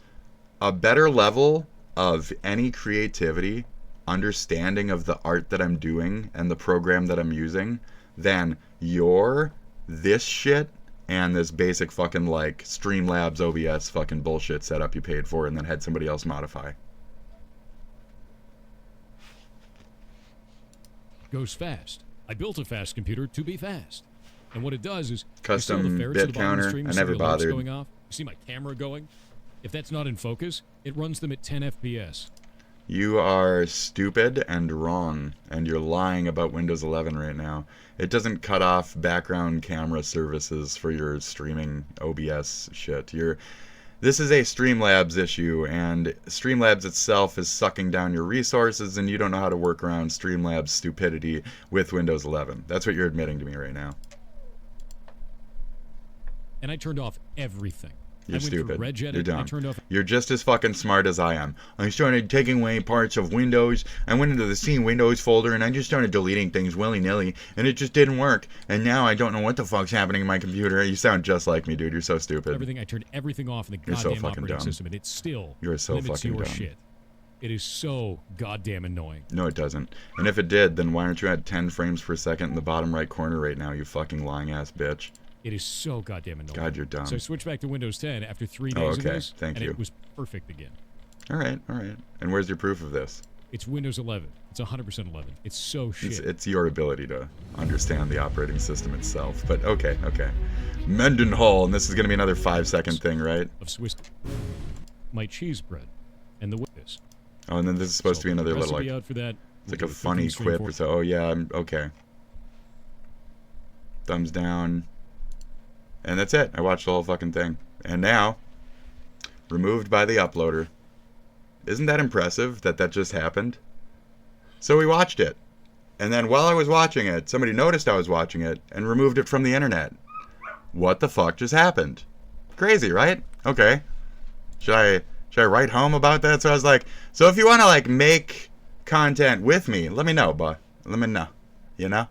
a better level of any creativity, understanding of the art that I'm doing and the program that I'm using than this shit and this basic fucking like Streamlabs OBS fucking bullshit setup you paid for and then had somebody else modify. Goes fast. I built a fast computer to be fast. And what it does is custom you see all the ferrets bit at the bottom of the counter. stream, I you see never the alerts bothered. going off. You see my camera going. If that's not in focus, it runs them at 10 FPS. You are stupid and wrong, and you're lying about Windows 11 right now. It doesn't cut off background camera services for your streaming OBS shit. This is a Streamlabs issue, and Streamlabs itself is sucking down your resources, and you don't know how to work around Streamlabs stupidity with Windows 11. That's what you're admitting to me right now. And I turned off everything. You're stupid. Vrchat, You're dumb. I turned off... You're just as fucking smart as I am. I started taking away parts of Windows. I went into the Steam Windows folder and I just started deleting things willy-nilly, and it just didn't work. And now I don't know what the fuck's happening in my computer. You sound just like me, dude. You're so stupid. I turned everything off in the You're goddamn so fucking operating dumb. system, and it still You're so limits fucking your dumb. shit. It is so goddamn annoying. No, it doesn't. And if it did, then why aren't you at 10 frames per second in the bottom right corner right now, you fucking lying-ass bitch? It is so goddamn annoying. God, you're dumb. So I switched back to Windows 10 after 3 days Oh, of okay. this, Thank and you. it was perfect again. All right. And where's your proof of this? It's Windows 11. It's 100% 11. It's so shit. It's your ability to understand the operating system itself. But okay. Mendenhall, and this is going to be another 5-second thing, right? Of Swiss, my cheese bread, and the witness. Oh, and then this is supposed to be another little like, out for that. it's like a funny quip or so. Oh yeah, I'm okay. Thumbs down. And that's it. I watched the whole fucking thing. And now, removed by the uploader. Isn't that impressive that just happened? So we watched it. And then while I was watching it, somebody noticed I was watching it and removed it from the internet. What the fuck just happened? Crazy, right? Okay. Should I write home about that? So I was like, so if you want to like make content with me, let me know, but let me know, you know?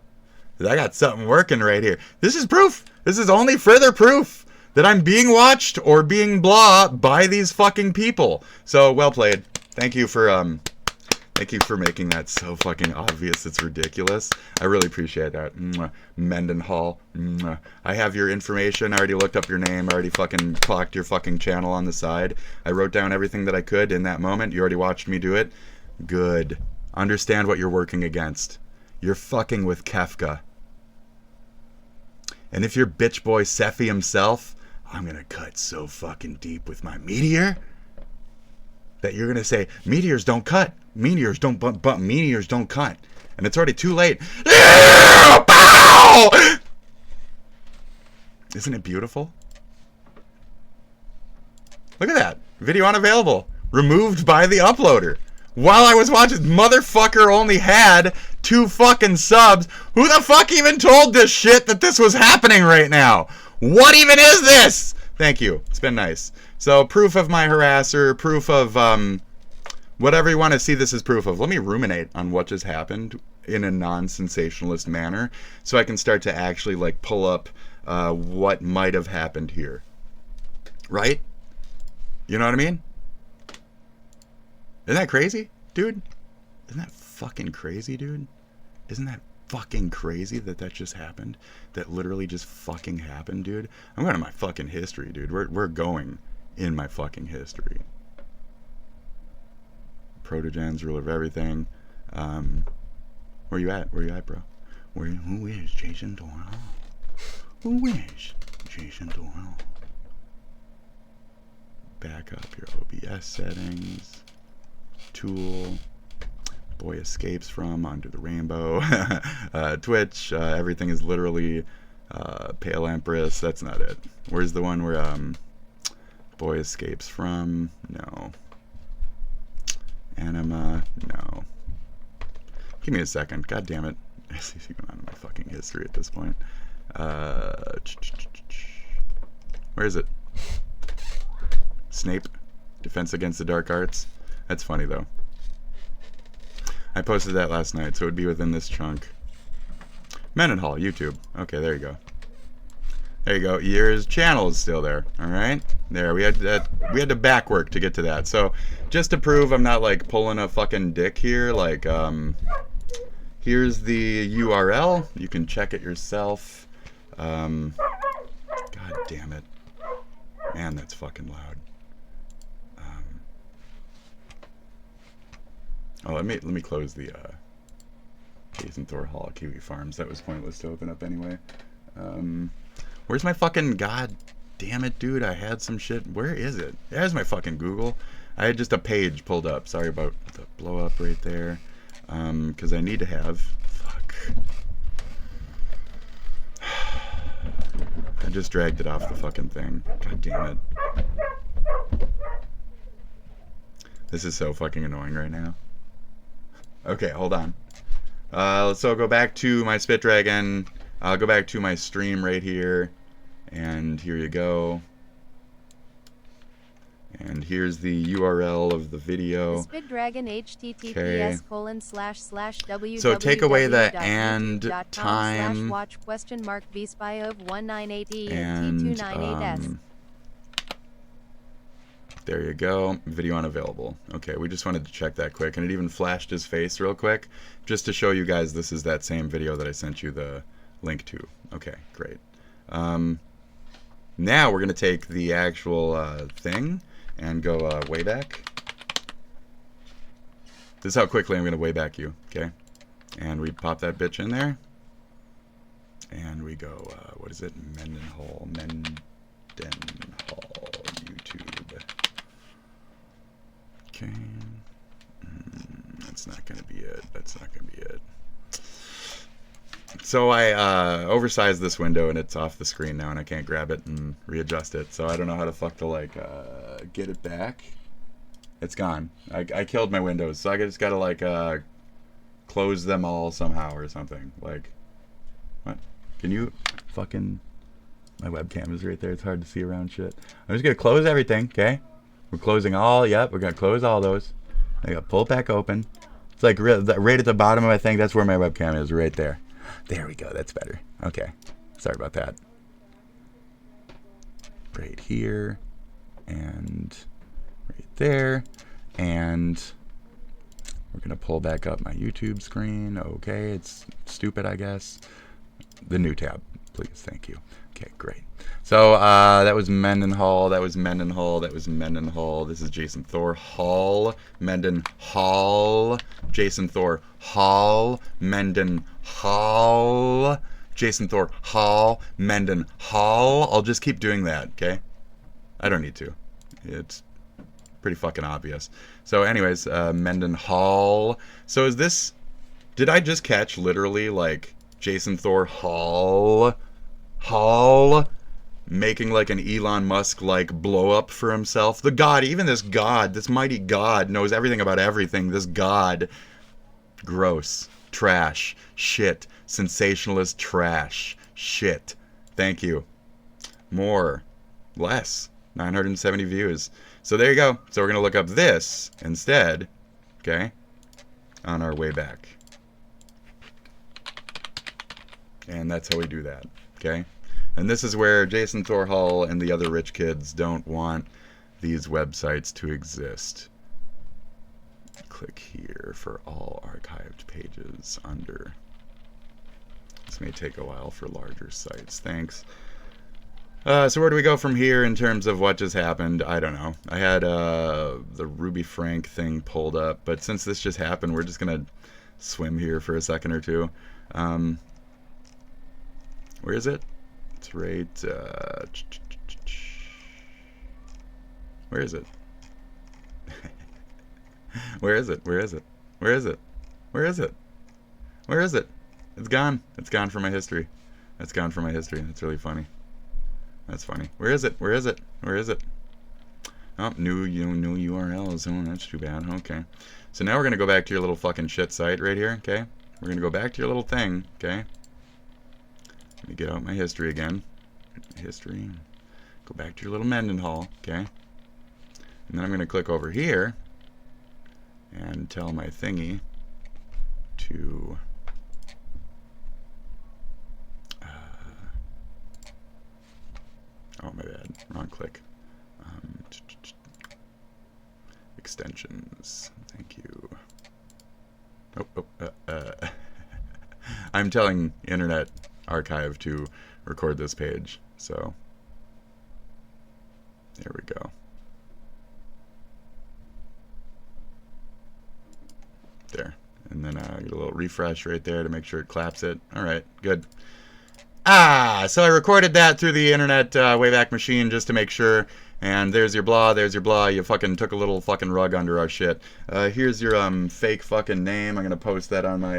'Cause I got something working right here. This is proof. This is only further proof that I'm being watched or being blah by these fucking people. So well played. Thank you for making that so fucking obvious. It's ridiculous. I really appreciate that. Mwah. Mendenhall. Mwah. I have your information. I already looked up your name. I already fucking clocked your fucking channel on the side. I wrote down everything that I could in that moment. You already watched me do it. Good. Understand what you're working against. You're fucking with Kefka. And if you're bitch boy Sephi himself, I'm gonna cut so fucking deep with my meteor that you're gonna say, meteors don't cut. Meteors don't but meteors don't cut. And it's already too late. Isn't it beautiful? Look at that. Video unavailable. Removed by the uploader. While I was watching, motherfucker only had 2 fucking subs. Who the fuck even told this shit that this was happening right now? What even is this? Thank you. It's been nice. So, proof of my harasser, proof of, whatever you want to see this as proof of. Let me ruminate on what just happened in a non-sensationalist manner so I can start to actually, like, pull up what might have happened here. Right? You know what I mean? Isn't that crazy, dude? Isn't that fucking crazy, dude? Isn't that fucking crazy that that just happened? That literally just fucking happened, dude? I'm going to my fucking history, dude. We're going in my fucking history. Protogens, rule of everything. Where you at? Where you at, bro? Who is Jason Doyle? Who is Jason Doyle? Back up your OBS settings. Tool. Boy escapes from under the rainbow. Twitch. Everything is literally Pale Empress. That's not it. Where's the one where boy escapes from? No. Anima. No. Give me a second. God damn it. I see what's going on in my fucking history at this point. Where is it? Snape. Defense Against the Dark Arts. That's funny though. I posted that last night, so it would be within this chunk. Mendenhall, YouTube. Okay, there you go. There you go. Your channel is still there. All right, there. We had to back work to get to that. So, just to prove I'm not like pulling a fucking dick here, like here's the URL. You can check it yourself. God damn it, man, that's fucking loud. Oh, let me close the Jason Thor Hall Kiwifarms. That was pointless to open up anyway. Where's my fucking, god damn it, dude? I had some shit. Where is it? There's my fucking Google. I had just a page pulled up. Sorry about the blow up right there. Because I need to have. Fuck. I just dragged it off the fucking thing. God damn it. This is so fucking annoying right now. Okay, hold on. So I'll go back to my Spit Dragon. I'll go back to my stream right here. And here you go. And here's the URL of the video. The Spit Dragon https://www. So take away the and time. Watch !vspy of 198e and T298s. There you go. Video unavailable. Okay, we just wanted to check that quick, and it even flashed his face real quick, just to show you guys this is that same video that I sent you the link to. Okay, great. Now we're going to take the actual thing and go way back. This is how quickly I'm going to way back you, okay? And we pop that bitch in there. And we go, what is it? Mendenhall, YouTube. Okay. That's not going to be it. That's not going to be it. So I oversized this window and it's off the screen now and I can't grab it and readjust it. So I don't know how the fuck to like get it back. It's gone. I killed my windows, so I just gotta like close them all somehow or something. Like, what? Can you fucking My webcam is right there. It's hard to see around shit. I'm just going to close everything, okay? We're closing all, yep, we're going to close all those. I got to pull it back open. It's like right at the bottom of my thing. That's where my webcam is, right there. There we go. That's better. Okay. Sorry about that. Right here. And right there. And we're going to pull back up my YouTube screen. Okay. It's stupid, I guess. The new tab, please. Thank you. Okay, great. So that was Mendenhall. That was Mendenhall. That was Mendenhall. This is Jason Thor Hall. Mendenhall. Jason Thor Hall. Mendenhall. Jason Thor Hall. Mendenhall. I'll just keep doing that, okay? I don't need to. It's pretty fucking obvious. So anyways, Mendenhall. So is this... Did I just catch literally, like, Jason Thor Hall making like an Elon Musk like blow up for himself? The god, even this god, this mighty god knows everything about everything. This god, gross, trash, shit, sensationalist trash, shit. Thank you. More, less, 970 views. So there you go. So we're gonna look up this instead, okay, on our way back. And that's how we do that, okay? And this is where Jason Thorhall and the other rich kids don't want these websites to exist. Click here for all archived pages under. This may take a while for larger sites. Thanks. So where do we go from here in terms of what just happened? I don't know. I had the Ruby Frank thing pulled up, but since this just happened, we're just going to swim here for a second or two. Where is it? It's right, where is it? Where is it? Where is it? Where is it? Where is it? Where is it? It's gone. It's gone from my history. It's gone from my history. That's really funny. That's funny. Where is it? Where is it? Where is it? Oh, new URLs. Oh, that's too bad. Okay. So now we're going to go back to your little fucking shit site right here, okay? We're going to go back to your little thing, okay? Let me get out my history again. History. Go back to your little Mendenhall, okay? And then I'm going to click over here and tell my thingy to oh, my bad. Wrong click. Extensions. Thank you. I'm telling Internet Archive to record this page, so there we go. There. And then get a little refresh right there to make sure it claps it. Alright, good. So I recorded that through the Internet Wayback Machine just to make sure. And there's your blah, there's your blah. You fucking took a little fucking rug under our shit. Here's your fake fucking name. I'm gonna post that on my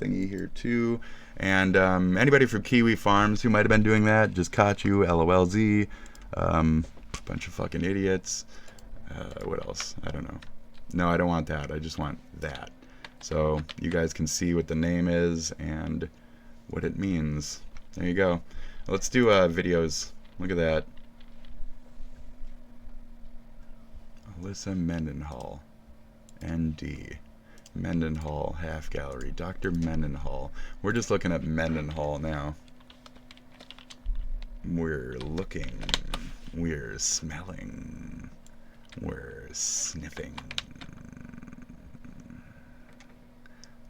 thingy here too. And anybody from Kiwifarms who might have been doing that, just caught you, LOLZ. Bunch of fucking idiots. What else? I don't know. No, I don't want that. I just want that. So you guys can see what the name is and what it means. There you go. Let's do videos. Look at that. Alyssa Mendenhall, ND. Mendenhall, half gallery. Dr. Mendenhall. We're just looking at Mendenhall now. We're looking. We're smelling. We're sniffing.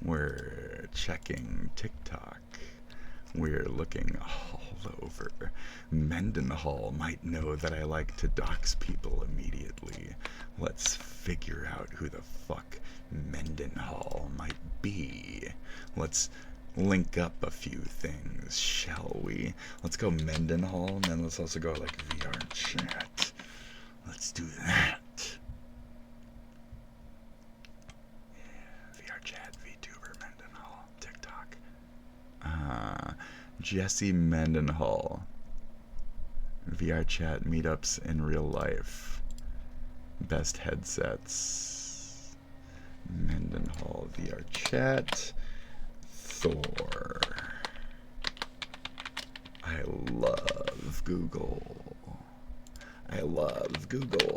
We're checking TikTok. We're looking all over. Mendenhall might know that I like to dox people immediately. Let's figure out who the fuck Mendenhall might be. Let's link up a few things, shall we? Let's go Mendenhall, and then let's also go like vrchat. Let's do that. Yeah, vrchat, VTuber, Mendenhall, TikTok. Jesse Mendenhall. VRChat meetups in real life. Best headsets. Mendenhall VRChat. Thor. I love Google. I love Google.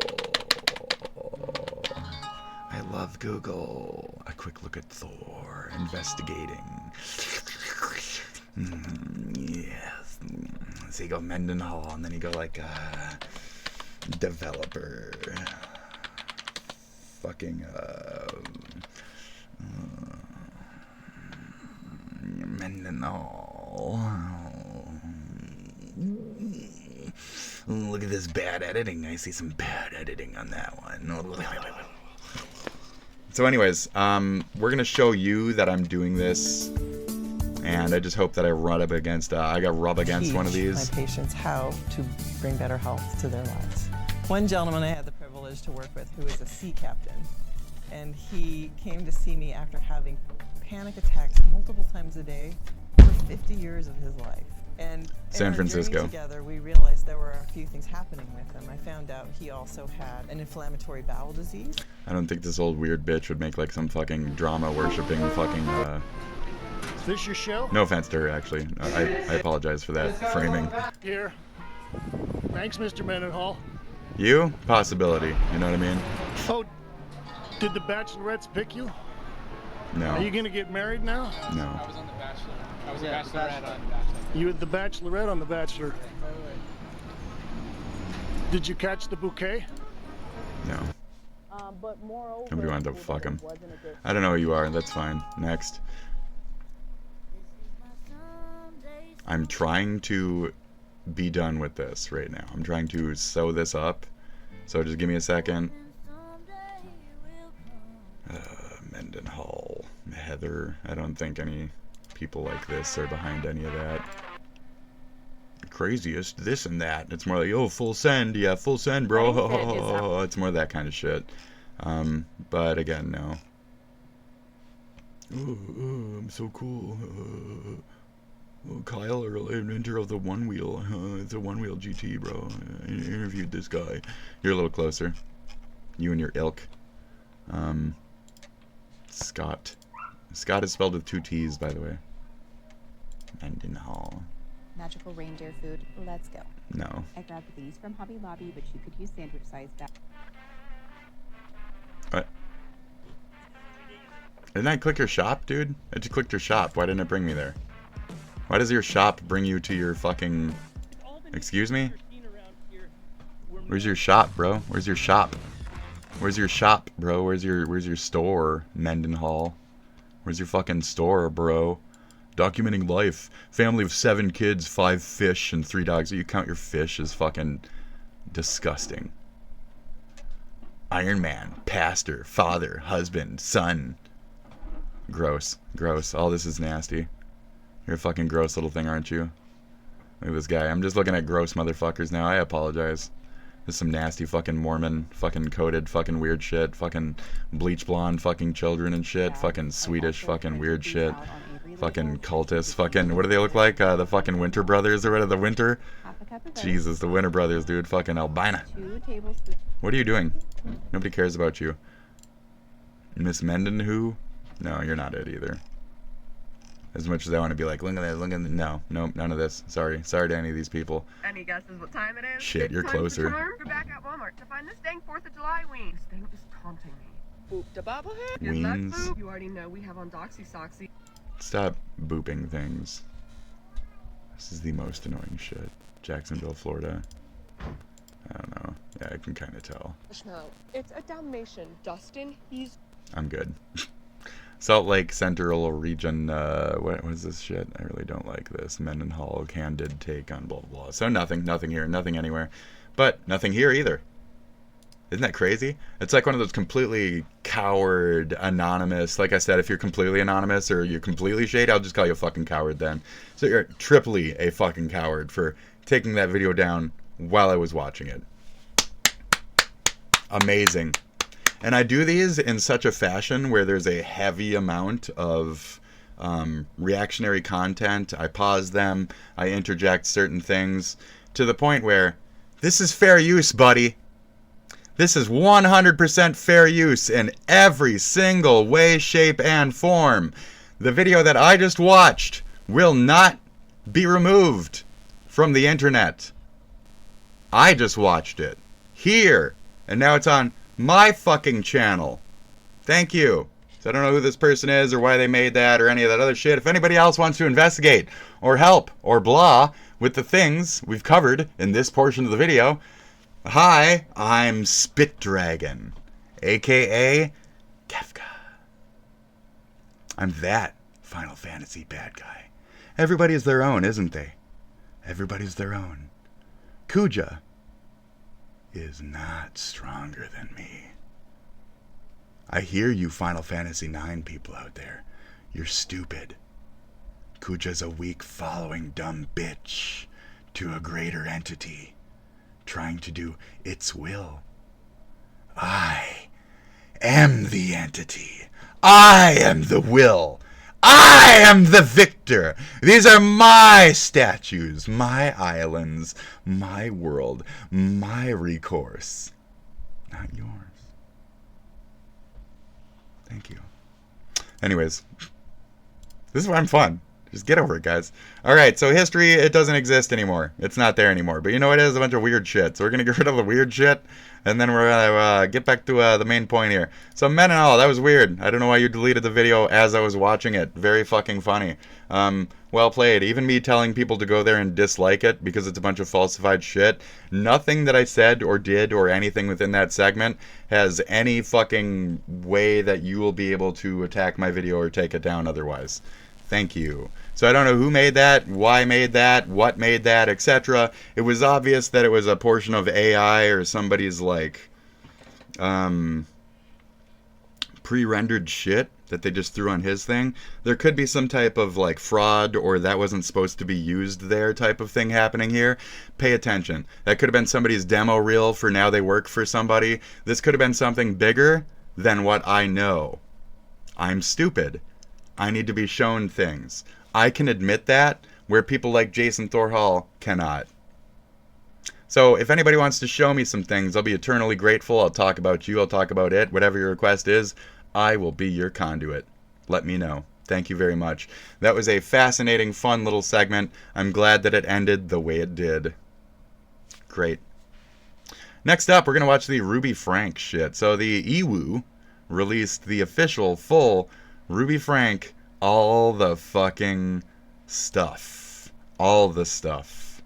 I love Google. A quick look at Thor investigating. Yes. So you go Mendenhall, and then you go like developer. Fucking Mendenhall. Look at this bad editing. I see some bad editing on that one. So anyways, we're gonna show you that I'm doing this, and I just hope that I run up against I got rub against one of these. My patients how to bring better health to their lives. One gentleman I had the privilege to work with who is a sea captain, and he came to see me after having panic attacks multiple times a day for 50 years of his life. And San Francisco. Together, we realized there were a few things happening with him. I found out he also had an inflammatory bowel disease. I don't think this old weird bitch would make like some fucking drama worshipping fucking. Is this your show? No offense to her, actually. I apologize for that framing. Here. Thanks, Mr. Mendenhall. You? Possibility. You know what I mean? Oh, did the bachelorettes pick you? No. Are you gonna get married now? No. I was on the Bachelor. I was a bachelorette on Bachelor. You were the bachelorette on the Bachelor. Did you catch the bouquet? No. But moreover, Nobody wanted to fuck him. I don't know who you are. That's fine. Next. I'm trying to be done with this right now. I'm trying to sew this up. So just give me a second. Mendenhall. Heather. I don't think any people like this are behind any of that. Craziest, this and that. It's more like, oh, full send. Yeah, full send, bro. It's more that kind of shit. But again, no. Oh, I'm so cool. Kyle, inventor of the one wheel. It's a one wheel GT, bro. I interviewed this guy. You're a little closer. You and your ilk. Scott. Scott is spelled with 2 T's, by the way. Mendenhall. Magical reindeer food. Let's go. No. I grabbed these from Hobby Lobby, but you could use sandwich size back. What? Didn't I click your shop, dude? I just clicked your shop. Why didn't it bring me there? Why does your shop bring you to your fucking... Excuse me? Where's your shop, bro? Where's your shop? Where's your shop, bro? Where's your store, Mendenhall? Where's your fucking store, bro? Documenting life. Family of 7 kids, 5 fish, and 3 dogs. You count your fish as fucking disgusting. Iron Man, pastor, father, husband, son. Gross. Gross. All this is nasty. You're a fucking gross little thing, aren't you? Look at this guy. I'm just looking at gross motherfuckers now. I apologize. There's some nasty fucking Mormon, fucking coded, fucking weird shit, fucking bleach blonde fucking children and shit, fucking Swedish fucking weird shit, fucking cultists, fucking, what do they look like? The fucking Winter Brothers or what are the Winter? Jesus, the Winter Brothers, dude, fucking albina. What are you doing? Nobody cares about you. Miss Menden who? No, you're not it either. As much as I want to be like, look at that, look at that. No, nope, none of this. Sorry to any of these people. Any guesses what time it is? Shit, you're closer. We're back at Walmart to find this dang 4th of July wing. This thing is taunting me. Boop da bobblehead. Good luck, boop. You already know we have on Doxy Soxy. Stop booping things. This is the most annoying shit. Jacksonville, Florida. I don't know. Yeah, I can kind of tell. No, it's a Dalmatian. Dustin, he's... I'm good. Salt Lake Central region, what is this shit? I really don't like this. Mendenhall, candid take on blah, blah, blah. So nothing here, nothing anywhere. But nothing here either. Isn't that crazy? It's like one of those completely coward, anonymous, like I said, if you're completely anonymous or you're completely shady, I'll just call you a fucking coward then. So you're triply a fucking coward for taking that video down while I was watching it. Amazing. And I do these in such a fashion where there's a heavy amount of reactionary content. I pause them. I interject certain things to the point where this is fair use, buddy. This is 100% fair use in every single way, shape, and form. The video that I just watched will not be removed from the internet. I just watched it. Here. And now it's on my fucking channel. Thank you. So I don't know who this person is or why they made that or any of that other shit. If anybody else wants to investigate or help or blah with the things we've covered in this portion of the video, hi, I'm Spit Dragon, aka Kefka. I'm that Final Fantasy bad guy. Everybody's their own, isn't they? Everybody's their own. Kuja is not stronger than me. I hear you Final Fantasy IX people out there. You're stupid. Kuja's a weak following dumb bitch to a greater entity, trying to do its will. I am the entity. I am the will. I am the victor. These are my statues, my islands, my world, my recourse. Not yours. Thank you. Anyways, this is why I'm fun. Just get over it, guys. Alright, so history, it doesn't exist anymore. It's not there anymore. But you know what? It is a bunch of weird shit. So we're going to get rid of the weird shit. And then we're going to get back to the main point here. So men and all, that was weird. I don't know why you deleted the video as I was watching it. Very fucking funny. Well played. Even me telling people to go there and dislike it because it's a bunch of falsified shit. Nothing that I said or did or anything within that segment has any fucking way that you will be able to attack my video or take it down otherwise. Thank you. So I don't know who made that, why made that, what made that, etc. It was obvious that it was a portion of AI or somebody's like pre-rendered shit that they just threw on his thing. There could be some type of like fraud or that wasn't supposed to be used there type of thing happening here. Pay attention. That could have been somebody's demo reel for now they work for somebody. This could have been something bigger than what I know. I'm stupid. I need to be shown things. I can admit that, where people like Jason Thorhall cannot. So if anybody wants to show me some things, I'll be eternally grateful. I'll talk about you. I'll talk about it. Whatever your request is, I will be your conduit. Let me know. Thank you very much. That was a fascinating, fun little segment. I'm glad that it ended the way it did. Great. Next up, we're going to watch the Ruby Frank shit. So the EWU released the official, full Ruby Frank, all the fucking stuff. All the stuff.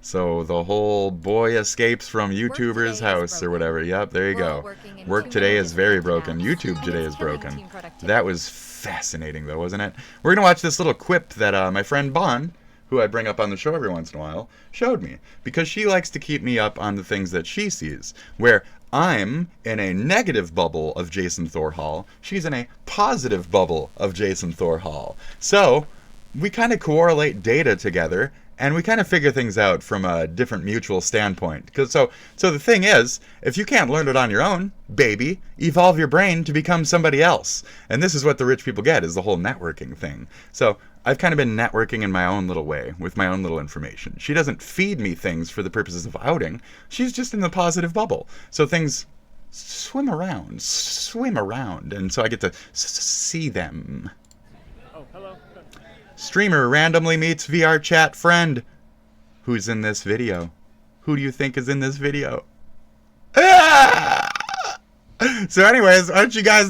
So the whole boy escapes from YouTuber's house or whatever. Yep, there you go. Work today is very broken. YouTube today is broken. That was fascinating though, wasn't it? We're going to watch this little quip that my friend Bon, who I bring up on the show every once in a while, showed me. Because she likes to keep me up on the things that she sees. Where I'm in a negative bubble of Jason Thorhall. She's in a positive bubble of Jason Thorhall. So, we kind of correlate data together, and we kind of figure things out from a different mutual standpoint. So the thing is, if you can't learn it on your own, baby, evolve your brain to become somebody else. And this is what the rich people get, is the whole networking thing. So, I've kind of been networking in my own little way, with my own little information. She doesn't feed me things for the purposes of outing. She's just in the positive bubble. So things swim around, and so I get to see them. Oh, hello. Streamer randomly meets VRChat friend. Who's in this video? Who do you think is in this video? Ah! So anyways, why don't you guys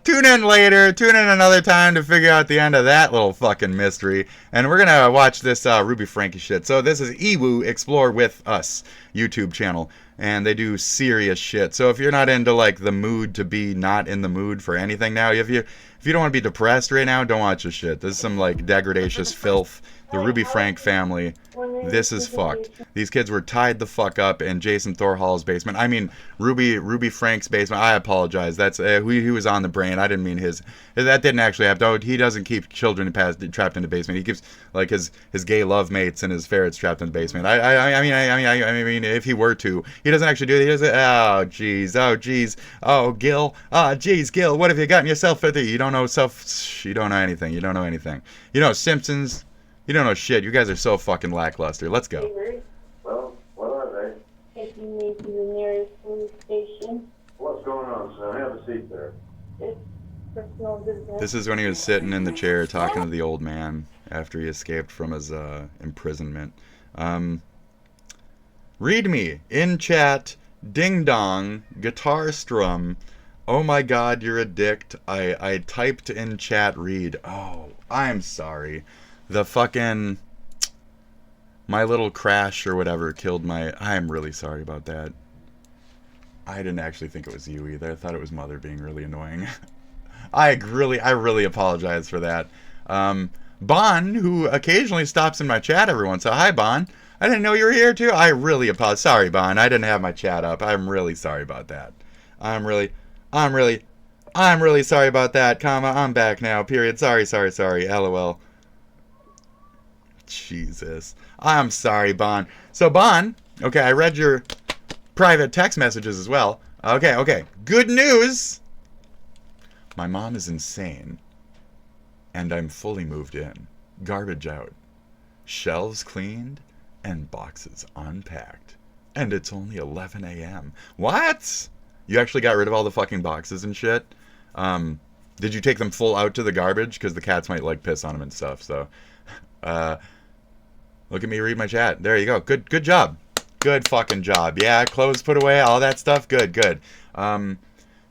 tune in later, tune in another time to figure out the end of that little fucking mystery. And we're going to watch this Ruby Frankie shit. So this is EWU Explore With Us YouTube channel. And they do serious shit. So if you're not into like the mood to be not in the mood for anything now, if you don't want to be depressed right now, don't watch this shit. This is some like degradatious filth. The Ruby Frank family, this is fucked. These kids were tied the fuck up in Jason Thorhall's basement. I mean, Ruby Frank's basement. I apologize. That's he was on the brain. I didn't mean his. That didn't actually happen. Though he doesn't keep children trapped in the basement. He keeps like his gay love mates and his ferrets trapped in the basement. I mean, if he were to, he doesn't actually do it. He doesn't. Oh jeez. Oh Gil. Oh jeez, Gil. What have you gotten yourself into? You don't know You don't know anything. You don't know anything. You know Simpsons. You don't know shit. You guys are so fucking lackluster. Let's go. Well, what are they? Taking me to the nearest police station. What's going on, son? Have a seat there. It's personal business. This is when he was sitting in the chair talking to the old man after he escaped from his imprisonment. Read me in chat. Ding dong. Guitar strum. Oh my god, you're a dick. I typed in chat read. Oh, I'm sorry. The fucking... My little crash or whatever killed my... I'm really sorry about that. I didn't actually think it was you either. I thought it was Mother being really annoying. I really apologize for that. Bon, who occasionally stops in my chat every once in a while. Hi, Bon. I didn't know you were here too. I really apologize. Sorry, Bon. I didn't have my chat up. I'm really sorry about that. I'm really sorry about that, comma. I'm back now, period. Sorry. LOL. Jesus. I'm sorry, Bon. So, Bon, okay, I read your private text messages as well. Okay. Good news! My mom is insane. And I'm fully moved in. Garbage out. Shelves cleaned. And boxes unpacked. And it's only 11 a.m. What? You actually got rid of all the fucking boxes and shit? Did you take them full out to the garbage? Because the cats might, like, piss on them and stuff, so... Look at me read my chat. There you go. Good job. Good fucking job. Yeah, clothes put away, all that stuff. Good.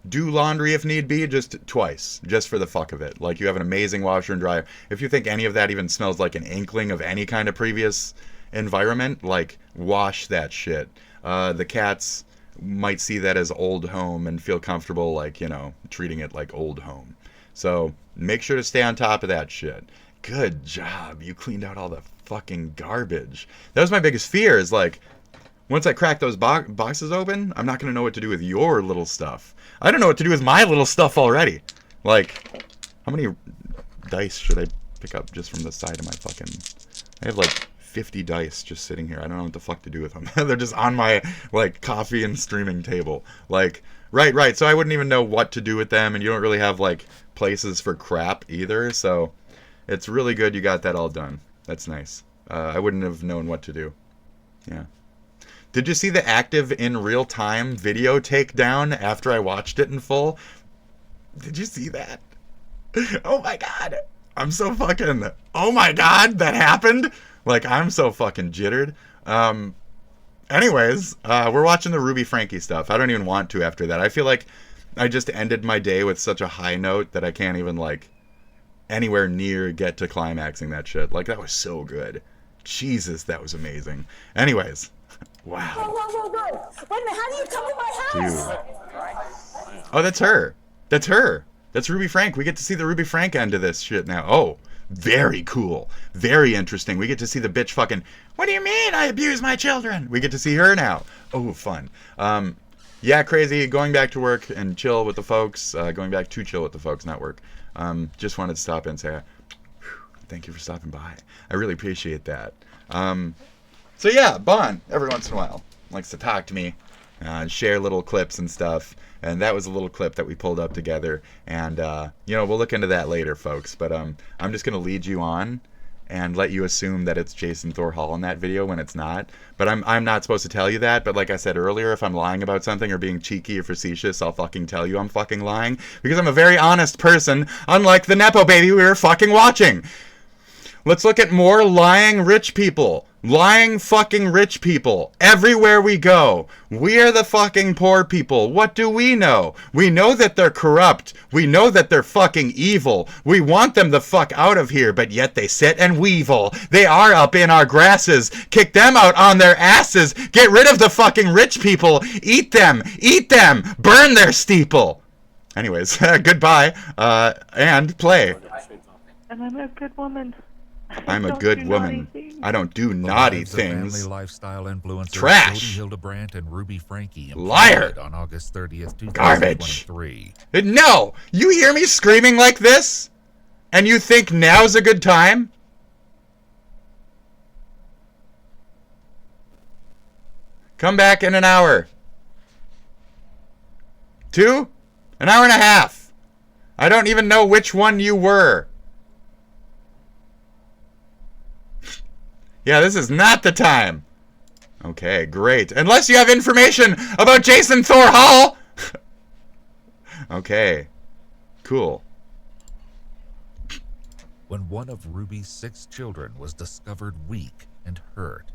Do laundry if need be, just twice. Just for the fuck of it. Like, you have an amazing washer and dryer. If you think any of that even smells like an inkling of any kind of previous environment, like, wash that shit. The cats might see that as old home and feel comfortable, like, you know, treating it like old home. So, make sure to stay on top of that shit. Good job. You cleaned out all the fucking garbage. That was my biggest fear, is like, once I crack those boxes open, I'm not going to know what to do with your little stuff. I don't know what to do with my little stuff already. Like, how many dice should I pick up just from the side of my fucking... I have like 50 dice just sitting here. I don't know what the fuck to do with them. They're just on my, like, coffee and streaming table. Like, right. So I wouldn't even know what to do with them, and you don't really have, like, places for crap either, so... It's really good you got that all done. That's nice. I wouldn't have known what to do. Yeah. Did you see the active in real time video takedown after I watched it in full? Did you see that? Oh my god. I'm so fucking... Oh my god, that happened? Like, I'm so fucking jittered. Anyways, we're watching the Ruby Frankie stuff. I don't even want to after that. I feel like I just ended my day with such a high note that I can't even, like... anywhere near get to climaxing that shit. Like, that was so good. Jesus, that was amazing. Anyways. Wow. Whoa. Wait a minute, how do you come to my house? Dude. Oh, that's her. That's Ruby Frank. We get to see the Ruby Frank end of this shit now. Oh, very cool. Very interesting. We get to see the bitch fucking, what do you mean I abuse my children? We get to see her now. Oh, fun. Yeah, crazy. Going back to work and chill with the folks. Going back to chill with the folks, not work. Just wanted to stop in and say, thank you for stopping by. I really appreciate that. So yeah, Bon, every once in a while, likes to talk to me, share little clips and stuff. And that was a little clip that we pulled up together. And, you know, we'll look into that later, folks. But I'm just going to lead you on and let you assume that it's Jason Thor Hall in that video when it's not. But I'm not supposed to tell you that. But like I said earlier, if I'm lying about something or being cheeky or facetious, I'll fucking tell you I'm fucking lying. Because I'm a very honest person, unlike the Nepo baby we were fucking watching. Let's look at more lying rich people. Lying fucking rich people. Everywhere we go. We are the fucking poor people. What do we know? We know that they're corrupt. We know that they're fucking evil. We want them the fuck out of here, but yet they sit and weevil. They are up in our grasses. Kick them out on their asses. Get rid of the fucking rich people. Eat them. Eat them. Burn their steeple. Anyways, goodbye. And play. And I'm a good woman. I'm a good woman. I don't do naughty things. Family lifestyle influencers Trash. Jody Hildebrandt and Ruby Frankie Liar. On August 30th, 2023. Garbage. No! You hear me screaming like this? And you think now's a good time? Come back in an hour. 2? An hour and a half. I don't even know which one you were. Yeah, this is not the time. Okay, great. Unless you have information about Jason Thor Hall. Okay, cool. When one of Ruby's 6 children was discovered weak and hurt,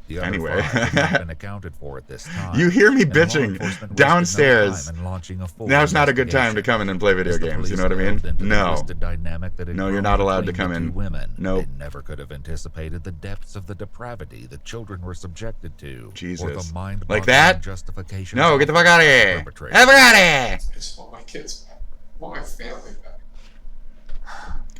The other Anyway. 5 have not been accounted for at this time. You hear me and law bitching enforcement downstairs. wasted no time in launching a full Now's not a good time to investigation. come in and play video As the games, you police know what I mean? delved into the No. twisted dynamic that had No, you're grown not allowed to between come the in. two women. Nope. They never could have anticipated the depths of the depravity that children were subjected to. Or Jesus. the mind Like that? justification. No, get the fuck out of here. Everybody! I just want my kids. I want my family back.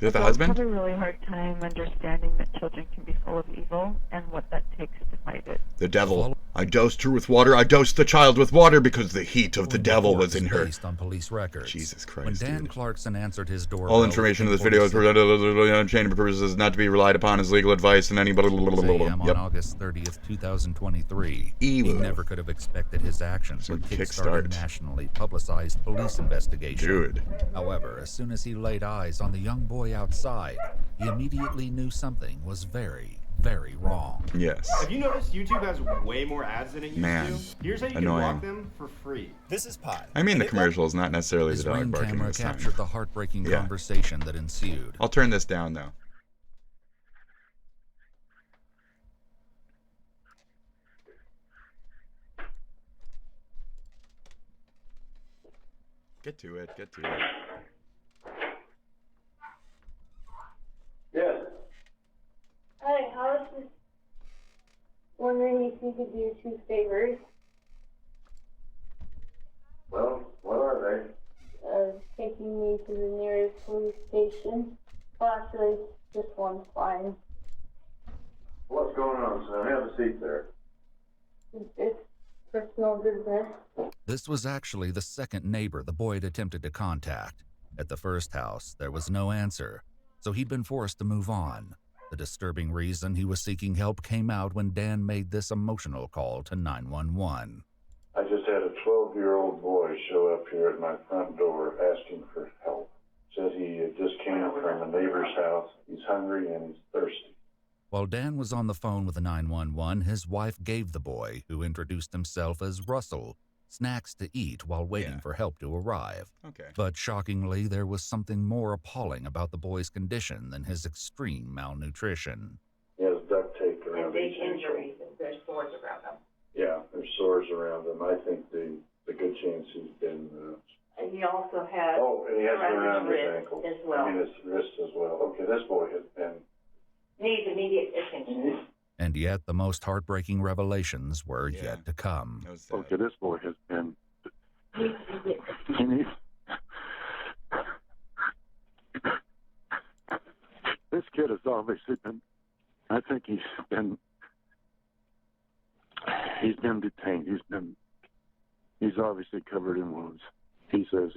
Is that the Adults husband? have a really hard time understanding that children can be full of evil and what that takes to fight it. The devil. I dosed her with water. I dosed the child with water because the heat of the devil was in her. Based on police records. Jesus Christ, When Dan dude. Clarkson answered his door. All information in this video is unchanged purposes, not to be relied upon as legal advice, and anybody. On Yep. August 30th, 2023. Evil. He never could have expected his actions would kickstart a kickstart. nationally publicized police investigation. Dude. However, as soon as he laid eyes on the young boy outside, he immediately knew something was very, very wrong. Yes. Have you noticed YouTube has way more ads than it used Man. to? Here's how you Annoying. can block them for free. This is Pi. I mean the commercials, not necessarily His the dog Ring barking camera this time. captured the heartbreaking Yeah. conversation that ensued. I'll turn this down, though. Get to it, get to it. Yes. Hi, I was just wondering if you could do 2 favors. Well, what are Taking me to the nearest police station. Well, actually, just one's fine. they? What's going on, son? Have a seat there. It's personal business. This was actually the second neighbor the boy had attempted to contact. At the first house, there was no answer, so he'd been forced to move on. The disturbing reason he was seeking help came out when Dan made this emotional call to 911. I just had a 12-year-old boy show up here at my front door asking for help. Says he just came from a neighbor's house. He's hungry and he's thirsty. While Dan was on the phone with the 911, his wife gave the boy, who introduced himself as Russell, snacks to eat while waiting for help to arrive. Okay. But shockingly, there was something more appalling about the boy's condition than his extreme malnutrition. He has duct tape around Big his ankle. injuries and there's sores around them. Yeah, there's sores around him. I think the good chance he's been... And he also has and he has it around his wrist ankle. as well. I mean, his wrist as well. Okay, this boy has been... Needs immediate attention. And yet, the most heartbreaking revelations were yet to come. Okay, this boy has been... This kid has obviously been... I think he's been detained. He's obviously covered in wounds. He says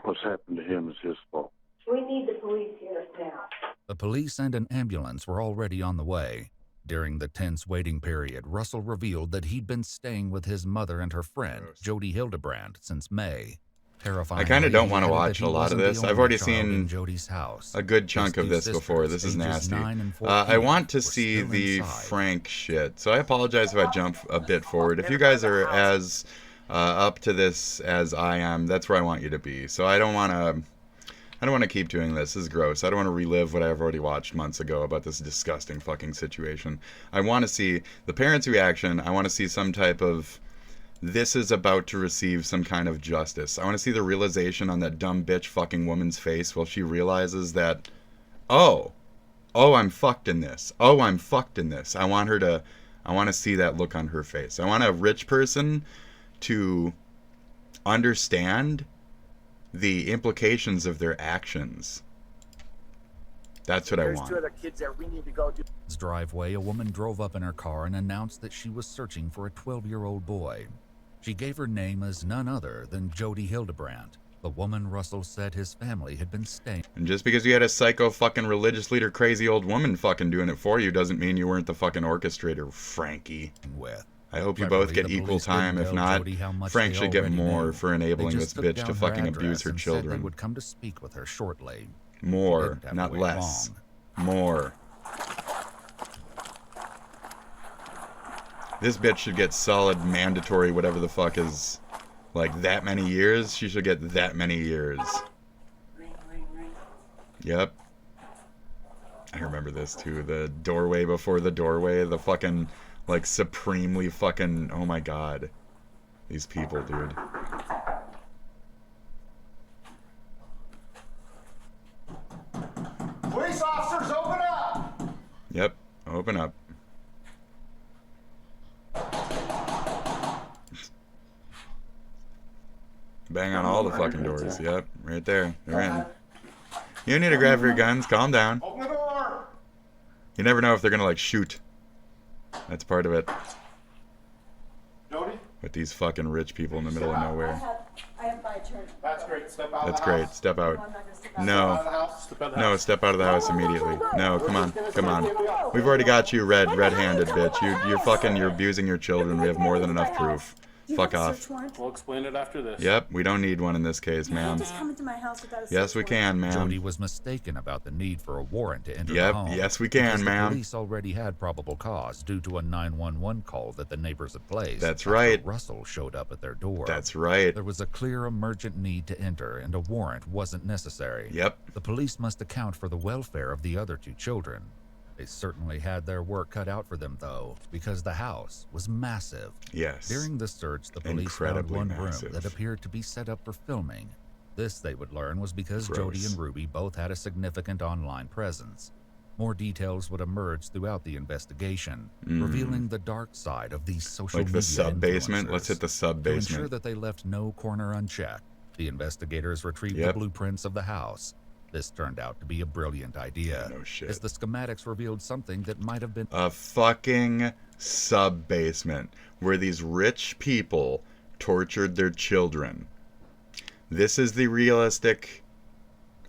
what's happened to him is his fault. We need the police here now. The police and an ambulance were already on the way. During the tense waiting period, Russell revealed that he'd been staying with his mother and her friend, Jody Hildebrandt, since May. I kind of don't want to watch a lot of this. I've already seen a good chunk of this before. This is nasty. I want to see the Frank shit, so I apologize if I jump a bit forward. If you guys are as up to this as I am, that's where I want you to be. So I don't want to keep doing this. This is gross. I don't want to relive what I've already watched months ago about this disgusting fucking situation. I want to see the parents' reaction. I want to see some type of... This is about to receive some kind of justice. I want to see the realization on that dumb bitch fucking woman's face while she realizes that, oh, I'm fucked in this. Oh, I'm fucked in this. I want to see that look on her face. I want a rich person to understand the implications of their actions. That's what I want. There's 2 other kids that we need to go to. His driveway, a woman drove up in her car and announced that she was searching for a 12-year-old boy. She gave her name as none other than Jody Hildebrandt, the woman Russell said his family had been staying. And just because you had a psycho fucking religious leader crazy old woman fucking doing it for you doesn't mean you weren't the fucking orchestrator, Frankie. With. I hope you both get equal time. If not, Frank should get more for enabling this bitch to fucking abuse her children. They would come to speak with her shortly. More, not less. More. This bitch should get solid mandatory whatever the fuck is, like, that many years. She should get that many years. Yep. I remember this too. The doorway before the doorway. The fucking, like, supremely fucking... Oh my god. These people, dude. Police officers, open up! Yep. Open up. Bang on all the fucking doors. Yep. Right there. They're in. You need to grab your guns. Calm down. Open the door! You never know if they're gonna, like, shoot. That's part of it. Jody? With these fucking rich people in the middle of nowhere. I have my turn. That's great. Step out That's of the great. house. Step out. No. No, step out of the house immediately. No, come on. Come on. We've already got you red-handed, bitch. You're abusing your children. We have more than enough proof. Fuck off. We'll explain it after this. Yep, we don't need one in this case, ma'am. Just come into my house without a Yes, we can, ma'am. Jody was mistaken about the need for a warrant to enter Yep, the home. yes, we can, because ma'am. The police already had probable cause due to a 911 call that the neighbors had placed. That's after right. Russell showed up at their door. That's right. There was a clear emergent need to enter, and a warrant wasn't necessary. Yep. The police must account for the welfare of the other two children. They certainly had their work cut out for them, though, because the house was massive. Yes. During the search, the police Incredibly found one massive. room that appeared to be set up for filming. This, they would learn, was because Gross. Jody and Ruby both had a significant online presence. More details would emerge throughout the investigation, revealing the dark side of these social media Like the sub-basement? influencers. Let's hit the To sub-basement. ensure that they left no corner unchecked, the investigators retrieved the Yep. blueprints of the house. This turned out to be a brilliant idea, No shit. as the schematics revealed something that might have been A fucking sub-basement where these rich people tortured their children. This is the realistic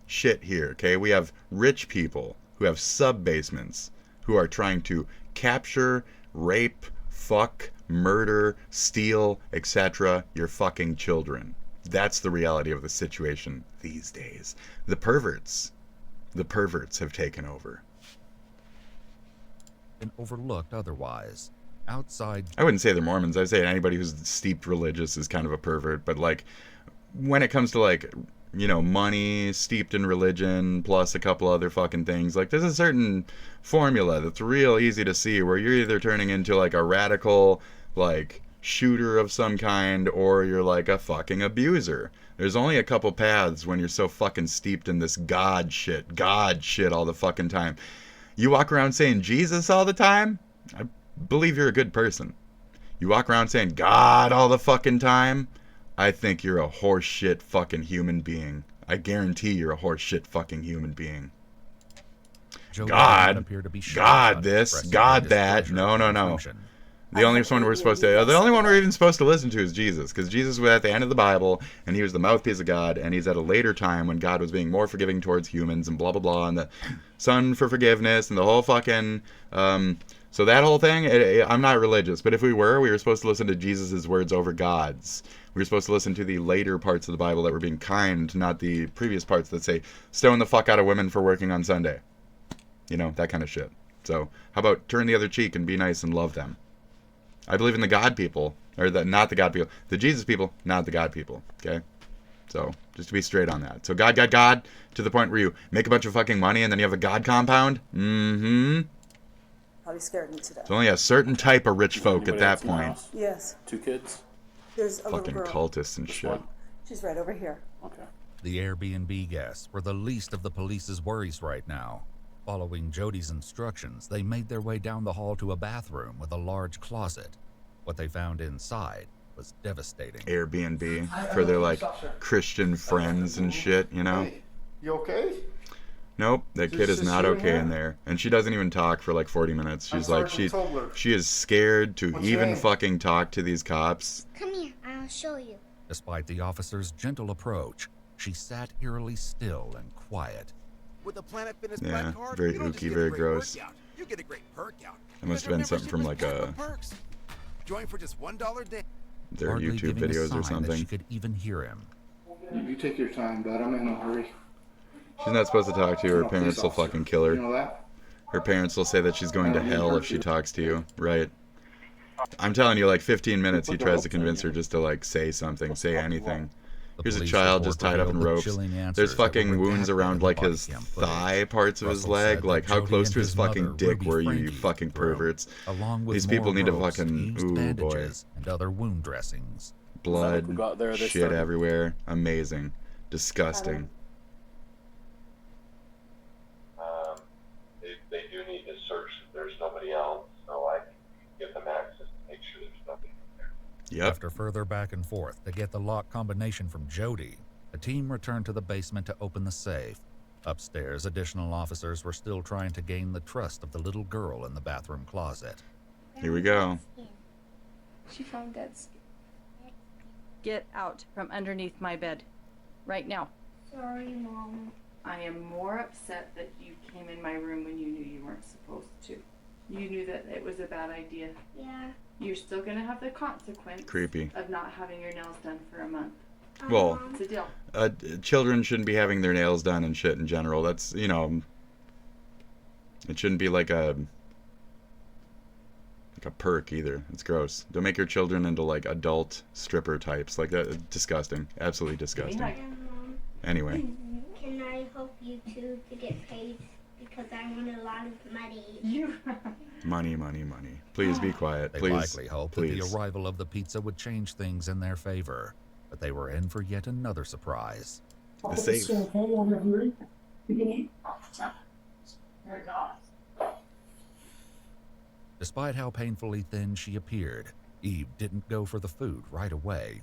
shit here, okay? We have rich people who have sub-basements who are trying to capture, rape, fuck, murder, steal, etc. your fucking children. That's the reality of the situation these days. The perverts have taken over. been overlooked otherwise. Outside, I wouldn't say they're Mormons. I'd say anybody who's steeped religious is kind of a pervert. But, like, when it comes to, like, you know, money steeped in religion plus a couple other fucking things, like, there's a certain formula that's real easy to see where you're either turning into, like, a radical, like, shooter of some kind, or you're like a fucking abuser. There's only a couple paths when you're so fucking steeped in this God shit all the fucking time. You walk around saying Jesus all the time, I believe you're a good person. You walk around saying God all the fucking time, I think you're a horseshit fucking human being. I guarantee you're a horseshit fucking human being. Jody God, appeared to be shocked God by this, expressing God her that. displeasure No, at no, the no. intrusion. The only one we're even supposed to listen to is Jesus, because Jesus was at the end of the Bible, and he was the mouthpiece of God, and he's at a later time when God was being more forgiving towards humans, and blah blah blah, and the Son for forgiveness, and the whole fucking so that whole thing. I'm not religious, but if we were supposed to listen to Jesus' words over God's. We were supposed to listen to the later parts of the Bible that were being kind, not the previous parts that say stone the fuck out of women for working on Sunday. You know, that kind of shit. So how about turn the other cheek and be nice and love them? I believe in the God people, or not the God people, the Jesus people, not the God people, okay? So, just to be straight on that. So God, to the point where you make a bunch of fucking money and then you have a God compound? Mm-hmm. Probably scared me to death. It's only a certain type of rich folk at that point. Yes. 2 kids? There's a Fucking little girl. cultists and shit. She's right over here. Okay. The Airbnb guests were the least of the police's worries right now. Following Jody's instructions, they made their way down the hall to a bathroom with a large closet. What they found inside was devastating. Airbnb for their, like, Christian friends and shit, you know? Hey, you okay? Nope, that kid is not okay in there. And she doesn't even talk for like 40 minutes. She's like, she is scared to even fucking talk to these cops. Come here, I'll show you. Despite the officer's gentle approach, she sat eerily still and quiet. With the Planet Fitness Yeah, Black Card, very you don't just ooky, get a very great gross. workout, you get a great perk out. That must have been something from like a Join for just $1 a day. their Hardly YouTube giving a videos or sign that she something. could even hear him. You take your time, bud. I'm in no hurry. She's not supposed to talk to you. Her parents will fucking kill her. You know that? Her parents will say that she's going to hell if she talks to you. Right. I'm telling you, like 15 minutes he tries to convince her just to like say something, say anything. Here's a police child report just tied up in revealed the ropes. chilling There's answers that fucking were wounds redacted around in the like body his cam thigh footage. parts of his Russell leg. said Like, that how Jody close and to his his fucking mother, dick Ruby were you, you Franke, fucking threw, perverts? along with These more people need to ropes, fucking, used ooh boy. bandages, and other wound dressings. Blood, got there this shit time. everywhere. Amazing. Disgusting. They do need to search if there's nobody else, so I can give them access to make sure there's nothing there. Yep. After further back and forth to get the lock combination from Jody, the team returned to the basement to open the safe. Upstairs, additional officers were still trying to gain the trust of the little girl in the bathroom closet. Here we go. She found dead skin. Get out from underneath my bed. Right now. Sorry, Mom. I am more upset that you came in my room when you knew you weren't supposed to. You knew that it was a bad idea. Yeah. You're still gonna have the consequence Creepy. of not having your nails done for a month. Well, It's a deal. children shouldn't be having their nails done and shit in general. That's, you know, it shouldn't be like a perk either. It's gross. Don't make your children into like adult stripper types. Like that, disgusting. Absolutely disgusting. Anyway. Can I help you two to get paid? Because I want a lot of money. Money, money, money. Please be quiet. They Please. likely hoped that Please. the arrival of the pizza would change things in their favor, but they were in for yet another surprise. The safe. Despite how painfully thin she appeared, Eve didn't go for the food right away.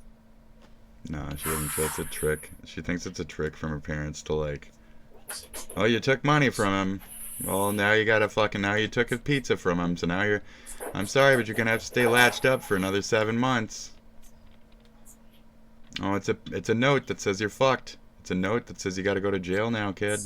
No, she doesn't. That's a trick. She thinks it's a trick from her parents to like, oh, you took money from him. Well, now you gotta fucking, now you took a pizza from him, so now you're, I'm sorry, but you're gonna have to stay latched up for another 7 months. Oh, it's a note that says you're fucked. It's a note that says you gotta go to jail now, kid.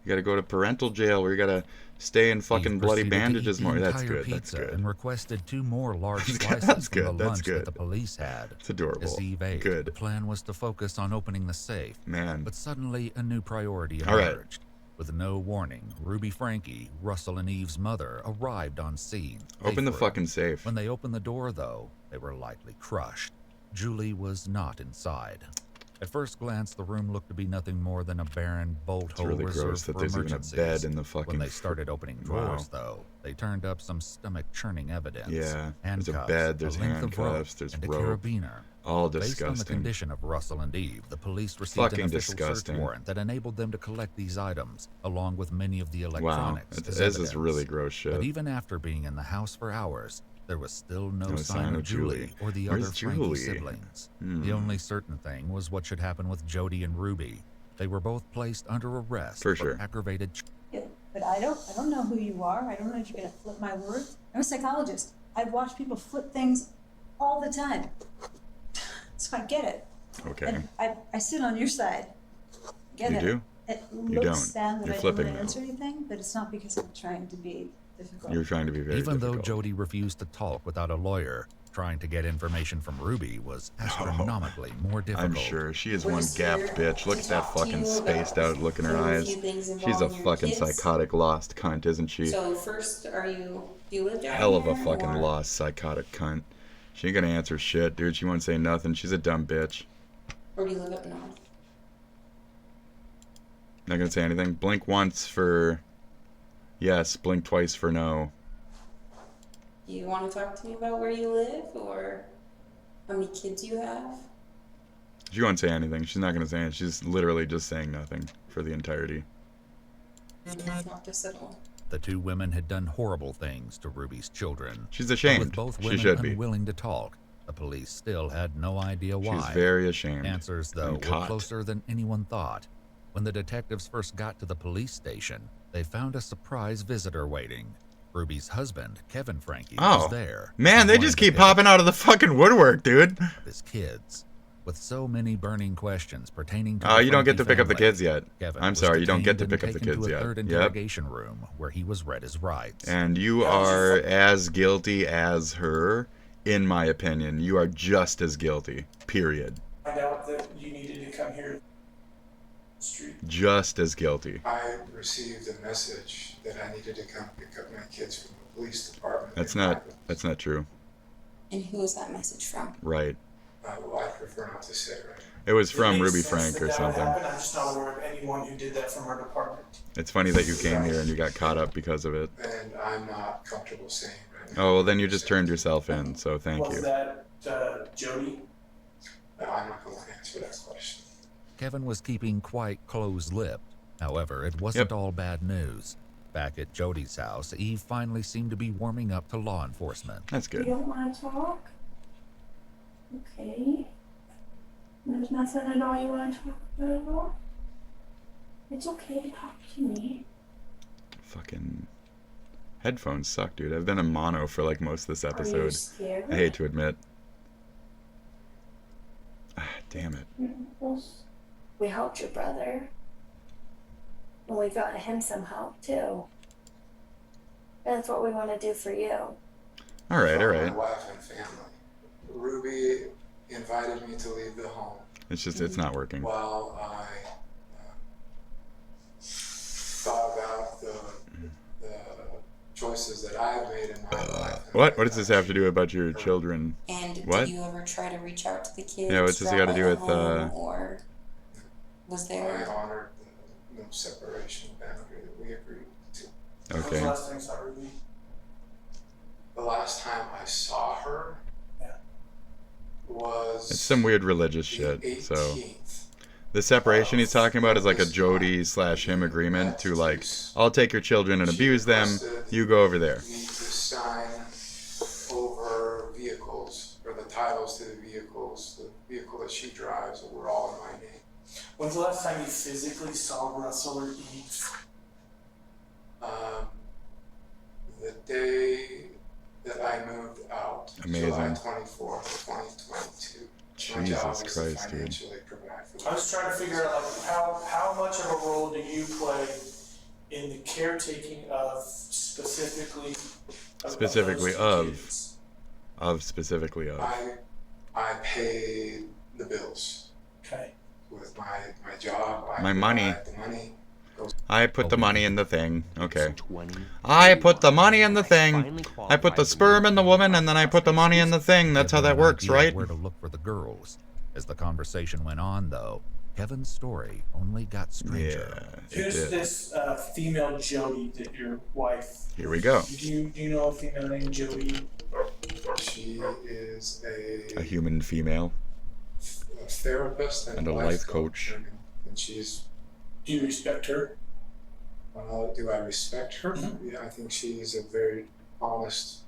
You gotta go to parental jail where you gotta stay in fucking bloody bandages more. That's good. That's good. And requested 2 more large slices That's from good. the That's lunch good. that the police had. It's adorable. As Eve ate, Good. the plan was to focus on opening the safe. Man. But suddenly a new priority emerged. All right. With no warning, Ruby Franke, Russell and Eve's mother, arrived on scene. Open the They fucking safe. When they opened the door, though, they were likely crushed. Julie was not inside. At first glance, the room looked to be nothing more than a barren bolt It's hole really reserved gross that for there's even a emergencies. bed in the fucking. When they started opening Wow. drawers, though, they turned up some stomach-churning evidence. Yeah, there's a Handcuffs, bed, there's a length of rope, handcuffs, there's and a rope. carabiner. All Based on the disgusting. condition of Russell and Eve, the police received Fucking an official disgusting. search warrant that enabled them to collect these items, along with many of the Wow, electronics. as this is evidence. really gross shit. But even after being in the house for hours, there was still no, No sign of Julie or the Where's other Franke Julie? siblings. Hmm. The only certain thing was what should happen with Jody and Ruby. They were both placed under arrest For sure. aggravated. But I don't know who you are. I don't know if you're gonna flip my words. I'm a psychologist. I watch people flip things all the time. So I get it. Okay. And I sit on your side. Get You it. do? It You looks don't. sad that You're I don't flipping want to now. answer anything, but it's not because I'm trying to be difficult. You're trying to be very Even though difficult. Jody refused to talk without a lawyer, trying to get information from Ruby was astronomically more difficult. I'm sure. She is We're one just gapped here bitch. Look to at that talk to fucking you spaced about out look in her a eyes. few things She's a involving your fucking kids. psychotic lost cunt, isn't she? So first, do you live down Hell of a here, fucking or- lost psychotic cunt. She ain't gonna answer shit, dude. She won't say nothing. She's a dumb bitch. Or do you live up north? Not gonna say anything. Blink once for yes, blink twice for no. Do you want to talk to me about where you live or how many kids you have? She won't say anything. She's not gonna say it. She's literally just saying nothing for the entirety. That's not this at all. The 2 women had done horrible things to Ruby's children. She's But ashamed. with both She women should be. unwilling to talk, the police still had no idea why. She's very ashamed. Answers, though, And were caught. closer than anyone thought. When the detectives first got to the police station, they found a surprise visitor waiting. Ruby's husband, Kevin Franke, was there. Man, they just keep popping out of the fucking woodwork, dude. His kids. With so many burning questions pertaining to Oh, the you don't get to Franke pick up the family, kids yet. Kevin I'm was sorry, you don't get to detained pick up and the taken kids to a yet. third Yep. interrogation room where he was read his rights. And you are as guilty as her, in my opinion. You are just as guilty. Period. Find out that you needed to come here. Street. Just as guilty. I received a message that I needed to come pick up my kids from the police department. That's not true. And who is that message from? Right. Well, I prefer not to say right It was from makes Ruby sense Frank that or that would something. happen. I'm just not aware of anyone who did that from our department. It's funny that you came here and you got caught up because of it. And I'm not comfortable saying right now. Oh, well, then you just turned yourself in, so thank Was you. that Jody? I'm not going to answer that question. Kevin was keeping quite close-lipped. However, it wasn't all bad news. Back at Jody's house, Eve finally seemed to be warming up to law enforcement. That's You don't want to talk? Okay. There's nothing at all you want to talk about at all? It's okay to talk to me. Fucking headphones suck, dude. I've been in mono for like most of this episode. scared? I hate to admit. Ah, damn it. We helped your brother. And we got him some help too. That's what we want to do for you. All right, all My right. wife and family. Ruby invited me to leave the home. It's just, it's not working. While I thought about the choices that I've made in my life. What? What does this have to do about your children? And What? did you ever try to reach out to the kids? Yeah, what's this got to do with, Or was I there? honored the no separation boundary that we agreed to. When was the Okay. last time you saw Ruby? The last time I saw her was It's some weird religious shit, so. 18th. The separation he's talking about is like a Jody/him agreement to like, I'll take your children and abuse them, you go over there. Me to sign over vehicles, or the titles to the vehicles. The vehicle that she drives were all in my name. When's the last time you physically saw Russell or Eve? The day that I moved out, Amazing. July 24th, 2022. My Jesus job is to Christ, dude. financially provide for I was trying to figure out like how much of a role do you play in the caretaking of specifically Specifically specifically of. I pay the bills. Okay. With my job. My money. The money goes. I put the money in the thing. Okay. I put the money in the thing. I put the sperm in the woman, and then I put the money in the thing. That's how that works, right? Where to look for the girls. As the conversation went on, though, Kevin's story only got stranger. Yeah, Who's this female Jody that your wife? Here we go. Do you know a female named Jody? She is A human female a therapist and a life coach. And she's. Do you respect her? Do I respect her? Yeah, I think she's a very honest,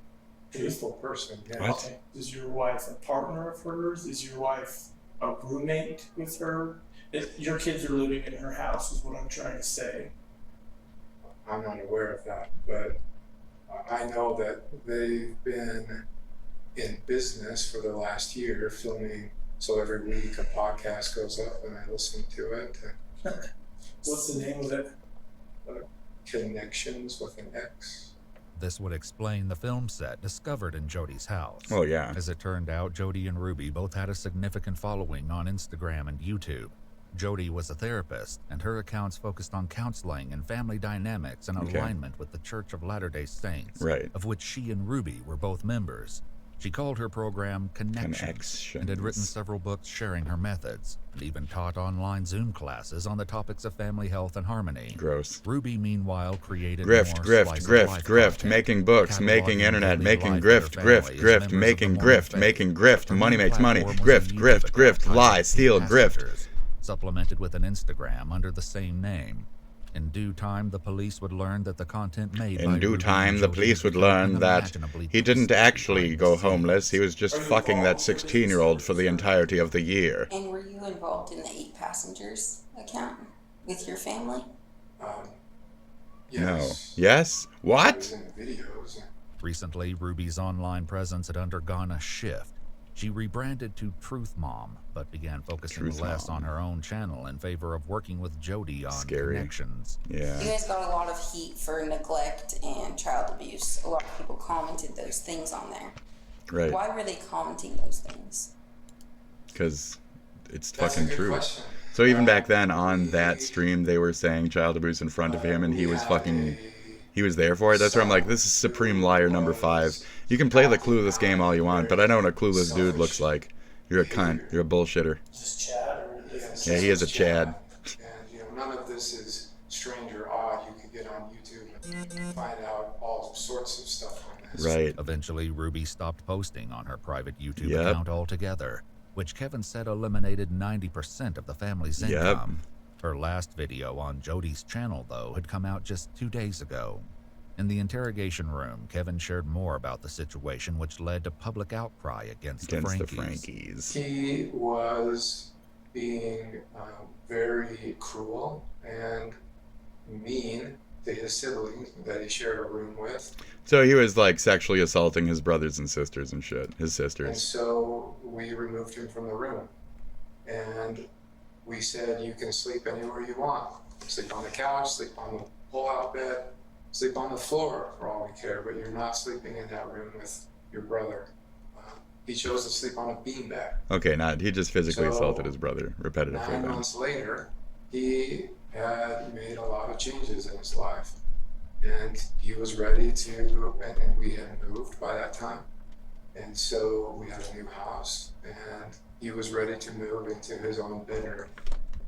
truthful person. Yeah. What? Okay. Is your wife a partner of hers? Is your wife a roommate with her? Your kids are living in her house, is what I'm trying to say. I'm not aware of that, but I know that they've been in business for the last year filming. So every week a podcast goes up and I listen to it. What's the name of it? Connections with an X. This would explain the film set discovered in Jody's house. Oh, yeah. As it turned out, Jody and Ruby both had a significant following on Instagram and YouTube. Jody was a therapist, and her accounts focused on counseling and family dynamics in Okay. alignment with the Church of Latter-day Saints, Right. of which she and Ruby were both members. She called her program Connections and had written several books sharing her methods, and even taught online Zoom classes on the topics of family health and harmony. Gross. Ruby, meanwhile, created Grift, more grift, slice of grift, life grift, content, making books, making cataloging internet, daily making life grift, of her grift, family as grift, members of the making Mormon grift, faith. making grift, Her money new makes money, platform was a grift, YouTube grift, account grift, titled lie, steal, grift. Passengers, supplemented with an Instagram under the same name. In due time, the police would learn that the content made by In due Ruby time, and the Jody police would became learn that unimaginably he didn't actually go homeless. He was just fucking that 16-year-old for the entirety of the year. And were you involved in the 8 Passengers account with your family? No. Yes? What? Recently, Ruby's online presence had undergone a shift. She rebranded to Truth Mom, but began focusing Truth less Mom. on her own channel in favor of working with Jody on Scary. Connections. Yeah. You guys got a lot of heat for neglect and child abuse. A lot of people commented those things on there. Right. Why were they commenting those things? Because it's That's a fucking good true. question. So even back then on that stream, they were saying child abuse in front of him, and he was fucking, he was there for it. That's where I'm like, this is supreme liar number 5. You can play the clueless game all you want, but I know what a clueless dude looks like. You're a cunt. You're a bullshitter. Is this Chad or Yeah, he is a Chad. And, you know, none of this is strange or odd. You can get on YouTube and find out all sorts of stuff on this. Right. Eventually, Ruby stopped posting on her private YouTube account altogether, which Kevin said eliminated 90% of the family's income. Her last video on Jody's channel, though, had come out just 2 days ago. In the interrogation room, Kevin shared more about the situation, which led to public outcry against the Frankies. He was being very cruel and mean to his siblings that he shared a room with. So he was like sexually assaulting his brothers and sisters and shit, his And sisters. so we removed him from the room. And we said, you can sleep anywhere you want. Sleep on the couch, sleep on the pull-out bed, sleep on the floor for all we care, but you're not sleeping in that room with your brother. He chose to sleep on a beanbag. Okay, he just physically So, assaulted his brother repetitively 9 then. months later, he had made a lot of changes in his life. And he was ready to, and we had moved by that time. And so we had a new house, and he was ready to move into his own bedroom.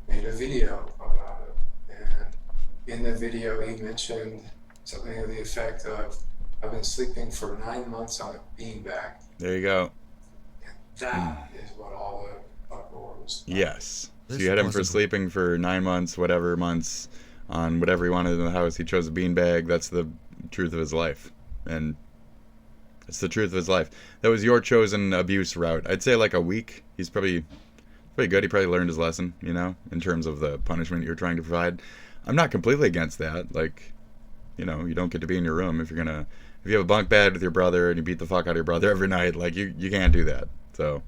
Made a video about it. And in the video, he mentioned something to the effect of, I've been sleeping for 9 months on a beanbag. There you go. That is what all the uproar was. Yes. So you had him for sleeping for 9 months, whatever months, on whatever he wanted in the house. He chose a beanbag. That's the truth of his life. And it's the truth of his life. That was your chosen abuse route. I'd say like a week. He's probably good. He probably learned his lesson, you know, in terms of the punishment you're trying to provide. I'm not completely against that. Like, you know, you don't get to be in your room if you have a bunk bed with your brother and you beat the fuck out of your brother every night. Like, you can't do that. So,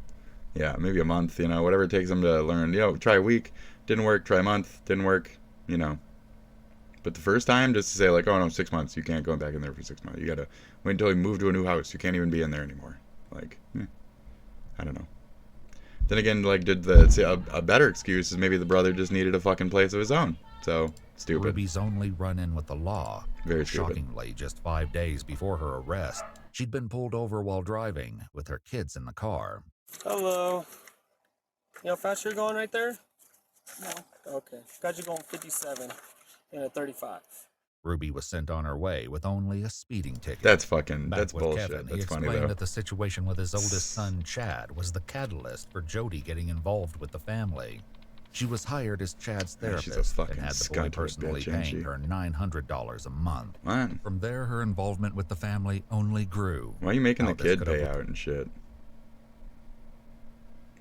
yeah, maybe a month, you know, whatever it takes him to learn. You know, try a week, didn't work. Try a month, didn't work, you know. But the first time, just to say, like, oh, no, 6 months. You can't go back in there for 6 months. You got to wait until you move to a new house. You can't even be in there anymore. Like, I don't know. Then again, like, a better excuse is maybe the brother just needed a fucking place of his own. So, stupid. Ruby's only run-in with the law. Very stupid. Shockingly, just 5 days before her arrest, she'd been pulled over while driving with her kids in the car. Hello. You know how fast you're going right there? No. Okay. Got you going 57 and a 35. Ruby was sent on her way with only a speeding ticket. That's Back with bullshit. Kevin, That's he funny, explained though. that the situation with his oldest son, Chad, was the catalyst for Jody getting involved with the family. She was hired as Chad's Yeah, she's a therapist fucking and had the boy scunt of a personally bitch, ain't paying she? her $900 a month. What? From there, her involvement with the family only grew. Why are you making How the this kid could pay have- out and shit?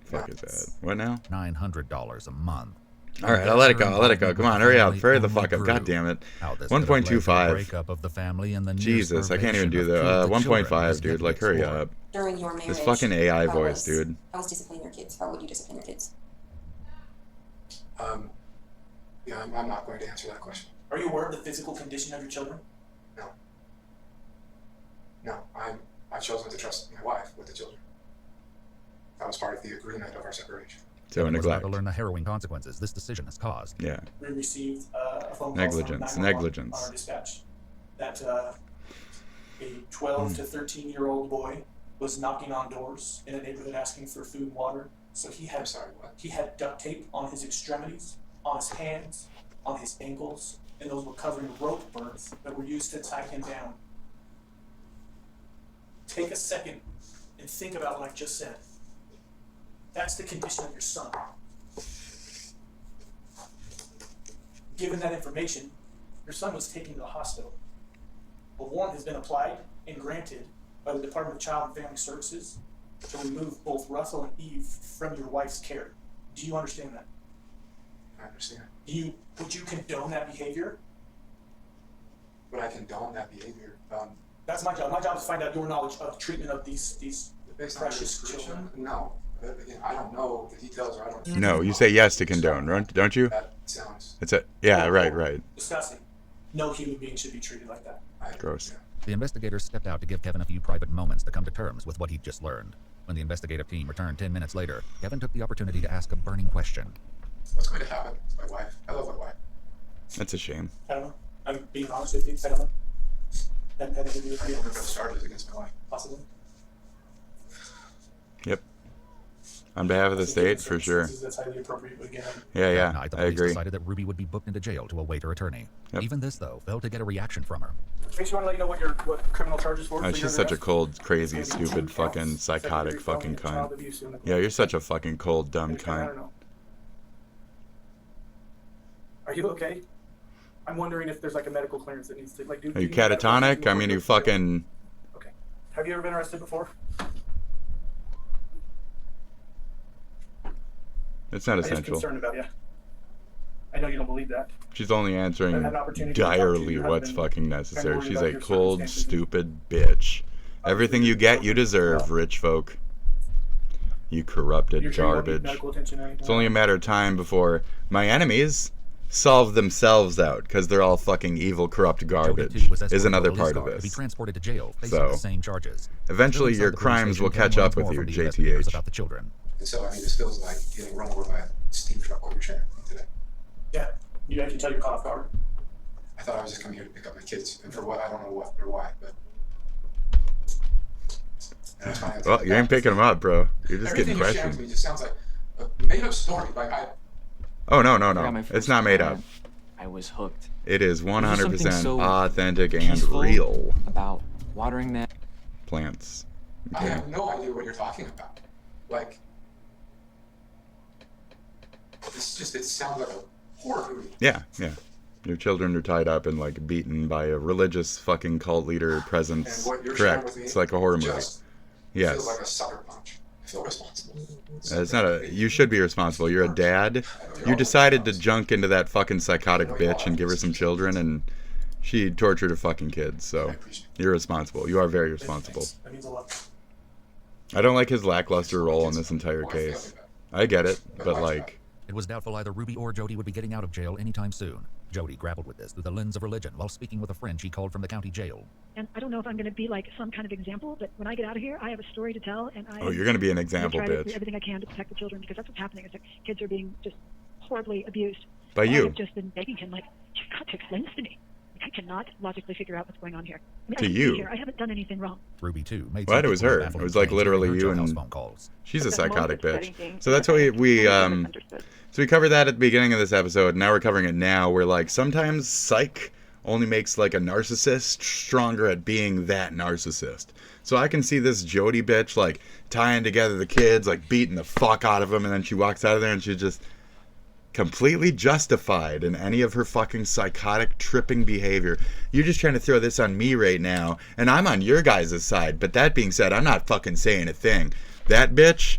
Fuck is that? What now? $900 a month. All right, I'll let it go. I'll let it go. Come on, hurry up. Hurry the fuck up. God damn it. 1.25. Breakup of the family and the near Jesus, I can't even do starvation that. of food the children 1.5, was dude. getting Like, hurry explored. up. During your marriage, This fucking AI how voice, was- dude. How was disciplining your kids? How would you discipline your kids? Yeah, I'm not going to answer that question. Are you aware of the physical condition of your children? No, I've chosen to trust my wife with the children. That was part of the agreement of our separation. So Kevin was about neglect. to learn the harrowing consequences this decision has caused. Yeah. We received a phone call Negligence, from 911 negligence. on our dispatch that a 12 to 13-year-old boy was knocking on doors in a neighborhood asking for food and water. So he had he had duct tape on his extremities, on his hands, on his ankles, and those were covering rope burns that were used to tie him down. Take a second and think about what I just said. That's the condition of your son. Given that information, your son was taken to the hospital. A warrant has been applied and granted by the Department of Child and Family Services to remove both Russell and Eve from your wife's care. Do you understand that? I understand. Would you condone that behavior? Would I condone that behavior? That's my job. My job is to find out your knowledge of treatment of these Based on your precious description, children. no. Again, I don't know the details, or I don't. No, you say yes to condone, don't you? That sounds. It's a yeah, right. Disgusting. No human being should be treated like that. Gross. The investigators stepped out to give Kevin a few private moments to come to terms with what he'd just learned. When the investigative team returned 10 minutes later, Kevin took the opportunity to ask a burning question. What's going to happen to my wife? I love my wife. That's a shame. I don't know. I'm being honest with you. I don't know. That had to do with I you. don't know if charges against my wife. Possibly. Yep. On behalf of the state, for sure. That's highly appropriate, but again, Yeah, That night, the I police agree. decided that Ruby would be booked into jail to await her attorney. Yep. Even this, though, failed to get a reaction from her. makes you want to let you know what criminal charges for. Oh, she's such a cold, crazy, stupid, fucking, psychotic fucking cunt. Yeah, you're such a fucking cold, dumb I don't cunt. know. Are you okay? I'm wondering if there's like a medical clearance that needs to like. Are you catatonic? I mean, you fucking. Okay. Have you ever been arrested before? It's not I'm just essential. concerned about you. I know you don't believe that. She's only answering I've had an opportunity to talk to direly your what's husband. fucking I'm necessary. worried She's about a your cold, circumstances. stupid bitch. Everything you get, you deserve, rich folk. You corrupted You're sure you don't need garbage. medical attention or anything? It's only a matter of time before my enemies solve themselves out because they're all fucking evil, corrupt garbage. Is another part of To be this. transported to jail, facing So, the same charges. eventually Still your inside the police crimes will station, catch up Kevin with you, learns more from the investigators JTH. about the children. And so, I mean, this feels like getting run over by a steam truck while you're sharing with me today. Yeah, I can tell you're caught off guard. I thought I was just coming here to pick up my kids, and for what, I don't know what or why, but... And that's why Well, you ain't picking them up, bro. You're just getting everything you're sharing questioned. to me just sounds like a made-up story. Like, Oh, no. I got my It's first not made client. up. I was hooked. It is There's just something 100% so authentic and peaceful real. about watering that. Plants. I have no idea what you're talking about. Like, it sounds like a horror movie. Yeah. Your children are tied up and like beaten by a religious fucking cult leader presence. And what you're sharing Correct. with me It's like a horror movie. just Yes. feels like a sucker punch. I feel responsible. It's not a. You should be responsible. You're a dad. You decided to junk into that fucking psychotic bitch and give her some children, and she tortured her fucking kids. So you're responsible. You are very responsible. That means a lot. I don't like his lackluster role in this entire case. I get it, but like. It was doubtful either Ruby or Jody would be getting out of jail anytime soon. Jody grappled with this through the lens of religion while speaking with a friend she called from the county jail. And I don't know if I'm going to be like some kind of example, but when I get out of here, I have a story to tell, and I. Oh, you're gonna be an example, try to do bitch. everything I can to protect the children, because that's what's happening. Is that kids are being just horribly abused. By And you. I've just been begging him, like, you've got to explain this to me. Like, I cannot logically figure out what's going on here. I mean, To I you. Here. I haven't done anything wrong. Ruby too made. What? some It was equally her. It baffling was like claims literally during her you jailhouse and. phone calls. She's a But the most psychotic upsetting bitch. thing So that's that what I we totally misunderstood. So we covered that at the beginning of this episode. Now we're covering it now. Where like sometimes psych only makes like a narcissist stronger at being that narcissist. So I can see this Jody bitch like tying together the kids, like beating the fuck out of them, and then she walks out of there and she's just completely justified in any of her fucking psychotic tripping behavior. You're just trying to throw this on me right now, and I'm on your guys' side. But that being said, I'm not fucking saying a thing. That bitch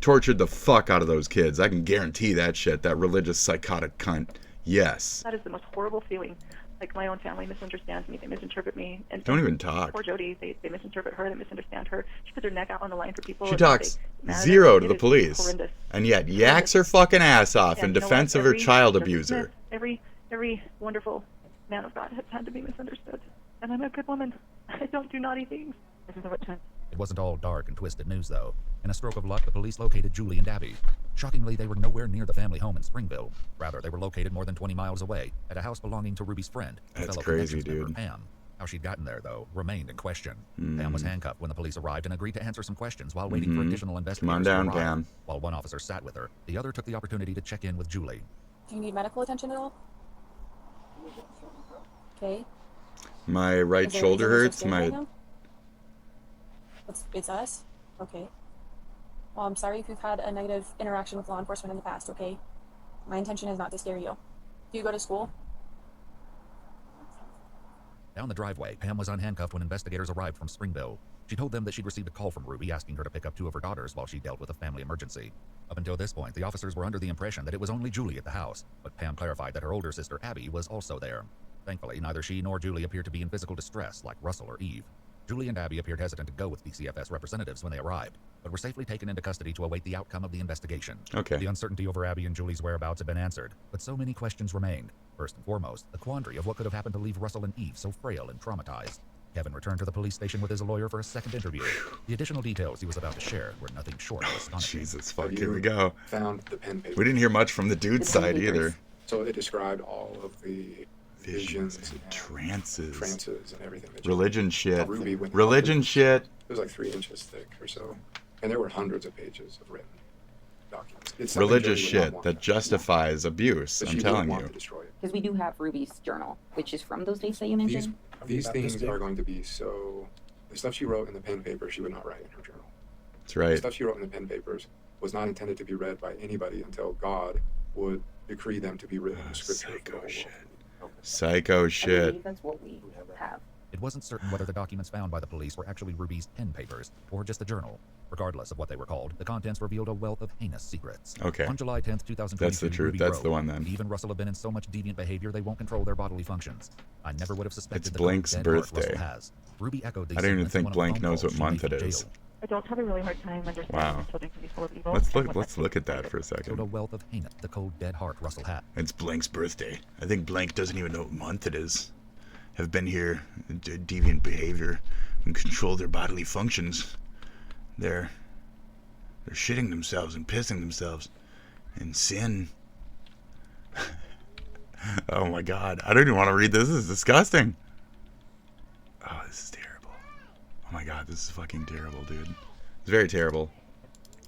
tortured the fuck out of those kids. I can guarantee that shit. That religious psychotic cunt. Yes. That is the most horrible feeling. Like, my own family misunderstands me. They misinterpret me. And Don't even talk. Poor Jody, they misinterpret her. They misunderstand her. She puts her neck out on the line for people. She and talks they mad at zero her. to It the is police, horrendous. and yet yaks her fucking ass off in And you know defense what? of her Every child Joseph abuser. Smith, every wonderful man of God has had to be misunderstood. And I'm a good woman. I don't do naughty things. This is the right time. It wasn't all dark and twisted news, though. In a stroke of luck, the police located Julie and Abby. Shockingly, they were nowhere near the family home in Springville. Rather, they were located more than 20 miles away, at a house belonging to Ruby's friend, a That's fellow crazy, Connections member, dude. Pam. How she'd gotten there, though, remained in question. Pam was handcuffed when the police arrived and agreed to answer some questions while waiting for additional investigators Come on down, to arrive. Pam. While one officer sat with her, the other took the opportunity to check in with Julie. Do you need medical attention at all? Okay. My right Is there a shoulder reason you're so hurts. scared My right now? It's us? Okay. Well, I'm sorry if you've had a negative interaction with law enforcement in the past, okay? My intention is not to scare you. Do you go to school? Down the driveway, Pam was unhandcuffed when investigators arrived from Springville. She told them that she'd received a call from Ruby asking her to pick up two of her daughters while she dealt with a family emergency. Up until this point, the officers were under the impression that it was only Julie at the house, but Pam clarified that her older sister Abby was also there. Thankfully, neither she nor Julie appeared to be in physical distress like Russell or Eve. Julie and Abby appeared hesitant to go with DCFS representatives when they arrived, but were safely taken into custody to await the outcome of the investigation. Okay. The uncertainty over Abby and Julie's whereabouts had been answered, but so many questions remained. First and foremost, the quandary of what could have happened to leave Russell and Eve so frail and traumatized. Kevin returned to the police station with his lawyer for a second interview. The additional details he was about to share were nothing short of astonishing. Jesus, fuck, here we go. Found the pen paper. We didn't hear much from the dude's side either. So it described all of the visions and trances and everything. That Religion shit. Ruby went Religion shit. It was like 3 inches thick or so, and there were hundreds of pages of written. documents. It's religious shit that justifies abuse. I'm telling you. Because we do have Ruby's journal, which is from those dates that you mentioned. These things are going to be so... The stuff she wrote in the pen paper, she would not write in her journal. That's right. The stuff she wrote in the pen papers was not intended to be read by anybody until God would decree them to be written in scripture. Psycho shit. Psycho shit. That's what we have. It wasn't certain whether the documents found by the police were actually Ruby's pen papers or just a journal. Regardless of what they were called, the contents revealed a wealth of heinous secrets. Okay. On July 10th, 2022, that's the truth. Ruby That's wrote, the one then. Eve and Russell have been in so much deviant behavior they won't control their bodily functions. I never would have suspected it's the Blank's dead heart birthday. Russell has. Ruby echoed these I don't even sentiments think in one of the Blank phone knows calls what she month made it from is. jail. Adults have a really hard time understanding Wow. that children can be full of evil. Let's look at that for a second. Showed a wealth of heinous, the cold dead heart Russell had. It's Blank's birthday. I think Blank doesn't even know what month it is. Have been here, deviant behavior, and control their bodily functions. They're shitting themselves and pissing themselves in sin. Oh my god, I don't even want to read this. This is disgusting. Oh, this is terrible. Oh my god, this is fucking terrible, dude. It's very terrible.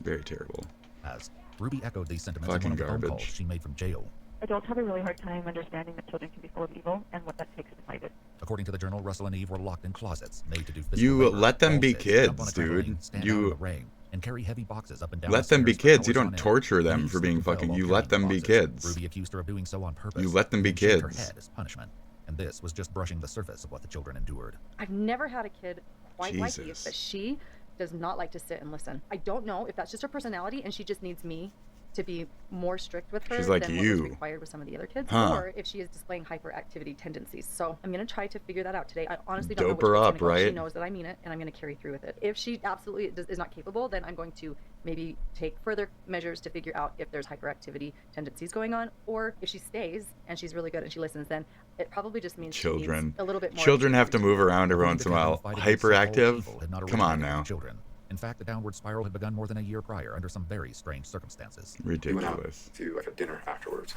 Very terrible. As Ruby echoed these sentiments Fucking in one of the phone garbage. calls she made from jail. Adults have a really hard time understanding that children can be full of evil and what that takes to fight it. According to the journal, Russell and Eve were locked in closets, made to do physical You labor, let them be fall sit, jump on kids, a trampoline, dude. stand out in the rain, and carry heavy boxes up and down Let the them be stairs for kids. You hours on don't end. torture them Eve for being slept well fucking. while You let them carrying be boxes. kids. Ruby accused her of doing so on purpose. You let them be and shaved her kids. head as punishment. And this was just brushing the surface of what the children endured. I've never had a kid quite like Eve, Jesus. but she does not like to sit and listen. I don't know if that's just her personality and she just needs me to be more strict with her She's like than you. what was required with some of the other kids, Huh. or if she is displaying hyperactivity tendencies. So I'm going to try to figure that out today. I honestly don't Dope know her which way up, it's gonna go. She right? knows that I mean it, and I'm going to carry through with it. If she absolutely is not capable, then I'm going to maybe take further measures to figure out if there's hyperactivity tendencies going on, or if she stays and she's really good and she listens, then it probably just means she Children. needs a little bit more. Children have to move around every once in a while. Fight against so-called Hyperactive? evil had not Come on originated now. from children. In fact, the downward spiral had begun more than a year prior under some very strange circumstances. We went out Ridiculous. to like a dinner afterwards,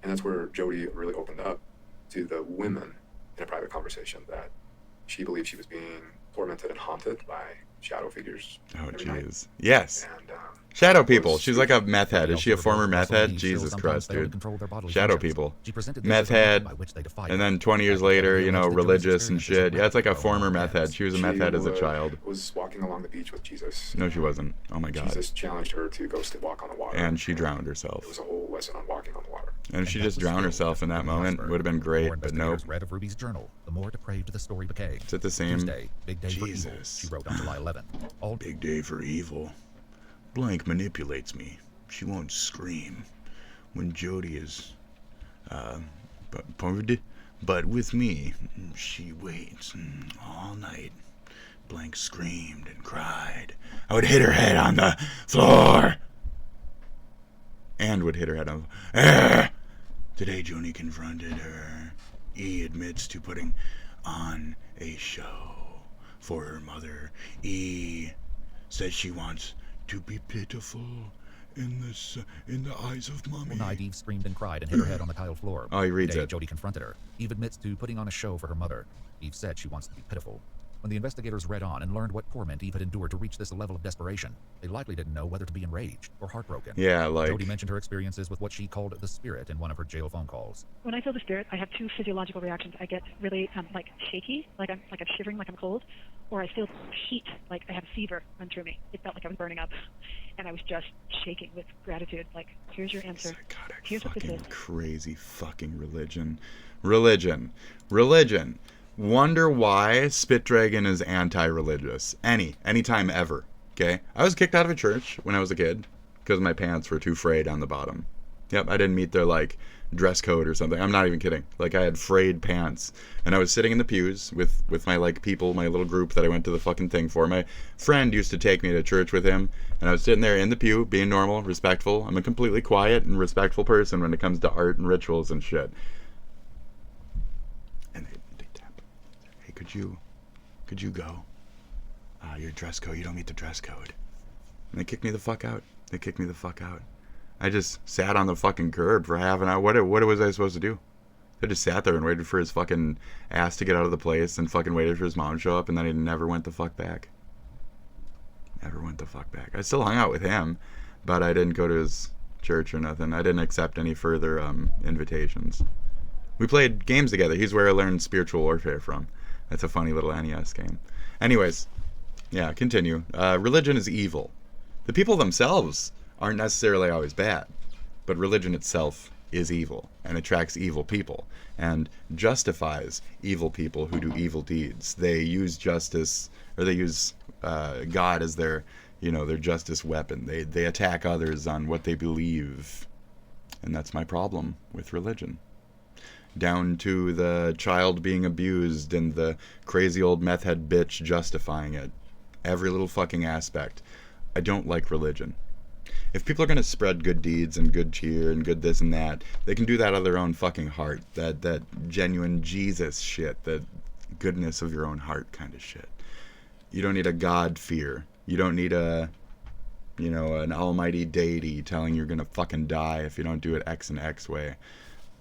and that's where Jody really opened up to the women in a private conversation that she believed she was being tormented and haunted by shadow figures. Oh, every night. jeez. Yes. And, Shadow people. She's like a meth head. They Is she a also former revealed meth Russell and head? Eve still Jesus sometimes Christ, failed to dude. control their bodily Shadow functions. people. She presented this Meth as a method head. by which they defied And her. then 20 years After later, they you know, realized that Jody's religious and experiences shit. were Yeah, it's like a practical former on meth head. ends. She was a meth head as a child. Was walking along the beach with Jesus. No, she wasn't. Oh my god. Jesus challenged her to go walk on the water. And she drowned It herself. was a whole lesson on walking on the water. And if she that just was drowned still herself in that the moment, iceberg. would have been great, More but nope. investigators read of Ruby's journal, the more depraved the story became. Is it the same? Tuesday, big day for evil, Jesus. she wrote on July 11th. All Big day for evil. Blank manipulates me. She won't scream when Jody is bored, but with me, she waits all night. Blank screamed and cried. I would hit her head on the floor. And would hit her head on the floor. Today, Joni confronted her. E admits to putting on a show for her mother. E says she wants to be pitiful in the eyes of mommy. night, Eve screamed and cried and hit her head on the tiled floor. Oh, he reads Today, it. Jody confronted her. Eve admits to putting on a show for her mother. Eve said she wants to be pitiful. When the investigators read on and learned what torment Eve had endured to reach this level of desperation, they likely didn't know whether to be enraged or heartbroken. Yeah, like... Jody mentioned her experiences with what she called the spirit in one of her jail phone calls. When I feel the spirit, I have two physiological reactions. I get really like shaky, like I'm shivering, like I'm cold, or I feel heat, like I have a fever run through me. It felt like I was burning up, and I was just shaking with gratitude. Like, here's your answer. Psychotic, here's what this fucking is. crazy fucking religion. Wonder why Spit Dragon is anti-religious. Anytime ever. Okay? I was kicked out of a church when I was a kid because my pants were too frayed on the bottom. Yep, I didn't meet their, like, dress code or something. I'm not even kidding. Like, I had frayed pants. And I was sitting in the pews with my, like, people, my little group that I went to the fucking thing for. My friend used to take me to church with him. And I was sitting there in the pew, being normal, respectful. I'm a completely quiet and respectful person when it comes to art and rituals and shit. And they tap. Hey, could you go? Your dress code, you don't meet the dress code. And they kicked me the fuck out. I just sat on the fucking curb for half an hour. What was I supposed to do? I just sat there and waited for his fucking ass to get out of the place and fucking waited for his mom to show up, and then he never went the fuck back. I still hung out with him, but I didn't go to his church or nothing. I didn't accept any further invitations. We played games together. He's where I learned spiritual warfare from. That's a funny little NES game. Anyways, yeah, continue. Religion is evil. The people themselves aren't necessarily always bad, but religion itself is evil and attracts evil people and justifies evil people who do evil deeds. They use justice, or they use God as their, their justice weapon. They attack others on what they believe, and that's my problem with religion. Down to the child being abused and the crazy old meth head bitch justifying it. Every little fucking aspect. I don't like religion. If people are going to spread good deeds and good cheer and good this and that, they can do that out of their own fucking heart. That genuine Jesus shit. That goodness of your own heart kind of shit. You don't need a God fear. You don't need an almighty deity telling you're going to fucking die if you don't do it X and X way.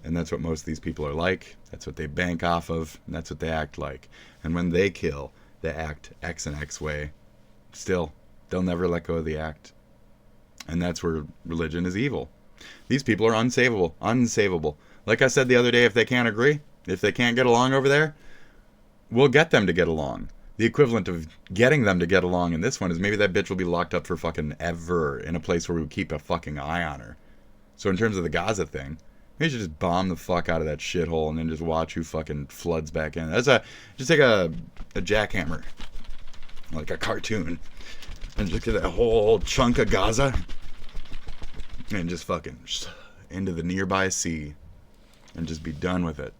And that's what most of these people are like. That's what they bank off of. And that's what they act like. And when they kill, they act X and X way. Still, they'll never let go of the act. And that's where religion is evil. These people are unsavable. Unsavable. Like I said the other day, if they can't agree, if they can't get along over there, we'll get them to get along. The equivalent of getting them to get along in this one is maybe that bitch will be locked up for fucking ever in a place where we keep a fucking eye on her. So in terms of the Gaza thing, maybe you should just bomb the fuck out of that shithole and then just watch who fucking floods back in. Just take a jackhammer, like a cartoon, and just get that whole chunk of Gaza and just fucking into the nearby sea and just be done with it.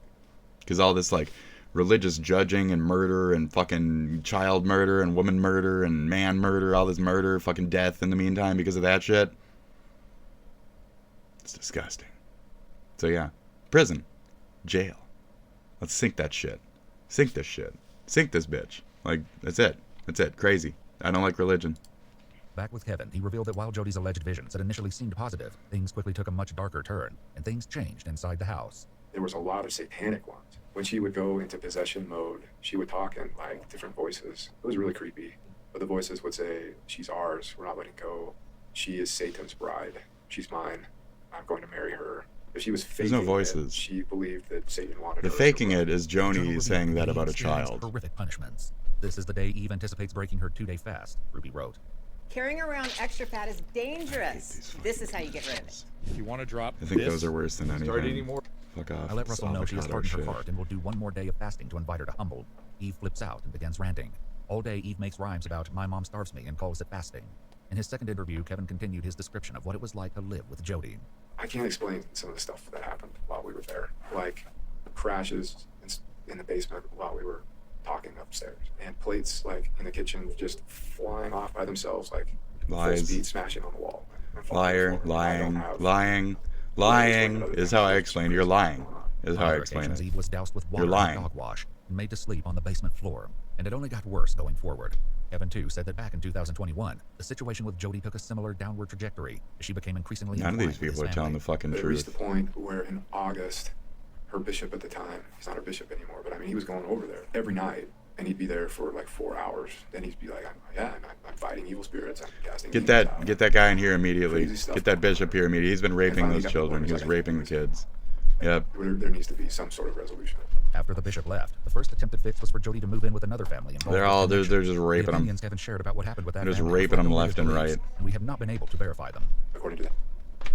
Because all this like religious judging and murder and fucking child murder and woman murder and man murder, all this murder, fucking death in the meantime because of that shit, it's disgusting. So yeah, prison, jail. Let's sink that shit. Sink this shit. Sink this bitch. Like, that's it. That's it. Crazy. I don't like religion. Back with Kevin, he revealed that while Jody's alleged visions had initially seemed positive, things quickly took a much darker turn, and things changed inside the house. There was a lot of satanic ones. When she would go into possession mode, she would talk in like different voices. It was really creepy. But the voices would say, "She's ours. We're not letting go. She is Satan's bride. She's mine. I'm going to marry her." If she was faking There's no voices. It, she believed that Satan wanted The her. faking it is Joni saying that about a child. Horrific punishments. This is the day Eve anticipates breaking her 2-day fast, Ruby wrote. Carrying around extra fat is dangerous. This is how you get rid of it. If you want to drop I think those are worse than start anything. eating more. Fuck off. I let Russell know she has hardened her shit. heart and will do one more day of fasting to invite her to humble. Eve flips out and begins ranting. All day, Eve makes rhymes about "my mom starves me" and calls it fasting. In his second interview, Kevin continued his description of what it was like to live with Jody. I can't explain some of the stuff that happened while we were there. Like crashes in the basement while we were talking upstairs. And plates like in the kitchen just flying off by themselves, like full speed smashing on the wall. Liar, lying is how I explain it. You're lying is how I explain it. Eve was doused with water You're lying. and dog wash and made to sleep on the basement floor. And it only got worse going forward. Kevin, too, said that back in 2021, the situation with Jody took a similar downward trajectory as she became increasingly None of these people are telling the fucking But it reached truth. the point where in August, her bishop at the time, he's not a bishop anymore, but I mean, he was going over there every night, and he'd be there for like 4 hours. Then he'd be like, I'm fighting evil spirits. I'm casting Get demons out." that guy in here immediately. Crazy stuff Get that bishop here immediately. He's been raping finally those got children. the He was raping the kids. Yep. There needs to be some sort of resolution. After the bishop left, the first attempted fix was for Jody to move in with another family. They're just raping the them. opinions Kevin shared about what happened with that They're just family raping them reflect left the and beliefs, right. and we have not been able to verify them. According to them,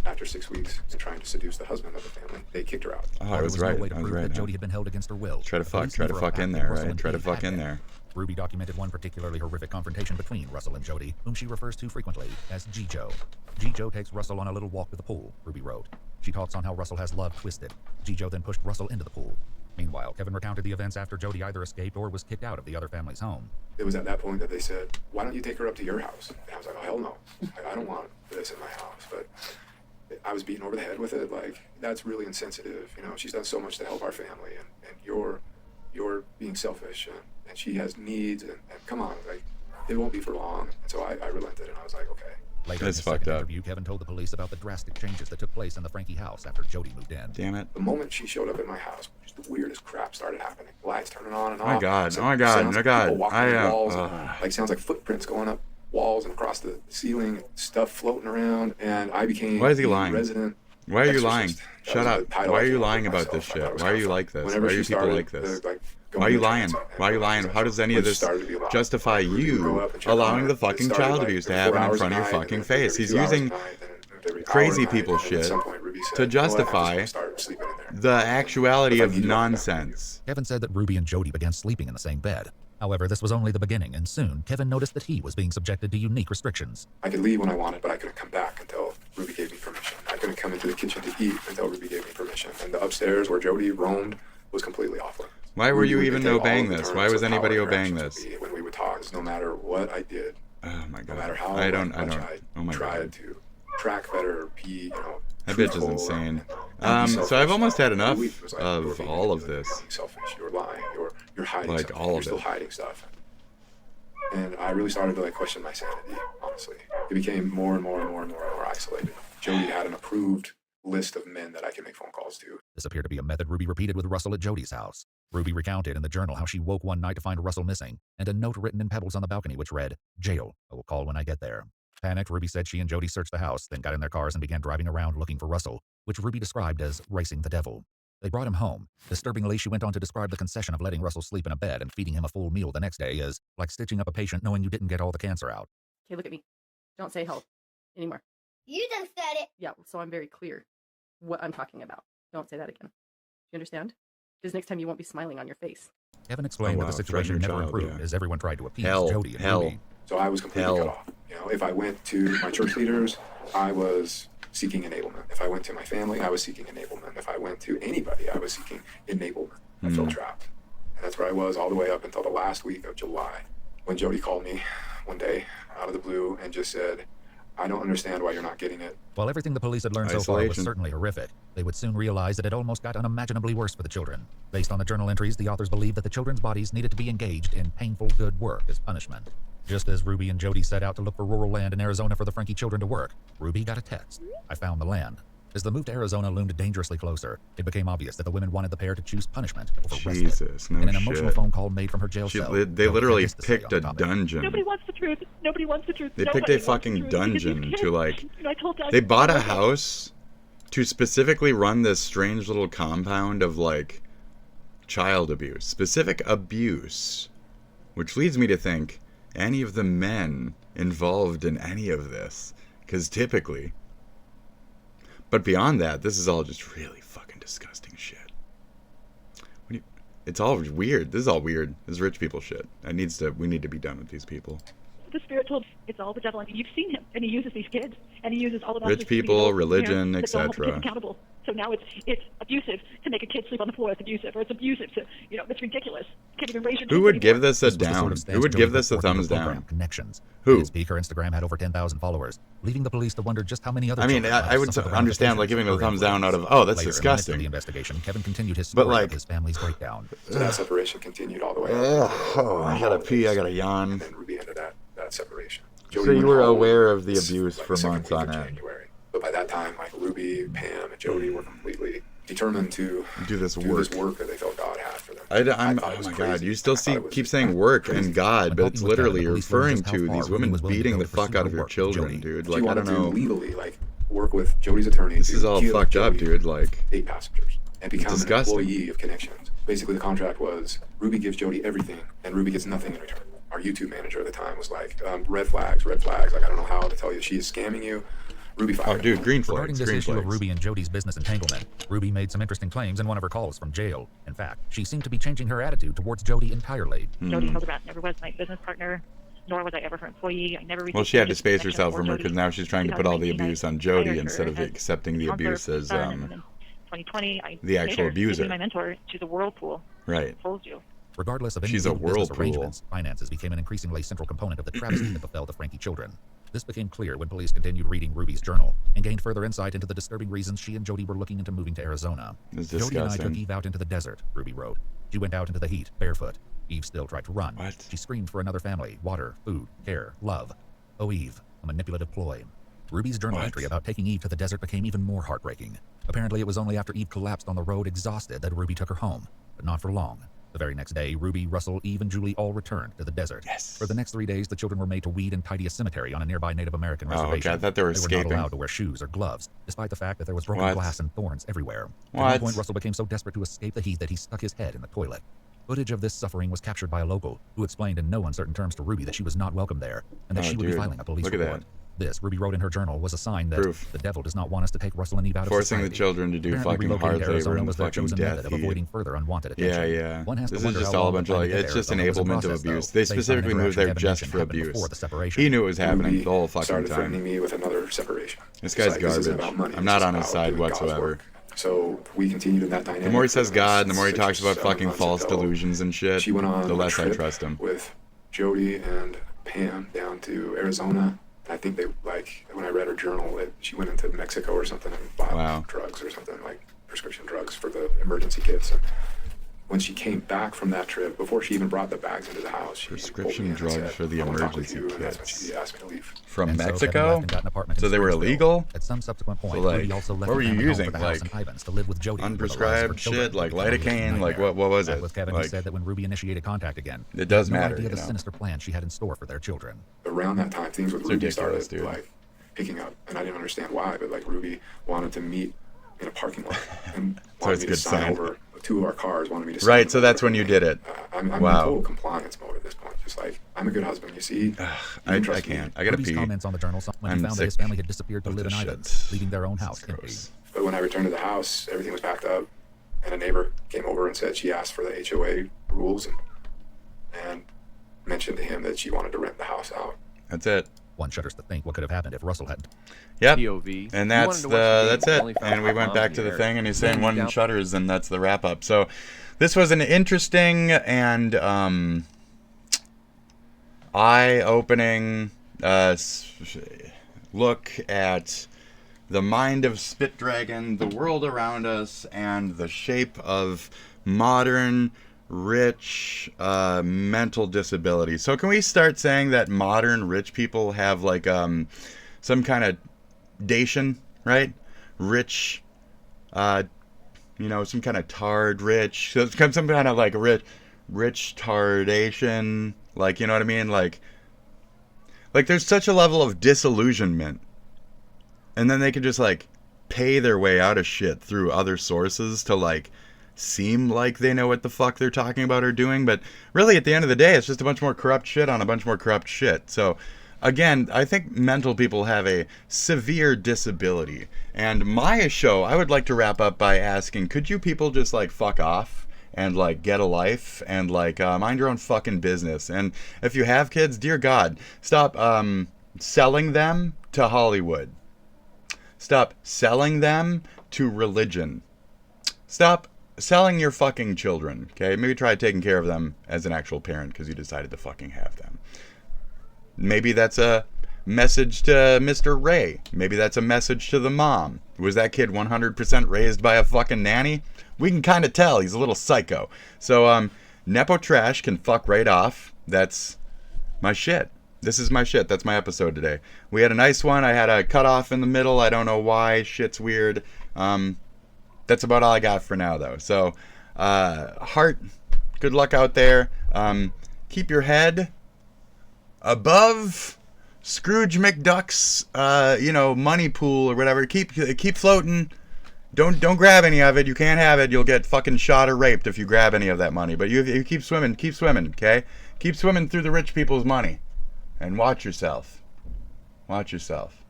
after 6 weeks in trying to seduce the husband of the family, they kicked her out. Oh, I There was was no right. way to I was prove right. that Jody had been held against her will. Try to The fuck police never in unpacked there, that Russell right? and Try to Eve fuck had in been. there. Ruby documented one particularly horrific confrontation between Russell and Jody, whom she refers to frequently as G-Joe. G-Joe takes Russell on a little walk to the pool, Ruby wrote. She talks on how Russell has love twisted. G-Joe then pushed Russell into the pool. Meanwhile, Kevin recounted the events after Jody either escaped or was kicked out of the other family's home. It was at that point that they said, "Why don't you take her up to your house?" And I was like, "Oh, hell no. I don't want this in my house." But I was beaten over the head with it. Like, that's really insensitive. You know, she's done so much to help our family, and you're being selfish, and she has needs, and come on, like, it won't be for long. And so I relented, and I was like, okay. Later That's in his fucked second up. interview, Kevin told the police about the drastic changes that took place in the Frankie house after Jody moved in. Damn it. The moment she showed up at my house, just the weirdest crap started happening. Lights turning on and Oh my off. God. Sounds Oh my God. like Oh my God. people walking on walls, ugh. like sounds like footprints going up walls and across the ceiling, stuff floating around, and I became Why is he the lying? resident Why are you exorcist. lying? That Shut was up. the title Why I are you came up lying with about this myself. I thought shit? it was Why are you kinda like fun. this? Whenever Why are she you people started like this? to, like, go Why are you into lying? trance Why are you lying? How does any of which this started to be a lot. justify Like, Ruby would go you up and check on allowing her. the It fucking started, child like, abuse to every happen 4 in hours front a of your night, fucking and then face? every He's 2 hours a using night, and then every hour crazy a night, people and then at shit some point, Ruby said, to "You know what? I'm just justify gonna start sleeping in there." the actuality If I of need you, I'll come back. nonsense. Kevin said that Ruby and Jody began sleeping in the same bed. However, this was only the beginning, and soon Kevin noticed that he was being subjected to unique restrictions. I could leave when I wanted, but I couldn't come back until Ruby gave me permission. I couldn't come into the kitchen to eat until Ruby gave me permission. And the upstairs where Jody roamed was completely off limits. Why were Ruby you would even dictate all obeying of the this? terms Why was of how anybody our obeying interactions this? would be when we would talk. No matter what I did, Oh my no god. matter how I don't. tried to track better, be, you know, That bitch is truthful insane. and be So I've selfish. almost had enough Ruby was like, "You're of being all of manipulative, this. You're being selfish. You're lying. You're hiding Like, something. all You're of still it. hiding stuff." And I really started to, like, question my sanity, honestly. It became more and more and more and more and more isolated. Jody had an approved list of men that I can make phone calls to. This appeared to be a method Ruby repeated with Russell at Jody's house. Ruby recounted in the journal how she woke one night to find Russell missing, and a note written in pebbles on the balcony which read, "Jail. I will call when I get there." Panicked, Ruby said she and Jody searched the house, then got in their cars and began driving around looking for Russell, which Ruby described as racing the devil. They brought him home. Disturbingly, she went on to describe the concession of letting Russell sleep in a bed and feeding him a full meal the next day as like stitching up a patient knowing you didn't get all the cancer out. Okay, look at me. Don't say help anymore. You just said it. Yeah, so I'm very clear what I'm talking about. Don't say that again. You understand? Because next time you won't be smiling on your face. Kevin explained that the situation never improved as everyone tried to appease Jody and Ruby. So I was completely cut off. You know, if I went to my church leaders, I was seeking enablement. If I went to my family, I was seeking enablement. If I went to anybody, I was seeking enablement. I felt trapped. And that's where I was all the way up until the last week of July, when Jody called me one day out of the blue and just said, "I don't understand why you're not getting it." While everything the police had learned so far was certainly horrific, they would soon realize that it almost got unimaginably worse for the children. Based on the journal entries, the authors believed that the children's bodies needed to be engaged in painful good work as punishment. Just as Ruby and Jody set out to look for rural land in Arizona for the Frankie children to work, Ruby got a text. "I found the land." As the move to Arizona loomed dangerously closer, it became obvious that the women wanted the pair to choose punishment over respite. Jesus, no In an emotional shit. phone call made from her jail cell, They Jody literally had this to say picked on a the topic. dungeon. Nobody wants the truth. Nobody wants the truth. They picked Nobody a wants the fucking truth because dungeon you to can't. like. You know, I told Dad- They bought a house to specifically run this strange little compound of like child abuse, specific abuse, which leads me to think any of the men involved in any of this, because typically. But beyond that, this is all just really fucking disgusting shit. It's all weird. This is all weird. This is rich people shit. We need to be done with these people. The spirit told it's all the devil. I mean, you've seen him, and he uses these kids, and he uses all of us Rich as people, evil religion, parents that don't hold the kids etc. accountable. So now it's abusive to make a kid sleep on the floor. It's abusive, or it's abusive to, you know, it's ridiculous. Can't even raise your Who kids would anymore. give this a This was the down? sort of stance Who would Jody give this a put forth in thumbs her program, down? Connections. Who? His peak, her Instagram had over 10,000 followers, leaving the police to wonder just how many other. I mean, children I would suffered the understand like giving it a thumbs down out of that's Later, in the midst of disgusting. the investigation, Kevin continued his But, story like- of his family's breakdown. So that separation continued all the way up. Oh, I gotta pee. I gotta yawn. And then Ruby ended that separation. So Jody you went were home aware of the this, abuse like, for the second months week on of end. January. But by that time, like, Ruby, Pam, and Jody were completely determined to Do this do work. this work that they felt God had for them. I'm thought it oh was my crazy. god, you still I thought it was keep saying work and God, When but it's talking with Kevin, literally the police learned referring just how to far these Ruby women was willing to beating go the to fuck pursue out her of your work with children, Jody. dude. She Like, I wanted don't know. to legally, like, work with Jody's attorney. This to is all give fucked up, Jody dude. Like, 8 passengers and become an disgusting. employee of Connections. Basically, the contract was Ruby gives Jody everything, and Ruby gets nothing in return. Our YouTube manager at the time was like, red flags. Like, I don't know how to tell you she is scamming you. Ruby fired. Oh, dude, green Regarding flags, this green issue of flags. Ruby and Jody's business entanglement, Ruby made some interesting claims in one of her calls from jail. In fact, she seemed to be changing her attitude towards Jody entirely. Jody Hildebrand never was my business partner, nor was I ever her employee. I never received Well, she had to any space connection herself or from her Jody. because now she's trying to put all the 2019, abuse on I Jody hired instead her of as accepting the counselor abuse for as my son, and then in 2020, I the actual paid her to be abuser. my mentor. She's a whirlpool. Right. Told you. Regardless of any She's a legal business whirlpool. arrangements, finances became an increasingly central component of the travesty that befell the Frankie children. This became clear when police continued reading Ruby's journal and gained further insight into the disturbing reasons she and Jody were looking into moving to Arizona. It's Jody and I took disgusting. Eve out into the desert, Ruby wrote. She went out into the heat, barefoot. Eve still tried to run. What? She screamed for another family, water, food, care, love. Oh, Eve, a manipulative ploy. Ruby's journal entry about taking Eve to the desert became even more heartbreaking. Apparently, it was only after Eve collapsed on the road exhausted that Ruby took her home, but not for long. The very next day, Ruby, Russell, Eve, and Julie all returned to the desert. Yes. For the next 3 days, the children were made to weed and tidy a cemetery on a nearby Native American reservation. Okay, I thought they were escaping. They were not allowed to wear shoes or gloves, despite the fact that there was broken What? glass and thorns everywhere. What? At one point, Russell became so desperate to escape the heat that he stuck his head in the toilet. Footage of this suffering was captured by a local, who explained in no uncertain terms to Ruby that she was not welcome there, and that she would be filing a police report. This, Ruby wrote in her journal, was a sign that the devil does not want us to take Russell and Eve out of Forcing society. the children to do Apparently, fucking hard relocating to labor Arizona and was their fucking chosen death method of heat. avoiding further unwanted attention. Yeah. One has This to is wonder just how all a long bunch the of plan like, to get it's to just Arizona was a enablement of process, abuse. though, They based on an specifically moved interaction there Kevin just mentioned for happened abuse. before the separation. He knew it was happening Ruby the whole fucking started time. threatening me with another separation. This It's guy's like, this isn't garbage. about money, I'm it's not just on his about side doing God's whatsoever. work. So we continued in that dynamic. The more he says for God, the more he 6 talks or about 7 fucking months false until delusions and shit, she went on the a less I trip trust him. with Jody and Pam down to Arizona. I think they, like, when I read her journal, she went into Mexico or something and bought drugs or something, like prescription drugs for the emergency kits. And when she came back from that trip, before she even brought the bags into the house, she Prescription drugs for the emergency and that's when kits. she asked me to leave. From And so Kevin Mexico? left and got an apartment in So they were Springfield. illegal? At some subsequent point, So, like, Ruby also left what were the you family home using? for the house Like, in Ivans to live with Jody. where the lives of her unprescribed children shit, like would become a lidocaine? Like, nightmare. what was As it? with Kevin, Like, he said that when Ruby initiated contact again, it does he had matter, no idea you the know. sinister plan she had in store for their children. Around that time, things with It's Ruby ridiculous, started, dude. like, picking up. And I didn't understand why, but, like, Ruby wanted to meet in a parking lot and So wanted it's me a to good sign sign. over. 2 of our cars wanted me to sign Right, them so over that's for when you me. did it. I'm in Wow. total compliance mode at this point. Just like, I'm a good husband, you see. I trust can't. me. I gotta Ruby's pee. comments on the journal when I'm he found that his sick family had disappeared to of live in this Ivans, shit. leaving their own house empty. But when I returned to the house, everything was packed up, and a neighbor came over and said she asked for the HOA rules and mentioned to him that she wanted to rent the house out. That's it. One shudders to think what could have happened if Russell hadn't. Yep. POV. And You that's wanted to watch the game, that's but it. only found And we went moms back in to the the area. thing, and he's Then saying one down- shutters, and that's the wrap up. So this was an interesting and eye-opening look at the mind of Spit Dragon, the world around us, and the shape of modern, rich, mental disability. So can we start saying that modern rich people have like some kind of dation, right? Rich, you know, some kind of tard rich, so some kind of like rich tardation, like, you know what I mean? Like there's such a level of disillusionment, and then they can just like pay their way out of shit through other sources to like seem like they know what the fuck they're talking about or doing, but really at the end of the day it's just a bunch more corrupt shit on a bunch more corrupt shit. So again, I think mental people have a severe disability, and my show, I would like to wrap up by asking, could you people just like fuck off and like get a life and like mind your own fucking business? And if you have kids, dear God, stop selling them to Hollywood. Stop selling them to religion. Stop selling your fucking children, okay? Maybe try taking care of them as an actual parent because you decided to fucking have them. Maybe that's a message to Mr. Ray. Maybe that's a message to the mom. Was that kid 100% raised by a fucking nanny? We can kind of tell. He's a little psycho. So, Nepo Trash can fuck right off. That's my shit. This is my shit. That's my episode today. We had a nice one. I had a cut off in the middle. I don't know why. Shit's weird. That's about all I got for now, though. So, heart, good luck out there. Keep your head above Scrooge McDuck's, money pool or whatever. Keep floating. Don't grab any of it. You can't have it. You'll get fucking shot or raped if you grab any of that money. But you keep swimming, okay? Keep swimming through the rich people's money. And watch yourself. Watch yourself.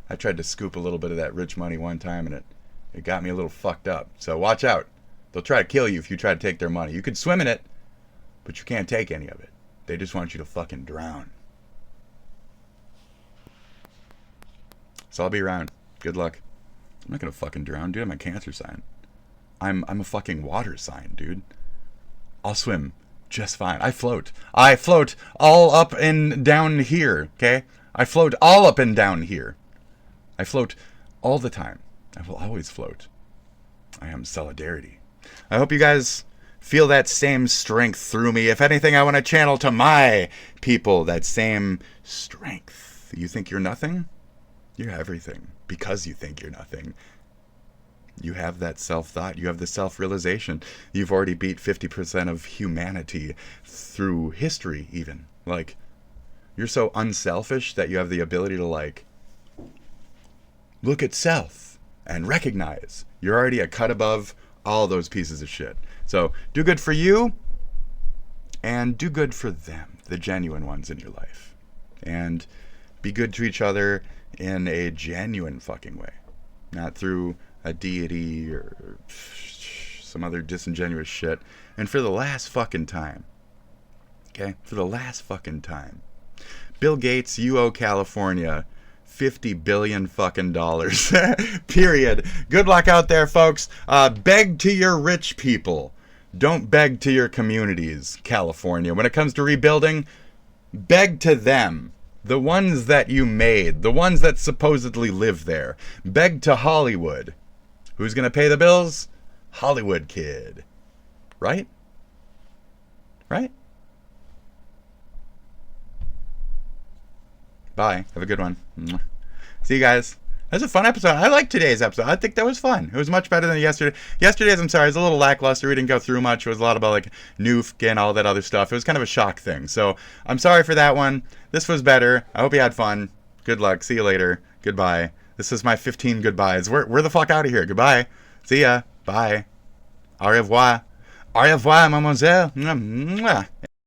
I tried to scoop a little bit of that rich money one time, and it got me a little fucked up. So watch out. They'll try to kill you if you try to take their money. You could swim in it, but you can't take any of it. They just want you to fucking drown. So I'll be around. Good luck. I'm not gonna fucking drown, dude. I'm a Cancer sign. I'm a fucking water sign, dude. I'll swim just fine. I float all up and down here, okay? I float all up and down here. I float all the time. I will always float. I am solidarity. I hope you guys feel that same strength through me. If anything, I want to channel to my people that same strength. You think you're nothing? You're everything. Because you think you're nothing, You have that self-thought. You have the self-realization. You've already beat 50% of humanity through history, even. Like, you're so unselfish that you have the ability to, like, look at self and recognize. You're already a cut above all those pieces of shit. So do good for you and do good for them, the genuine ones in your life. And be good to each other in a genuine fucking way. Not through a deity or some other disingenuous shit. And for the last fucking time, okay? For the last fucking time. Bill Gates, you owe California $50 billion fucking dollars. Period. Good luck out there, folks. Beg to your rich people. Don't beg to your communities, California. When it comes to rebuilding, beg to them. The ones that you made. The ones that supposedly live there. Beg to Hollywood. Who's going to pay the bills? Hollywood kid. Right? Right? Bye. Have a good one. See you guys. That was a fun episode. I liked today's episode. I think that was fun. It was much better than yesterday. Yesterday's, I'm sorry, it was a little lackluster. We didn't go through much. It was a lot about, like, Nuke and all that other stuff. It was kind of a shock thing. So, I'm sorry for that one. This was better. I hope you had fun. Good luck. See you later. Goodbye. This is my 15 goodbyes. We're the fuck out of here. Goodbye. See ya. Bye. Au revoir. Au revoir, mademoiselle. Mwah.